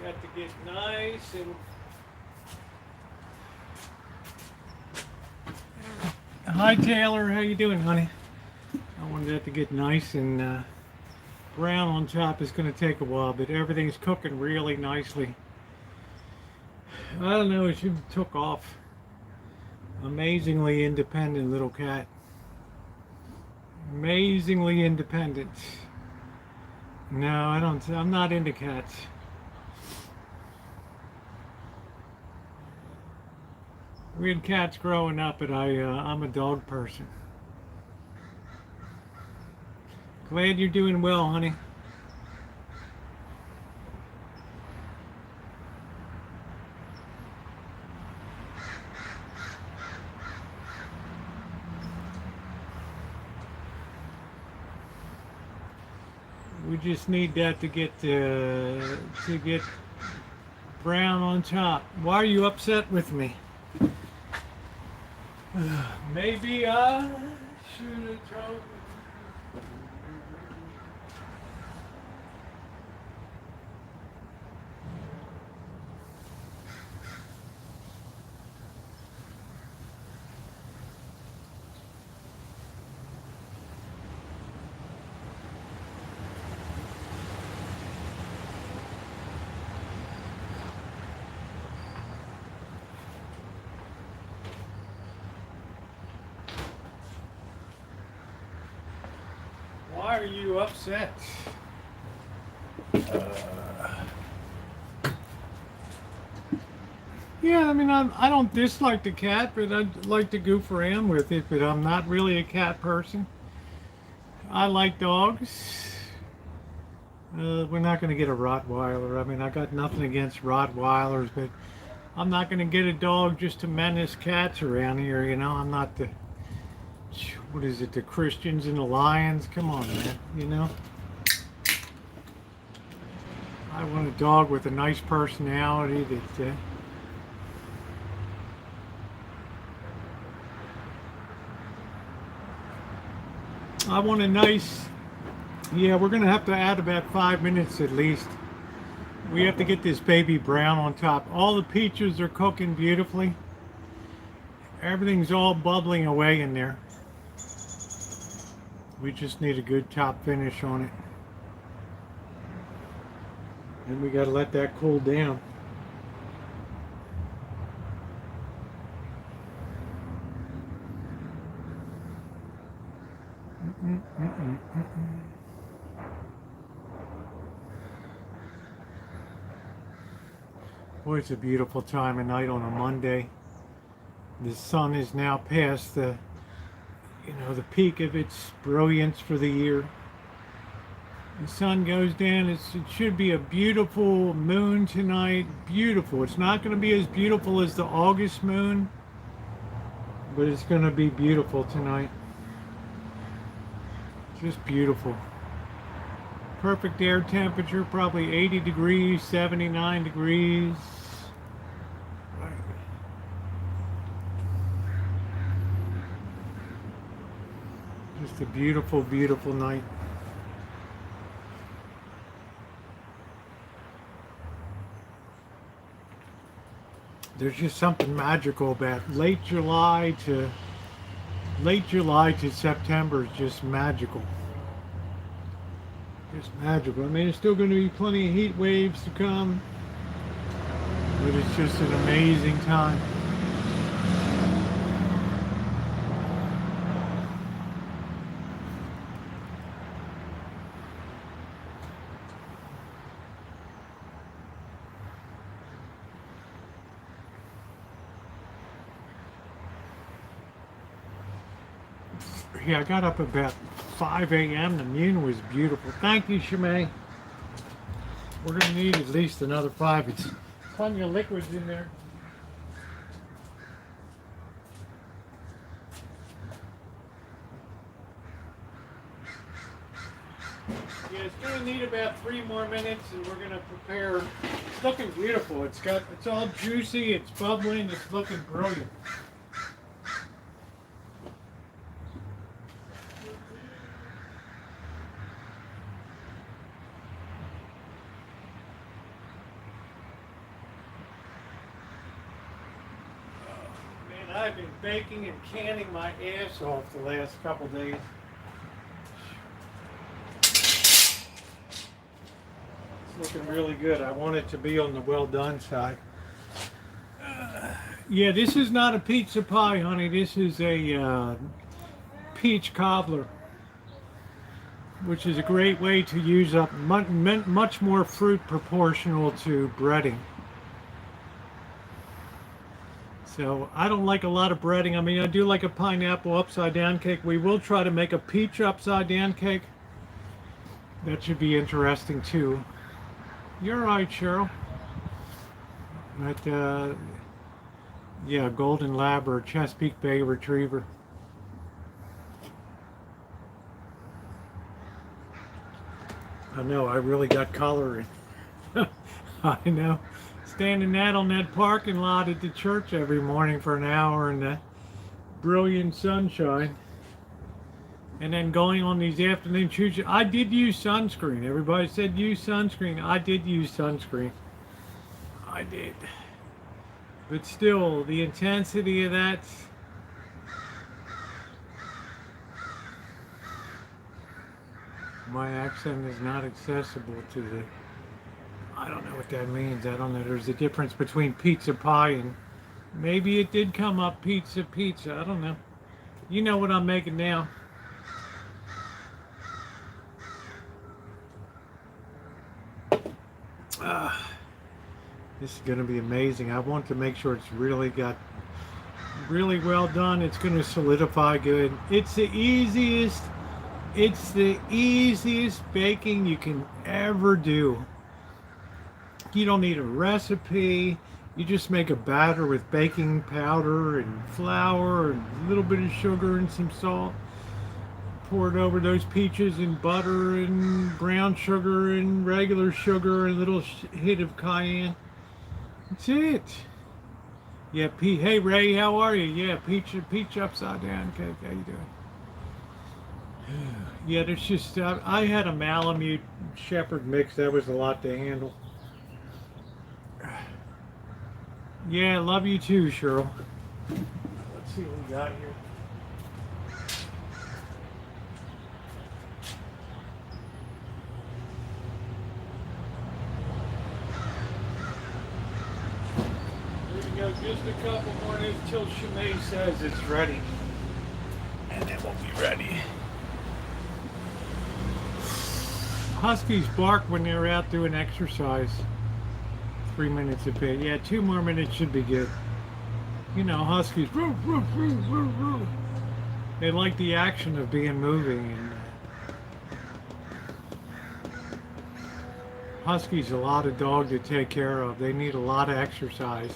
Speaker 1: Got to get nice and hi Taylor, how you doing, honey? I wanted that to get nice and brown on top. Is going to take a while, but everything's cooking really nicely. I don't know, she took off. Amazingly independent little cat. Amazingly independent. No, I'm not into cats. We had cats growing up, but I'm a dog person. Glad you're doing well, honey. We just need that to get brown on top. Why are you upset with me? Maybe I should have told. Why are you upset? Yeah, I mean, I don't dislike the cat, but I'd like to goof around with it, but I'm not really a cat person. I like dogs. We're not going to get a Rottweiler. I mean, I got nothing against Rottweilers, but I'm not going to get a dog just to menace cats around here, you know? I'm not the... What is it, the Christians and the Lions? Come on, man, you know? I want a dog with a nice personality that I want a nice, yeah, we're going to have to add about 5 minutes at least. We have to get this baby brown on top. All the peaches are cooking beautifully. Everything's all bubbling away in there. We just need a good top finish on it. And we got to let that cool down. Boy, it's a beautiful time of night on a Monday. The sun is now past the, the peak of its brilliance for the year. The sun goes down. It should be a beautiful moon tonight. Beautiful. It's not going to be as beautiful as the August moon, but it's going to be beautiful tonight. Just beautiful. Perfect air temperature, probably 80 degrees, 79 degrees. Just a beautiful, beautiful night. There's just something magical about late July to September is just magical. Just magical. I mean, there's still going to be plenty of heat waves to come, but it's just an amazing time. Yeah, I got up about 5 a.m. The moon was beautiful. Thank you, Shimei. We're going to need at least another 5. It's plenty of liquids in there. Yeah, it's going to need about 3 more minutes, and we're going to prepare. It's looking beautiful. It's all juicy. It's bubbling. It's looking brilliant. I've been baking and canning my ass off the last couple days. It's looking really good. I want it to be on the well done side. Yeah, this is not a pizza pie, honey. This is a peach cobbler, which is a great way to use up much more fruit proportional to breading. So I don't like a lot of breading. I mean, I do like a pineapple upside down cake. We will try to make a peach upside down cake. That should be interesting too. You're right, Cheryl. But yeah, Golden Lab or Chesapeake Bay Retriever. I know, I really got coloring. I know. Standing that on that parking lot at the church every morning for an hour in the brilliant sunshine, and then going on these afternoon shoots. I did use sunscreen. Everybody said use sunscreen. I did use sunscreen. I did. But still, the intensity of that. My accent is not accessible to the. I don't know what that means. I don't know. There's a difference between pizza pie and maybe it did come up pizza. I don't know. You know what I'm making now. This is going to be amazing. I want to make sure it's really well done. It's going to solidify good. It's the easiest baking you can ever do. You don't need a recipe. You just make a batter with baking powder and flour and a little bit of sugar and some salt. Pour it over those peaches and butter and brown sugar and regular sugar and a little hit of cayenne. That's it. Yeah, hey Ray, how are you? Yeah, peach upside down cake. How you doing? Yeah, there's just I had a Malamute Shepherd mix. That was a lot to handle. Yeah, love you too, Cheryl. Let's see what we got here. There we go. Just a couple more minutes till Shimei says it's ready, and then we'll be ready. Huskies bark when they're out doing exercise. 3 minutes a bit. Yeah, 2 more minutes should be good. You know, huskies. They like the action of being moving. And huskies a lot of dog to take care of. They need a lot of exercise.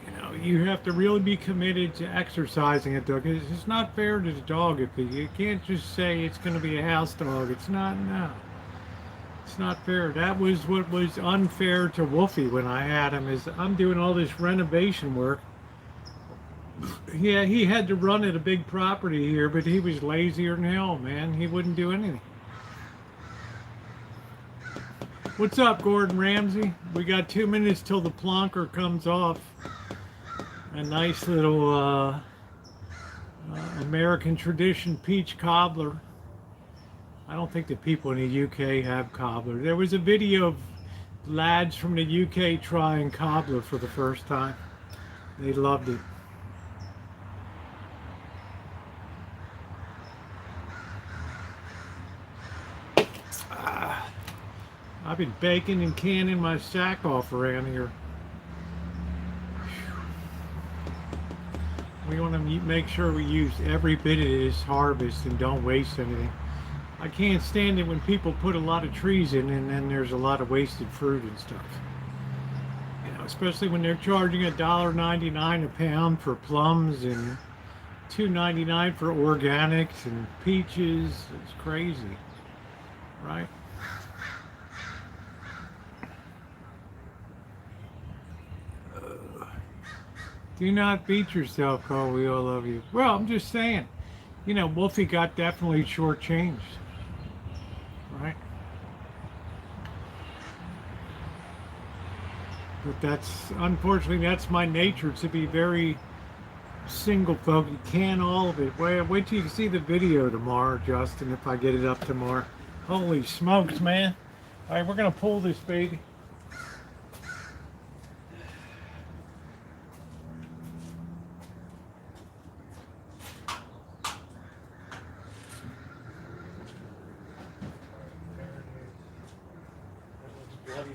Speaker 1: You know, you have to really be committed to exercising a dog. It's not fair to the dog if you can't just say it's going to be a house dog. It's not. No. It's not fair. That was what was unfair to Wolfie when I had him. Is I'm doing all this renovation work. Yeah, he had to run at a big property here, but he was lazier than hell, man. He wouldn't do anything. What's up, Gordon Ramsay? We got 2 minutes till the plonker comes off. A nice little American tradition peach cobbler. I don't think the people in the UK have cobbler. There was a video of lads from the UK trying cobbler for the first time. They loved it. I've been baking and canning my sack off around here. We want to make sure we use every bit of this harvest and don't waste anything. I can't stand it when people put a lot of trees in and then there's a lot of wasted fruit and stuff. You know, especially when they're charging $1.99 a pound for plums and $2.99 for organics and peaches. It's crazy, right? Do not beat yourself, Cole. We all love you. Well, I'm just saying, you know, Wolfie got definitely shortchanged. Right? But that's, unfortunately, that's my nature, to be very single focused. You can all of it. Wait till you see the video tomorrow, Justin, if I get it up tomorrow. Holy smokes, man. All right, we're going to pull this baby.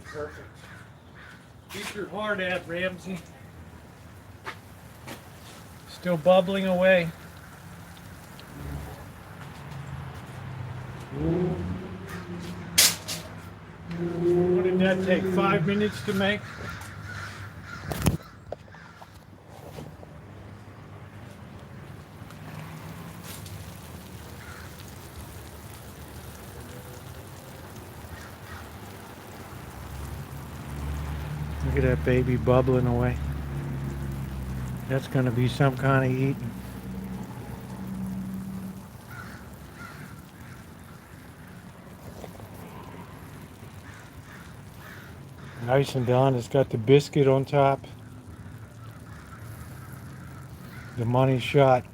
Speaker 1: Perfect. Keep your heart at, Ramsey. Still bubbling away. What did that take? 5 minutes to make? Look at that baby bubbling away. That's going to be some kind of eating. Nice and done. It's got the biscuit on top. The money shot.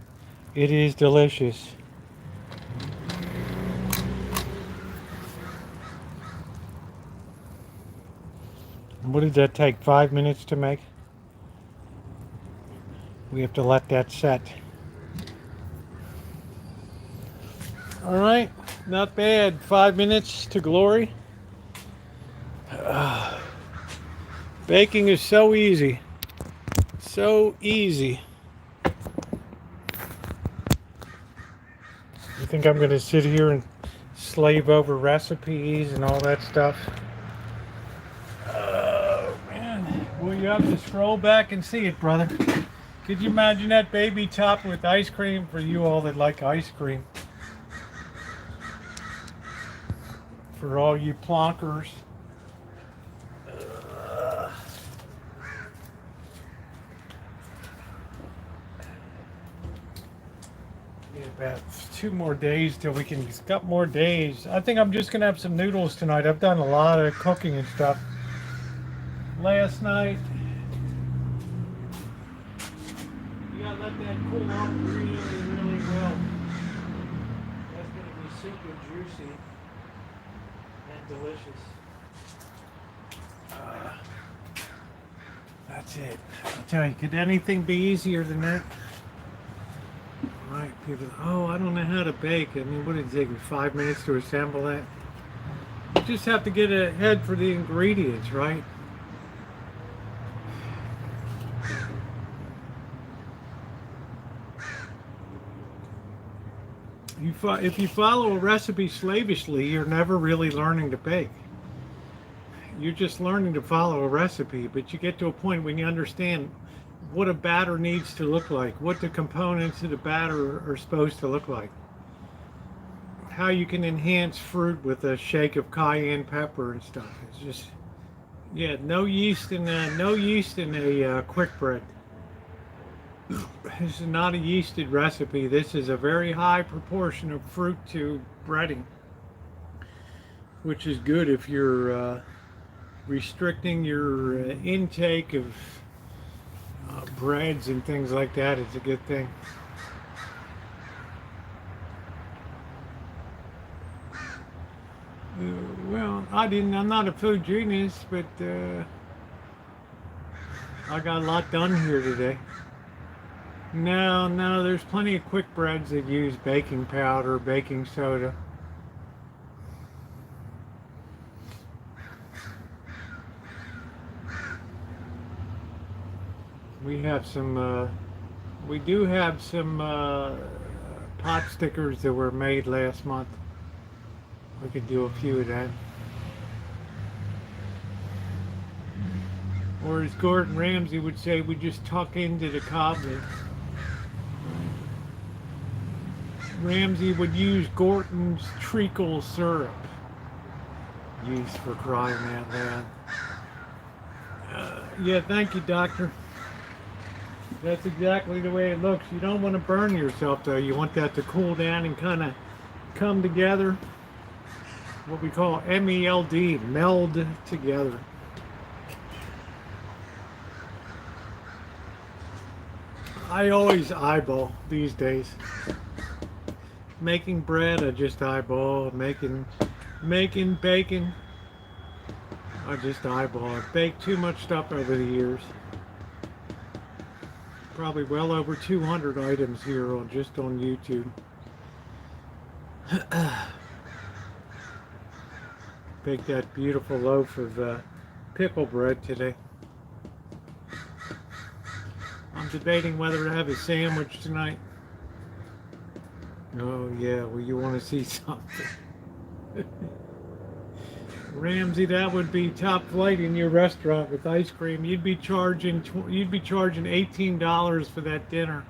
Speaker 1: It is delicious. What did that take? 5 minutes to make? We have to let that set. All right, not bad. 5 minutes to glory. Baking is so easy. So easy. You think I'm going to sit here and slave over recipes and all that stuff? Well, you have to scroll back and see it, brother. Could you imagine that baby topped with ice cream for you all that like ice cream? for all you plonkers. Yeah, about 2 more days till we can. It's got more days. I think I'm just gonna have some noodles tonight. I've done a lot of cooking and stuff last night. You gotta let that cool off really, really well. That's gonna be super juicy and delicious. That's it. I'll tell you, could anything be easier than that? Right, people. Oh, I don't know how to bake. I mean, what did it take me 5 minutes to assemble that? You just have to get a head for the ingredients, right? If you follow a recipe slavishly, you're never really learning to bake. You're just learning to follow a recipe, but you get to a point when you understand what a batter needs to look like, what the components of the batter are supposed to look like, how you can enhance fruit with a shake of cayenne pepper and stuff. It's just, yeah, no yeast in a quick bread. This is not a yeasted recipe. This is a very high proportion of fruit to breading, which is good if you're restricting your intake of breads and things like that. It's a good thing. Well, I'm not a food genius, but I got a lot done here today. No, there's plenty of quick breads that use baking powder, baking soda. We do have some pot stickers that were made last month. We could do a few of that. Or as Gordon Ramsay would say, we just tuck into the Cobbler. Ramsay would use Gorton's treacle syrup. Used for crying out loud. Yeah, thank you, doctor. That's exactly the way it looks. You don't want to burn yourself, though. You want that to cool down and kind of come together. What we call MELD, meld together. I always eyeball these days. Making bread, I just eyeball. Making bacon, I just eyeball. I've baked too much stuff over the years. Probably well over 200 items here just on YouTube. Baked that beautiful loaf of pickle bread today. I'm debating whether to have a sandwich tonight. Oh yeah, well you want to see something. Ramsay, that would be top flight in your restaurant with ice cream. You'd be charging $18 for that dinner.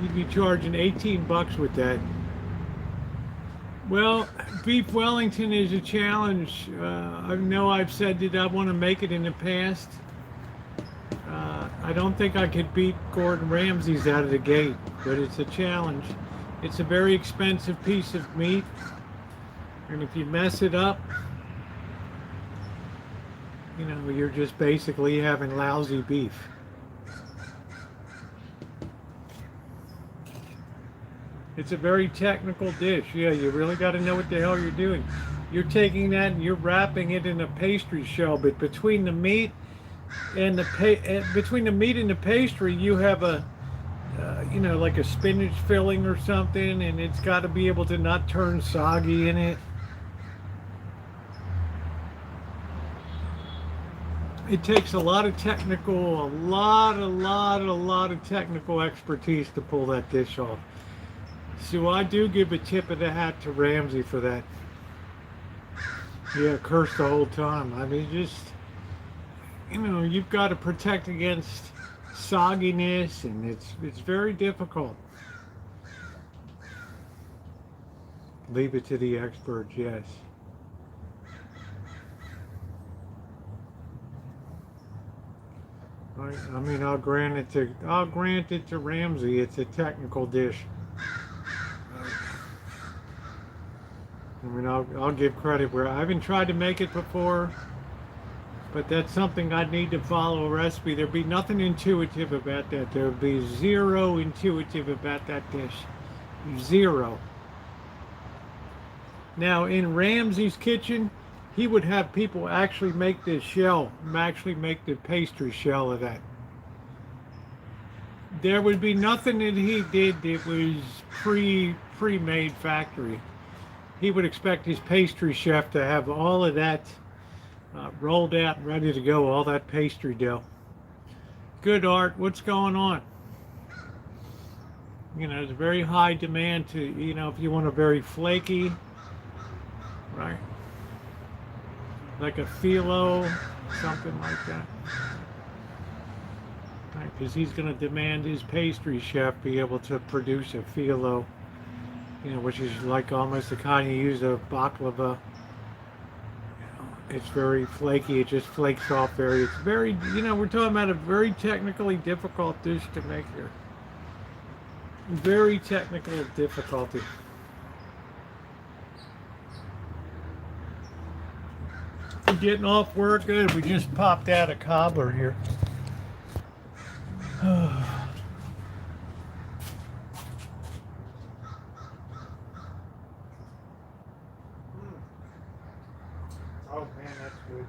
Speaker 1: You'd be charging 18 bucks with that. Well, beef Wellington is a challenge. I know I've said that I want to make it in the past. I don't think I could beat Gordon Ramsay's out of the gate, but it's a challenge. It's a very expensive piece of meat, and if you mess it up, you know, you're just basically having lousy beef. It's a very technical dish. Yeah, you really got to know what the hell you're doing. You're taking that and you're wrapping it in a pastry shell, but between the meat and the pastry, you have a you know, like a spinach filling or something, and it's got to be able to not turn soggy in it. It takes a lot of technical, a lot of technical expertise to pull that dish off. So I do give a tip of the hat to Ramsay for that. Yeah, curse the whole time. I mean, just, you know, you've got to protect against sogginess, and it's very difficult. Leave it to the experts, yes. I mean, I'll grant it to Ramsey. It's a technical dish. I mean, I'll give credit where I haven't tried to make it before, but that's something I'd need to follow a recipe. There'd be nothing intuitive about that. There'd be zero intuitive about that dish. Zero. Now, in Ramsey's kitchen, he would have people actually make the shell, actually make the pastry shell of that. There would be nothing that he did that was pre-made factory. He would expect his pastry chef to have all of that rolled out and ready to go, all that pastry dough. Good, Art, what's going on? You know, there's a very high demand to, you know, if you want a very flaky, right? Like a phyllo, something like that. Right, because he's going to demand his pastry chef be able to produce a phyllo, you know, which is like almost the kind you use a baklava. It's very flaky. It just flakes off very. It's very, you know, we're talking about a very technically difficult dish to make here. Very technical difficulty. We're getting off work. Good. We just popped out a Cobbler here. Oh man, that's good.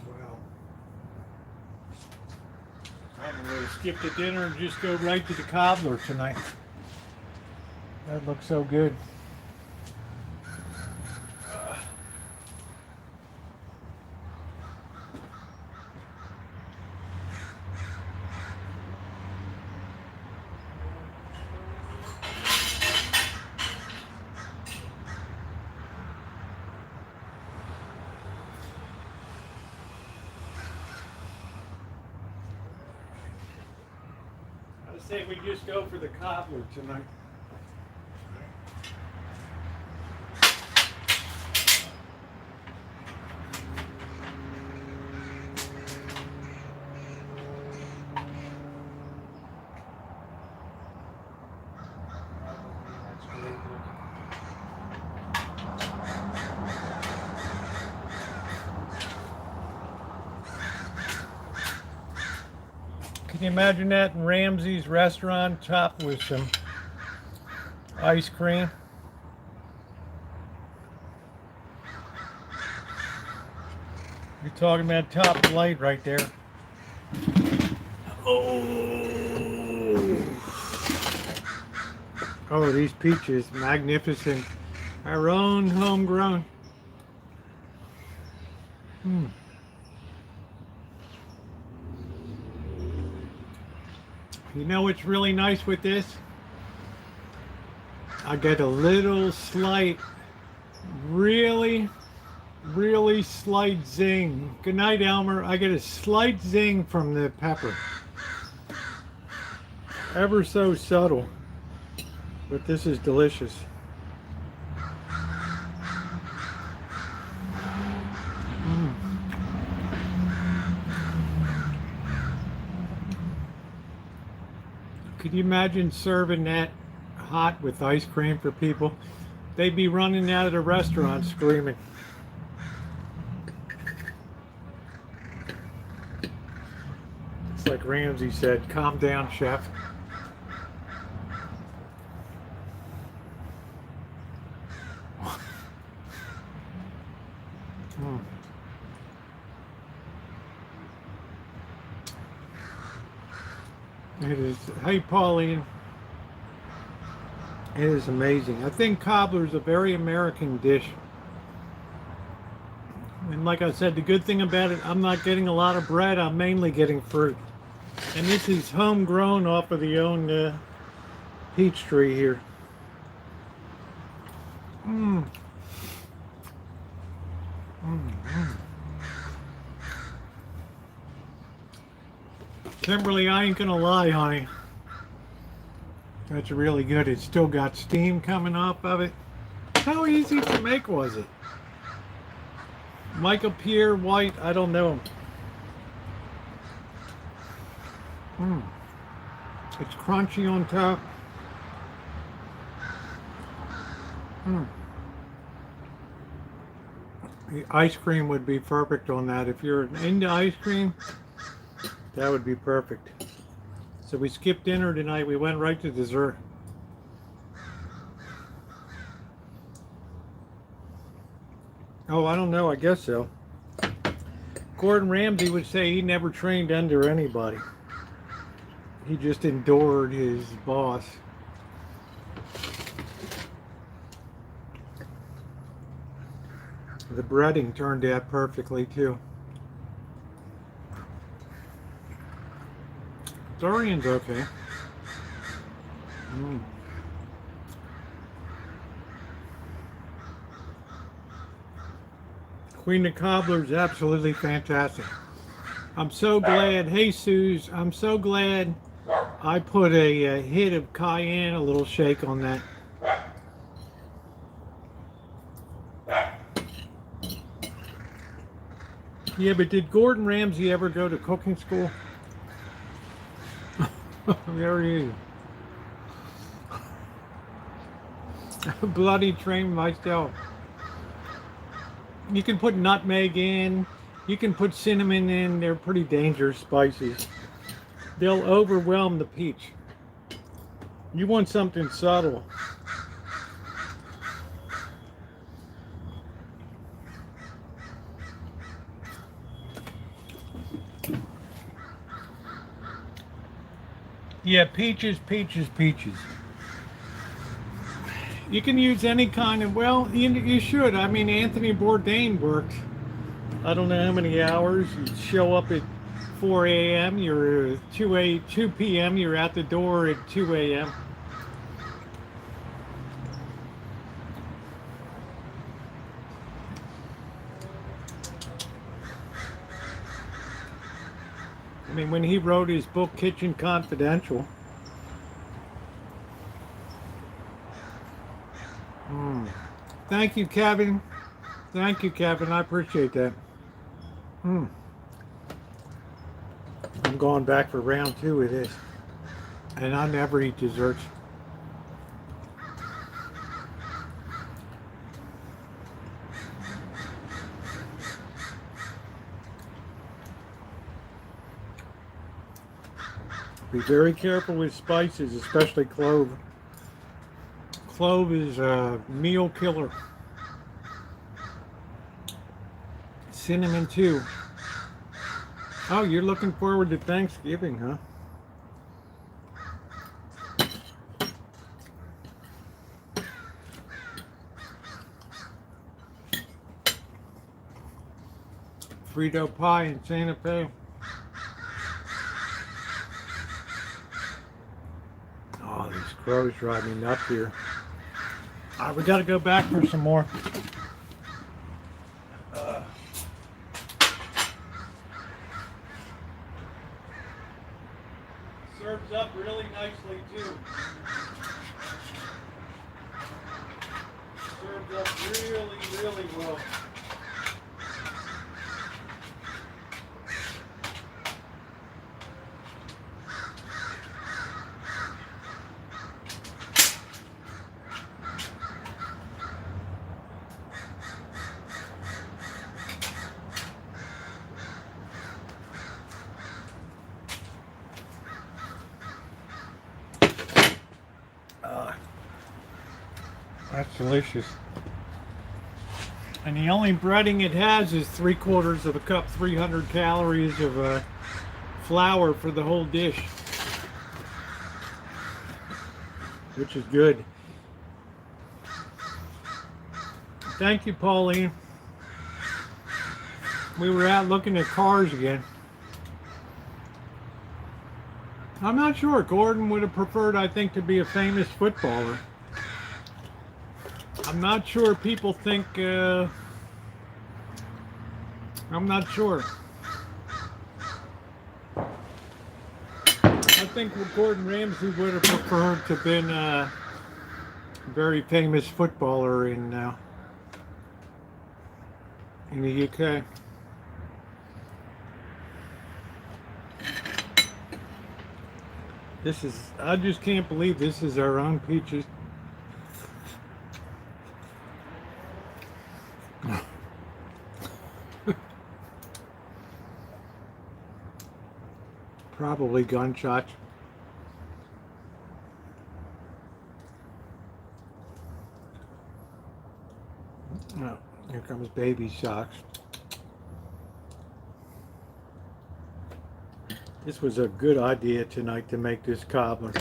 Speaker 1: Wow. I'm going to skip the dinner and just go right to the Cobbler tonight. That looks so good. I say we just go for the Cobbler tonight. Can you imagine that in Ramsey's restaurant, topped with some ice cream? You're talking about top flight right there. Oh, these peaches, magnificent. Our own homegrown. You know what's really nice with this? I get a little slight, really slight zing. Good night, Elmer. I get a slight zing from the pepper. Ever so subtle, but this is delicious. Could you imagine serving that hot with ice cream for people? They'd be running out of the restaurant screaming. It's like Ramsey said, calm down, chef. It is, hey Pauline, it is amazing. I think Cobbler is a very American dish. And like I said, the good thing about it, I'm not getting a lot of bread, I'm mainly getting fruit. And this is homegrown off of the own peach tree here. Kimberly, I ain't gonna lie, honey. That's really good. It's still got steam coming off of it. How easy to make was it? Michael Pierre White, I don't know. It's crunchy on top. The ice cream would be perfect on that. If you're into ice cream, that would be perfect. So we skipped dinner tonight. We went right to dessert. Oh, I don't know. I guess so. Gordon Ramsay would say he never trained under anybody. He just endured his boss. The breading turned out perfectly too. Durian's okay. Queen of Cobbler's absolutely fantastic. I'm so glad, hey Suze, I'm so glad I put a hit of cayenne, a little shake on that. Yeah, but did Gordon Ramsay ever go to cooking school? There he is. Bloody trained myself. You can put nutmeg in, you can put cinnamon in, they're pretty dangerous spices. They'll overwhelm the peach. You want something subtle. Yeah, peaches, peaches, peaches. You can use any kind of, well, you should. I mean, Anthony Bourdain worked, I don't know how many hours. You show up at 4 a.m., you're 2 p.m., you're at the door at 2 a.m. I mean, when he wrote his book, Kitchen Confidential, thank you, Kevin. Thank you, Kevin. I appreciate that. I'm going back for round 2 of this. And I never eat desserts. Be very careful with spices, especially clove. Clove is a meal killer. Cinnamon too. Oh, you're looking forward to Thanksgiving, huh? Frito pie in Santa Fe. Oh, these crows drive me nuts here. We got to go back for some more. Serves up really nicely too. Serves up really, really well. That's delicious. And the only breading it has is 3/4 of a cup, 300 calories of flour for the whole dish, which is good. Thank you, Pauline. We were out looking at cars again. I'm not sure. Gordon would have preferred, I think, to be a famous footballer. I'm not sure people think, I'm not sure. I think Gordon Ramsay would have preferred to have been a very famous footballer in the UK. This is, I just can't believe this is our own peaches. Probably gunshots. Oh, here comes baby socks. This was a good idea tonight to make this cobbler.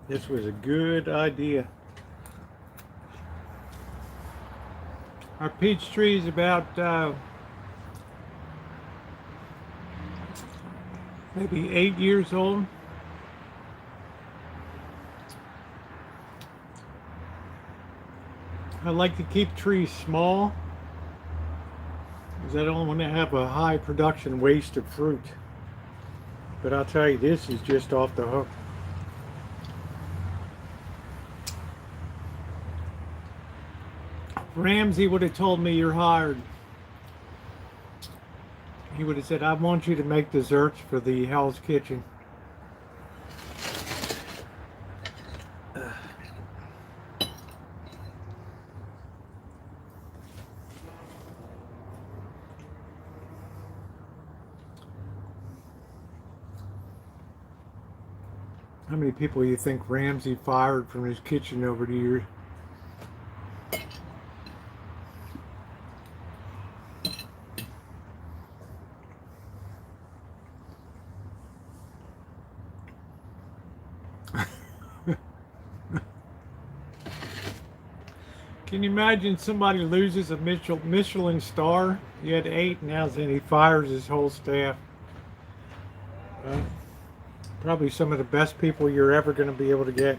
Speaker 1: This was a good idea. Our peach tree is about maybe 8 years old. I like to keep trees small because I don't want to have a high production waste of fruit. But I'll tell you, this is just off the hook. Ramsey would have told me you're hired. He would have said, I want you to make desserts for the Hell's Kitchen. How many people you think Ramsey fired from his kitchen over the years? Can you imagine somebody loses a Michelin star? He had 8, now then he fires his whole staff. Probably some of the best people you're ever going to be able to get.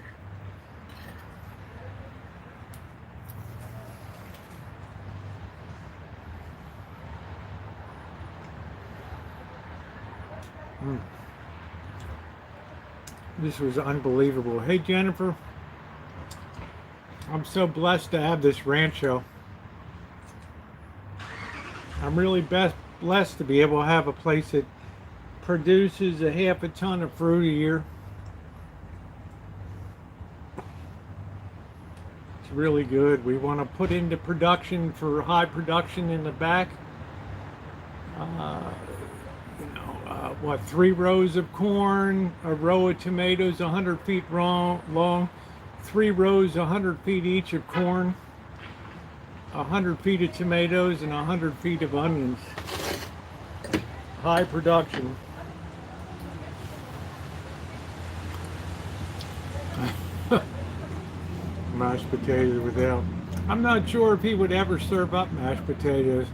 Speaker 1: This was unbelievable. Hey Jennifer, I'm so blessed to have this Rancho. I'm really blessed to be able to have a place that produces a half a ton of fruit a year. It's really good. We want to put into production for high production in the back. 3 rows of corn, a row of tomatoes 100 feet long, 3 rows 100 feet each of corn, 100 feet of tomatoes, and 100 feet of onions. High production. Mashed potatoes without. I'm not sure if he would ever serve up mashed potatoes.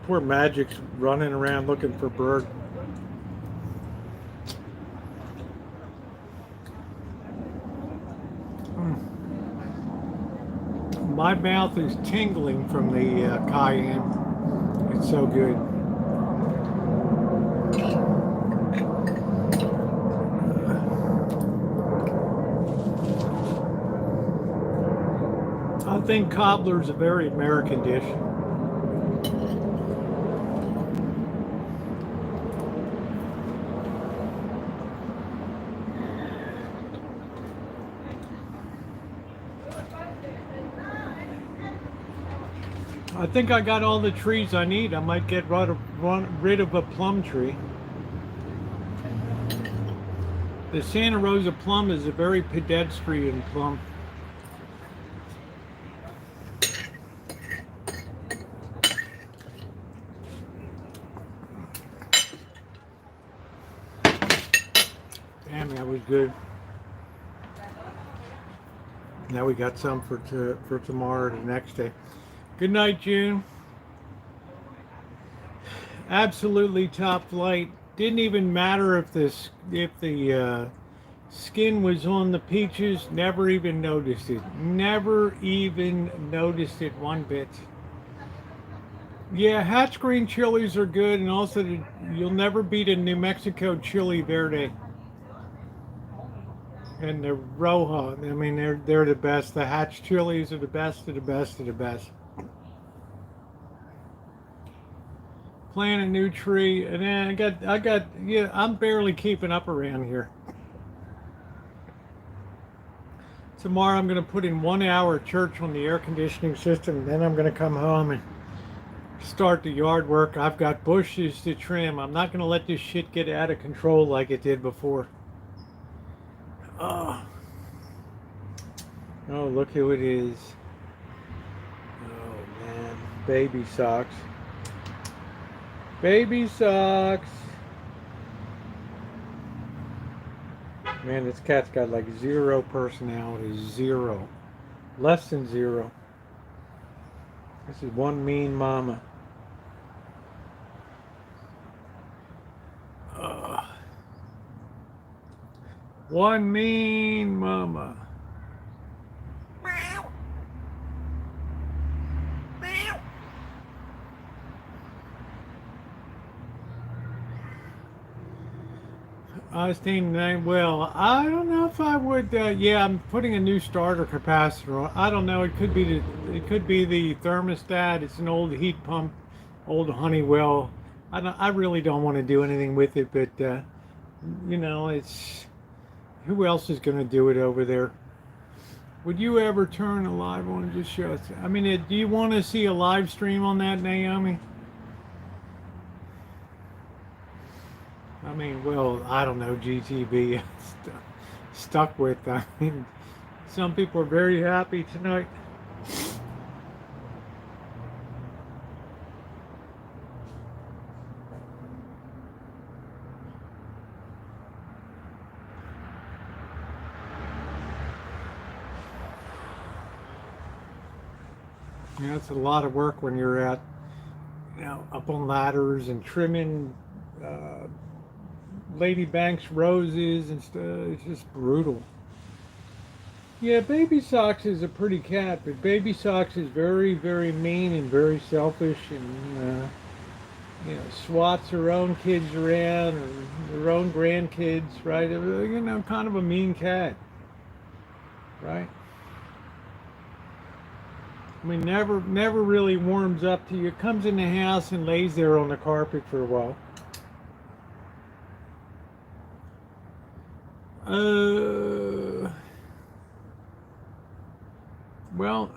Speaker 1: Poor Magic's running around looking for bird. My mouth is tingling from the cayenne. It's so good. I think cobbler is a very American dish. I think I got all the trees I need. I might get rid of a plum tree. The Santa Rosa plum is a very pedestrian plum. Damn, that was good. Now we got some for tomorrow, the next day. Good night, June. Absolutely top flight. Didn't even matter if the skin was on the peaches. Never even noticed it. Never even noticed it one bit. Yeah, Hatch green chilies are good, and also you'll never beat a New Mexico chili verde and the Roja. I mean, they're the best. The Hatch chilies are the best of the best of the best. Plant a new tree, and then I got yeah. I'm barely keeping up around here. Tomorrow I'm going to put in 1 hour of church on the air conditioning system, and then I'm going to come home and start the yard work. I've got bushes to trim. I'm not going to let this shit get out of control like it did before. Oh, oh, look who it is. Oh man, baby socks. Baby socks. Man, this cat's got like zero personality. Zero. Less than zero. This is one mean mama. Uh, One mean mama. I was thinking, well, I don't know if I would. Yeah, I'm putting a new starter capacitor on. I don't know. It could be the thermostat. It's an old heat pump, old Honeywell. I really don't want to do anything with it, but it's who else is going to do it over there? Would you ever turn a live on and just show us? I mean, do you want to see a live stream on that, Naomi? I mean, well, I don't know, GTB stuck with. I mean, some people are very happy tonight. It's a lot of work when you're up on ladders and trimming uh, Lady Banks roses and stuff. It's just brutal. Yeah, Baby Socks is a pretty cat, but Baby Socks is very, very mean and very selfish, and swats her own kids around or her own grandkids, right? Kind of a mean cat, right? I mean, never really warms up to you. Comes in the house and lays there on the carpet for a while. Well,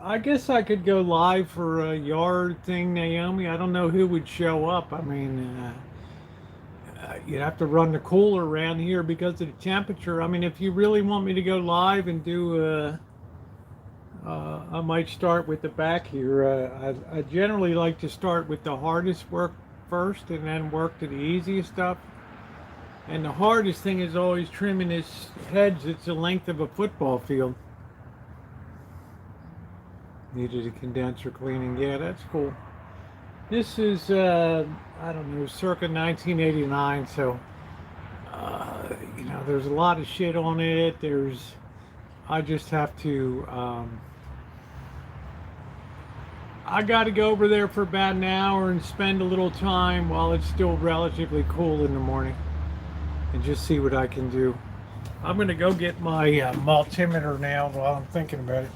Speaker 1: I guess I could go live for a yard thing, Naomi. I don't know who would show up. I mean, you'd have to run the cooler around here because of the temperature. I mean, if you really want me to go live and do, I might start with the back here. I generally like to start with the hardest work first and then work to the easiest stuff. And the hardest thing is always trimming this hedge that's the length of a football field. Needed a condenser cleaning. Yeah, that's cool. This is, I don't know, circa 1989, so, there's a lot of shit on it. I just have to, I got to go over there for about an hour and spend a little time while it's still relatively cool in the morning and just see what I can do. I'm going to go get my multimeter now while I'm thinking about it.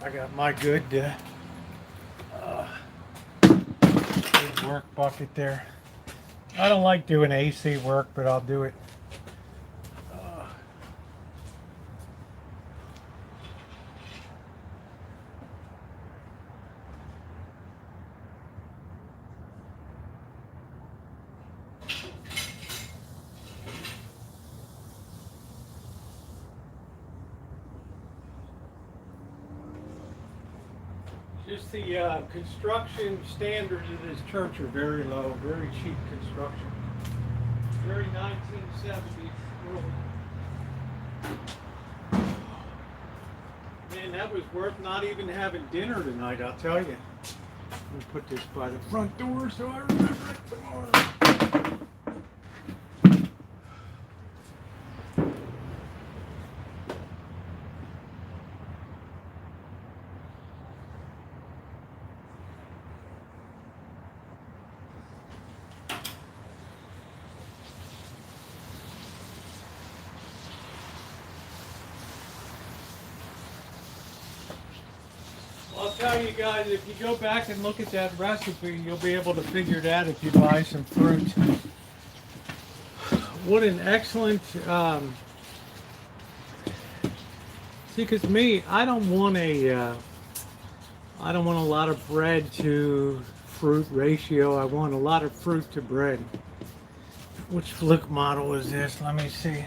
Speaker 1: I got my good work bucket there. I don't like doing AC work, but I'll do it. Just the construction standards of this church are very low, very cheap construction. Very 1970s early. Man, that was worth not even having dinner tonight, I'll tell you. Let me put this by the front door so I remember it tomorrow. I'll tell you guys, if you go back and look at that recipe, you'll be able to figure it out if you buy some fruit. What an excellent, see, because me, I don't want a lot of bread to fruit ratio. I want a lot of fruit to bread. Which Fluke model is this? Let me see.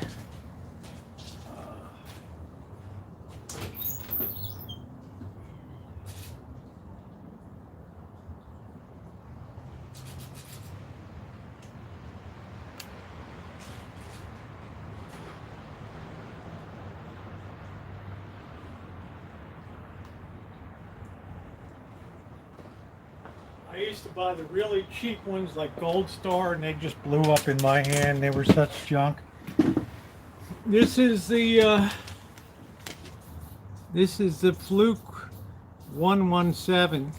Speaker 1: I used to buy the really cheap ones like Gold Star, and they just blew up in my hand. They were such junk. This is the Fluke 117.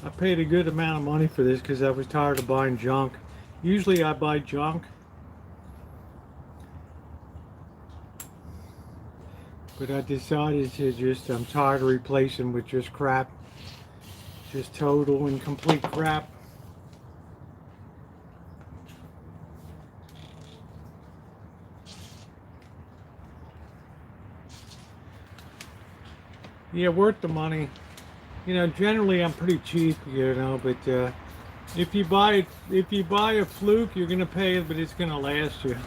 Speaker 1: I paid a good amount of money for this because I was tired of buying junk. Usually I buy junk, but I decided to I'm tired of replacing with just crap. Just total and complete crap. Yeah, worth the money. You know, generally I'm pretty cheap, you know, but if you buy a Fluke, you're gonna pay it, but it's gonna last you.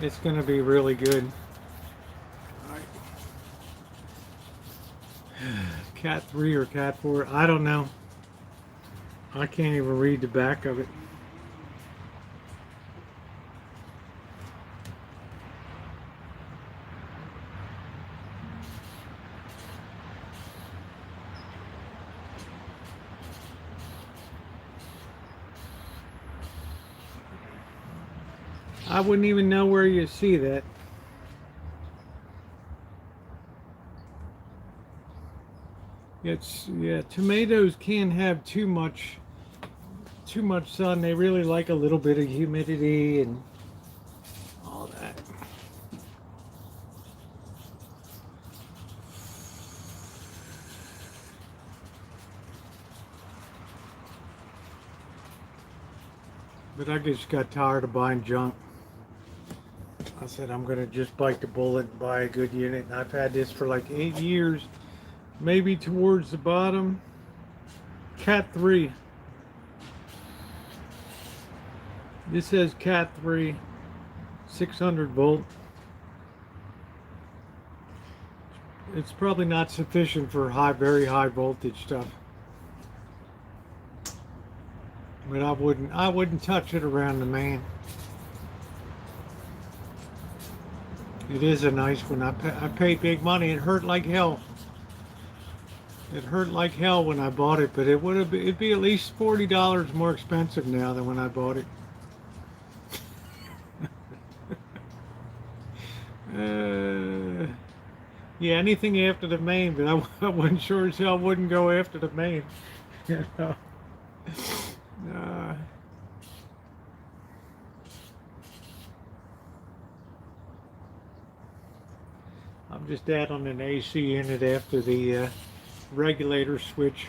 Speaker 1: It's gonna be really good. Cat 3 or Cat 4, I don't know. I can't even read the back of it. I wouldn't even know where you see that. Yeah, tomatoes can't have too much sun. They really like a little bit of humidity and all that. But I just got tired of buying junk. I said I'm gonna just bite the bullet and buy a good unit. And I've had this for like 8 years. Maybe towards the bottom. Cat 3. This says Cat 3, 600 volt. It's probably not sufficient for very high voltage stuff. But I wouldn't touch it around the main. It is a nice one. I paid big money. It hurt like hell. It hurt like hell when I bought it, but it'd be at least $40 more expensive now than when I bought it. Yeah, anything after the main, but I wasn't sure as hell wouldn't go after the main. You know? I'm just adding an AC unit after the regulator switch.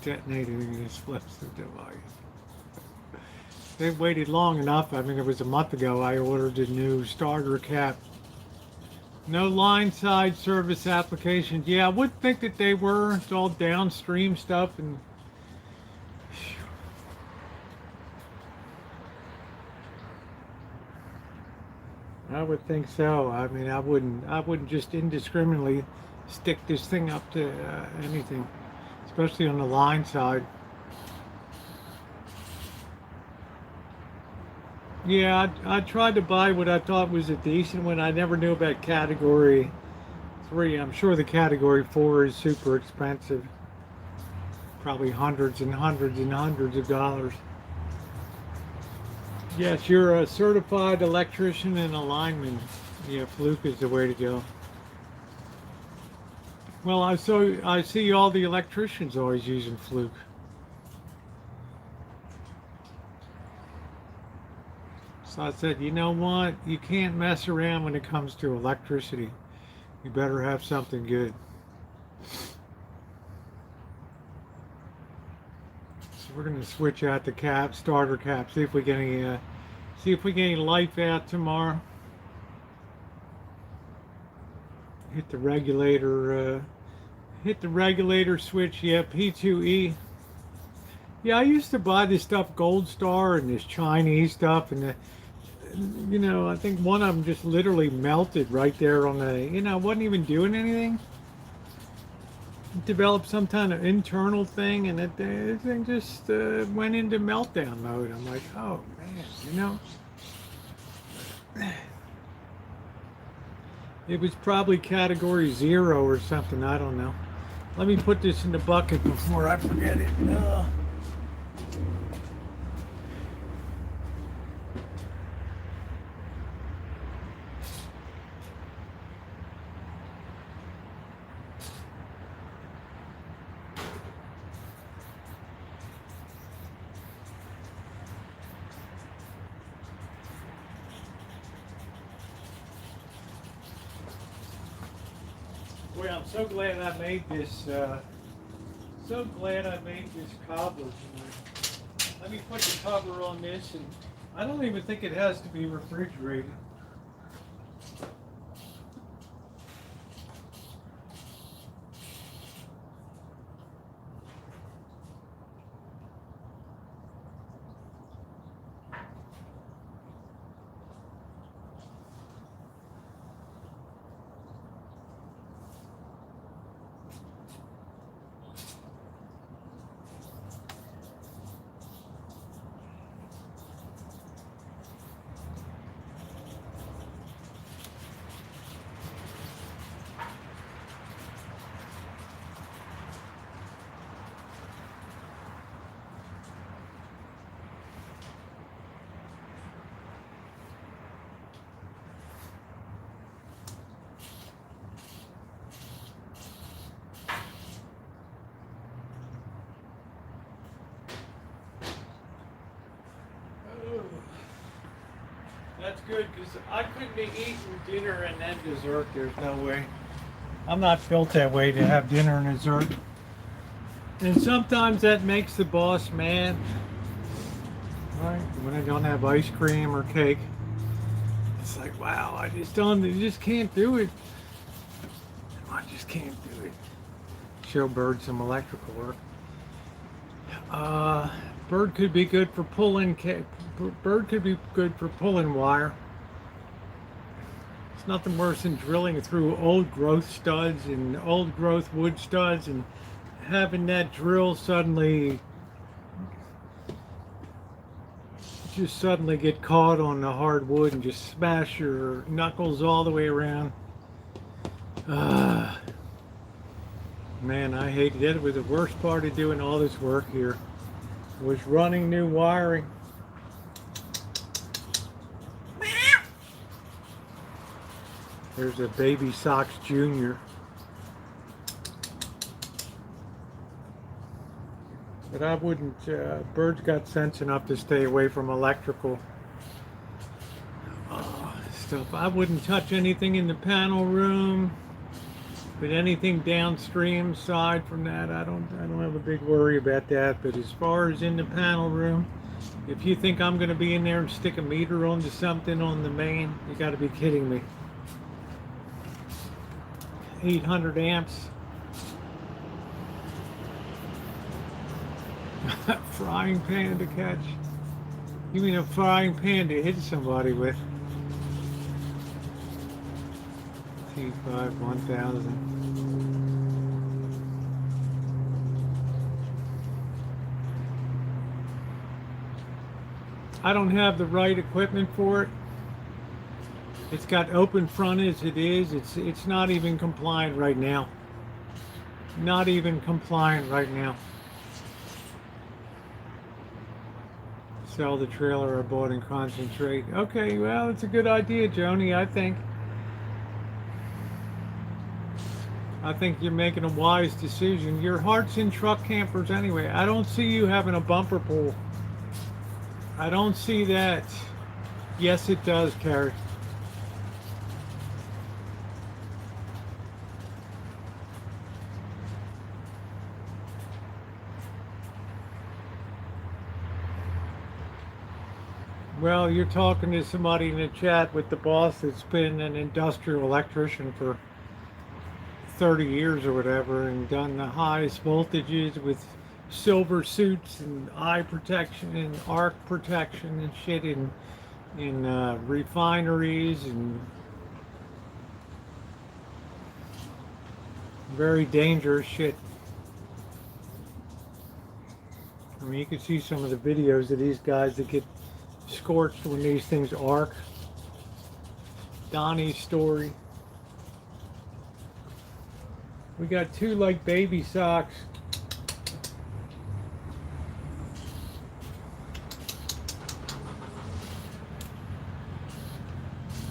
Speaker 1: Detonating an explosive device. They've waited long enough. I mean, it was a month ago I ordered a new starter cap. No line side service applications. Yeah, I would think that they were. It's all downstream stuff, and I would think so. I mean, I wouldn't just indiscriminately stick this thing up to anything, especially on the line side. Yeah, I tried to buy what I thought was a decent one. I never knew about category 3. I'm sure the category 4 is super expensive, probably hundreds and hundreds and hundreds of dollars. Yes, you're a certified electrician and a lineman. Yeah, Fluke is the way to go. Well, I see all the electricians always using Fluke. So I said, you know what? You can't mess around when it comes to electricity. You better have something good. So we're gonna switch out the cap, starter cap. See if we get any life out tomorrow. Hit the regulator. Hit the regulator switch. Yeah, P2E. Yeah, I used to buy this stuff Gold Star and this Chinese stuff, and I think one of them just literally melted right there on the. Wasn't even doing anything. Developed some kind of internal thing, and the thing just went into meltdown mode. I'm like, oh man. It was probably category 0 or something. I don't know. Let me put this in the bucket before I forget it. Boy, I'm so glad I made this. So glad I made this cobbler tonight. Let me put the cover on this, and I don't even think it has to be refrigerated. That's good, because I couldn't be eating dinner and then dessert. There's no way. I'm not built that way to have dinner and dessert. And sometimes that makes the boss mad. Right? When I don't have ice cream or cake. It's like, wow, I just can't do it. I just can't do it. Show Bird some electrical work. Bird could be good for pulling. Bird could be good for pulling wire. It's nothing worse than drilling through old growth studs and old growth wood studs and having that drill suddenly get caught on the hard wood and just smash your knuckles all the way around. Man, I hated it. It was the worst part of doing all this work here. Was running new wiring. There's a Baby Sox Junior. But I wouldn't, Bird's got sense enough to stay away from electrical stuff. I wouldn't touch anything in the panel room. But anything downstream side from that, I don't have a big worry about that. But as far as in the panel room, if you think I'm going to be in there and stick a meter onto something on the main, you got to be kidding me. 800 amps. Frying pan to catch. You mean a frying pan to hit somebody with? T5 1000. I don't have the right equipment for it. It's got open front as it is. It's not even compliant right now. Not even compliant right now. Sell the trailer I bought and concentrate. Okay, well, it's a good idea, Joni, I think. I think you're making a wise decision. Your heart's in truck campers anyway. I don't see you having a bumper pull. I don't see that. Yes, it does, Carrie. Well, you're talking to somebody in the chat with the boss that's been an industrial electrician for 30 years or whatever and done the highest voltages with silver suits and eye protection and arc protection and shit in refineries and very dangerous shit. I mean, you can see some of the videos of these guys that get scorched when these things arc. Donnie's story. We got two like baby socks.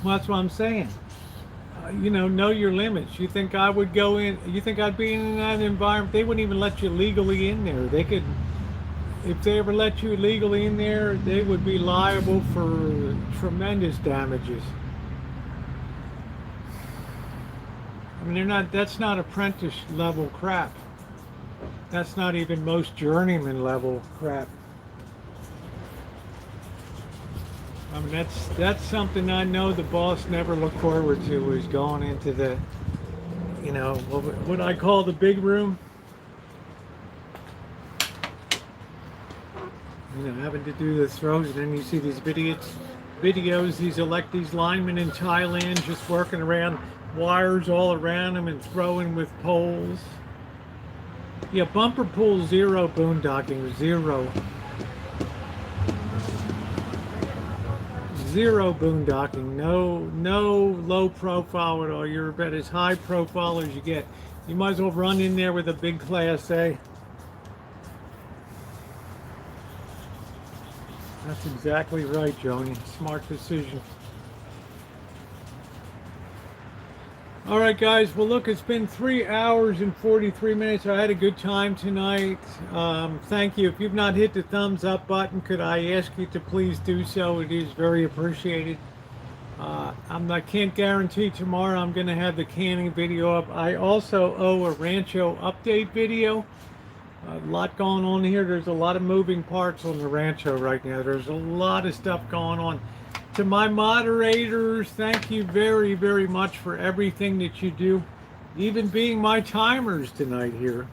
Speaker 1: Well, that's what I'm saying. You know your limits. You think I would go in, you think I'd be in that environment? They wouldn't even let you legally in there. They could, if they ever let you legally in there, they would be liable for tremendous damages. I mean, that's not apprentice level crap. That's not even most journeyman level crap. I mean, that's something I know the boss never looked forward to, was going into the, what I call the big room. Having to do the throws, and then you see these videos, these linemen in Thailand just working around wires all around them and throwing with poles. Yeah, bumper pull, zero boondocking, zero. Zero boondocking, no low profile at all. You're about as high profile as you get. You might as well run in there with a big Class A. That's exactly right, Joni. Smart decision. All right, guys. Well, look, it's been 3 hours and 43 minutes. I had a good time tonight. Thank you. If you've not hit the thumbs up button, could I ask you to please do so? It is very appreciated. I can't guarantee tomorrow I'm going to have the canning video up. I also owe a Rancho update video. A lot going on here. There's a lot of moving parts on the Rancho right now. There's a lot of stuff going on. To my moderators, thank you very, very much for everything that you do, even being my timers tonight here.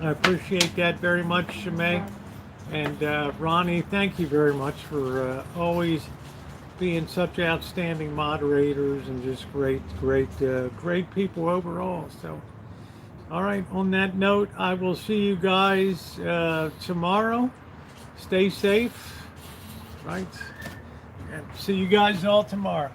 Speaker 1: I appreciate that very much, Shimei. And Ronnie, thank you very much for always being such outstanding moderators and just great people overall. So, all right, on that note, I will see you guys tomorrow. Stay safe, right? And see you guys all tomorrow.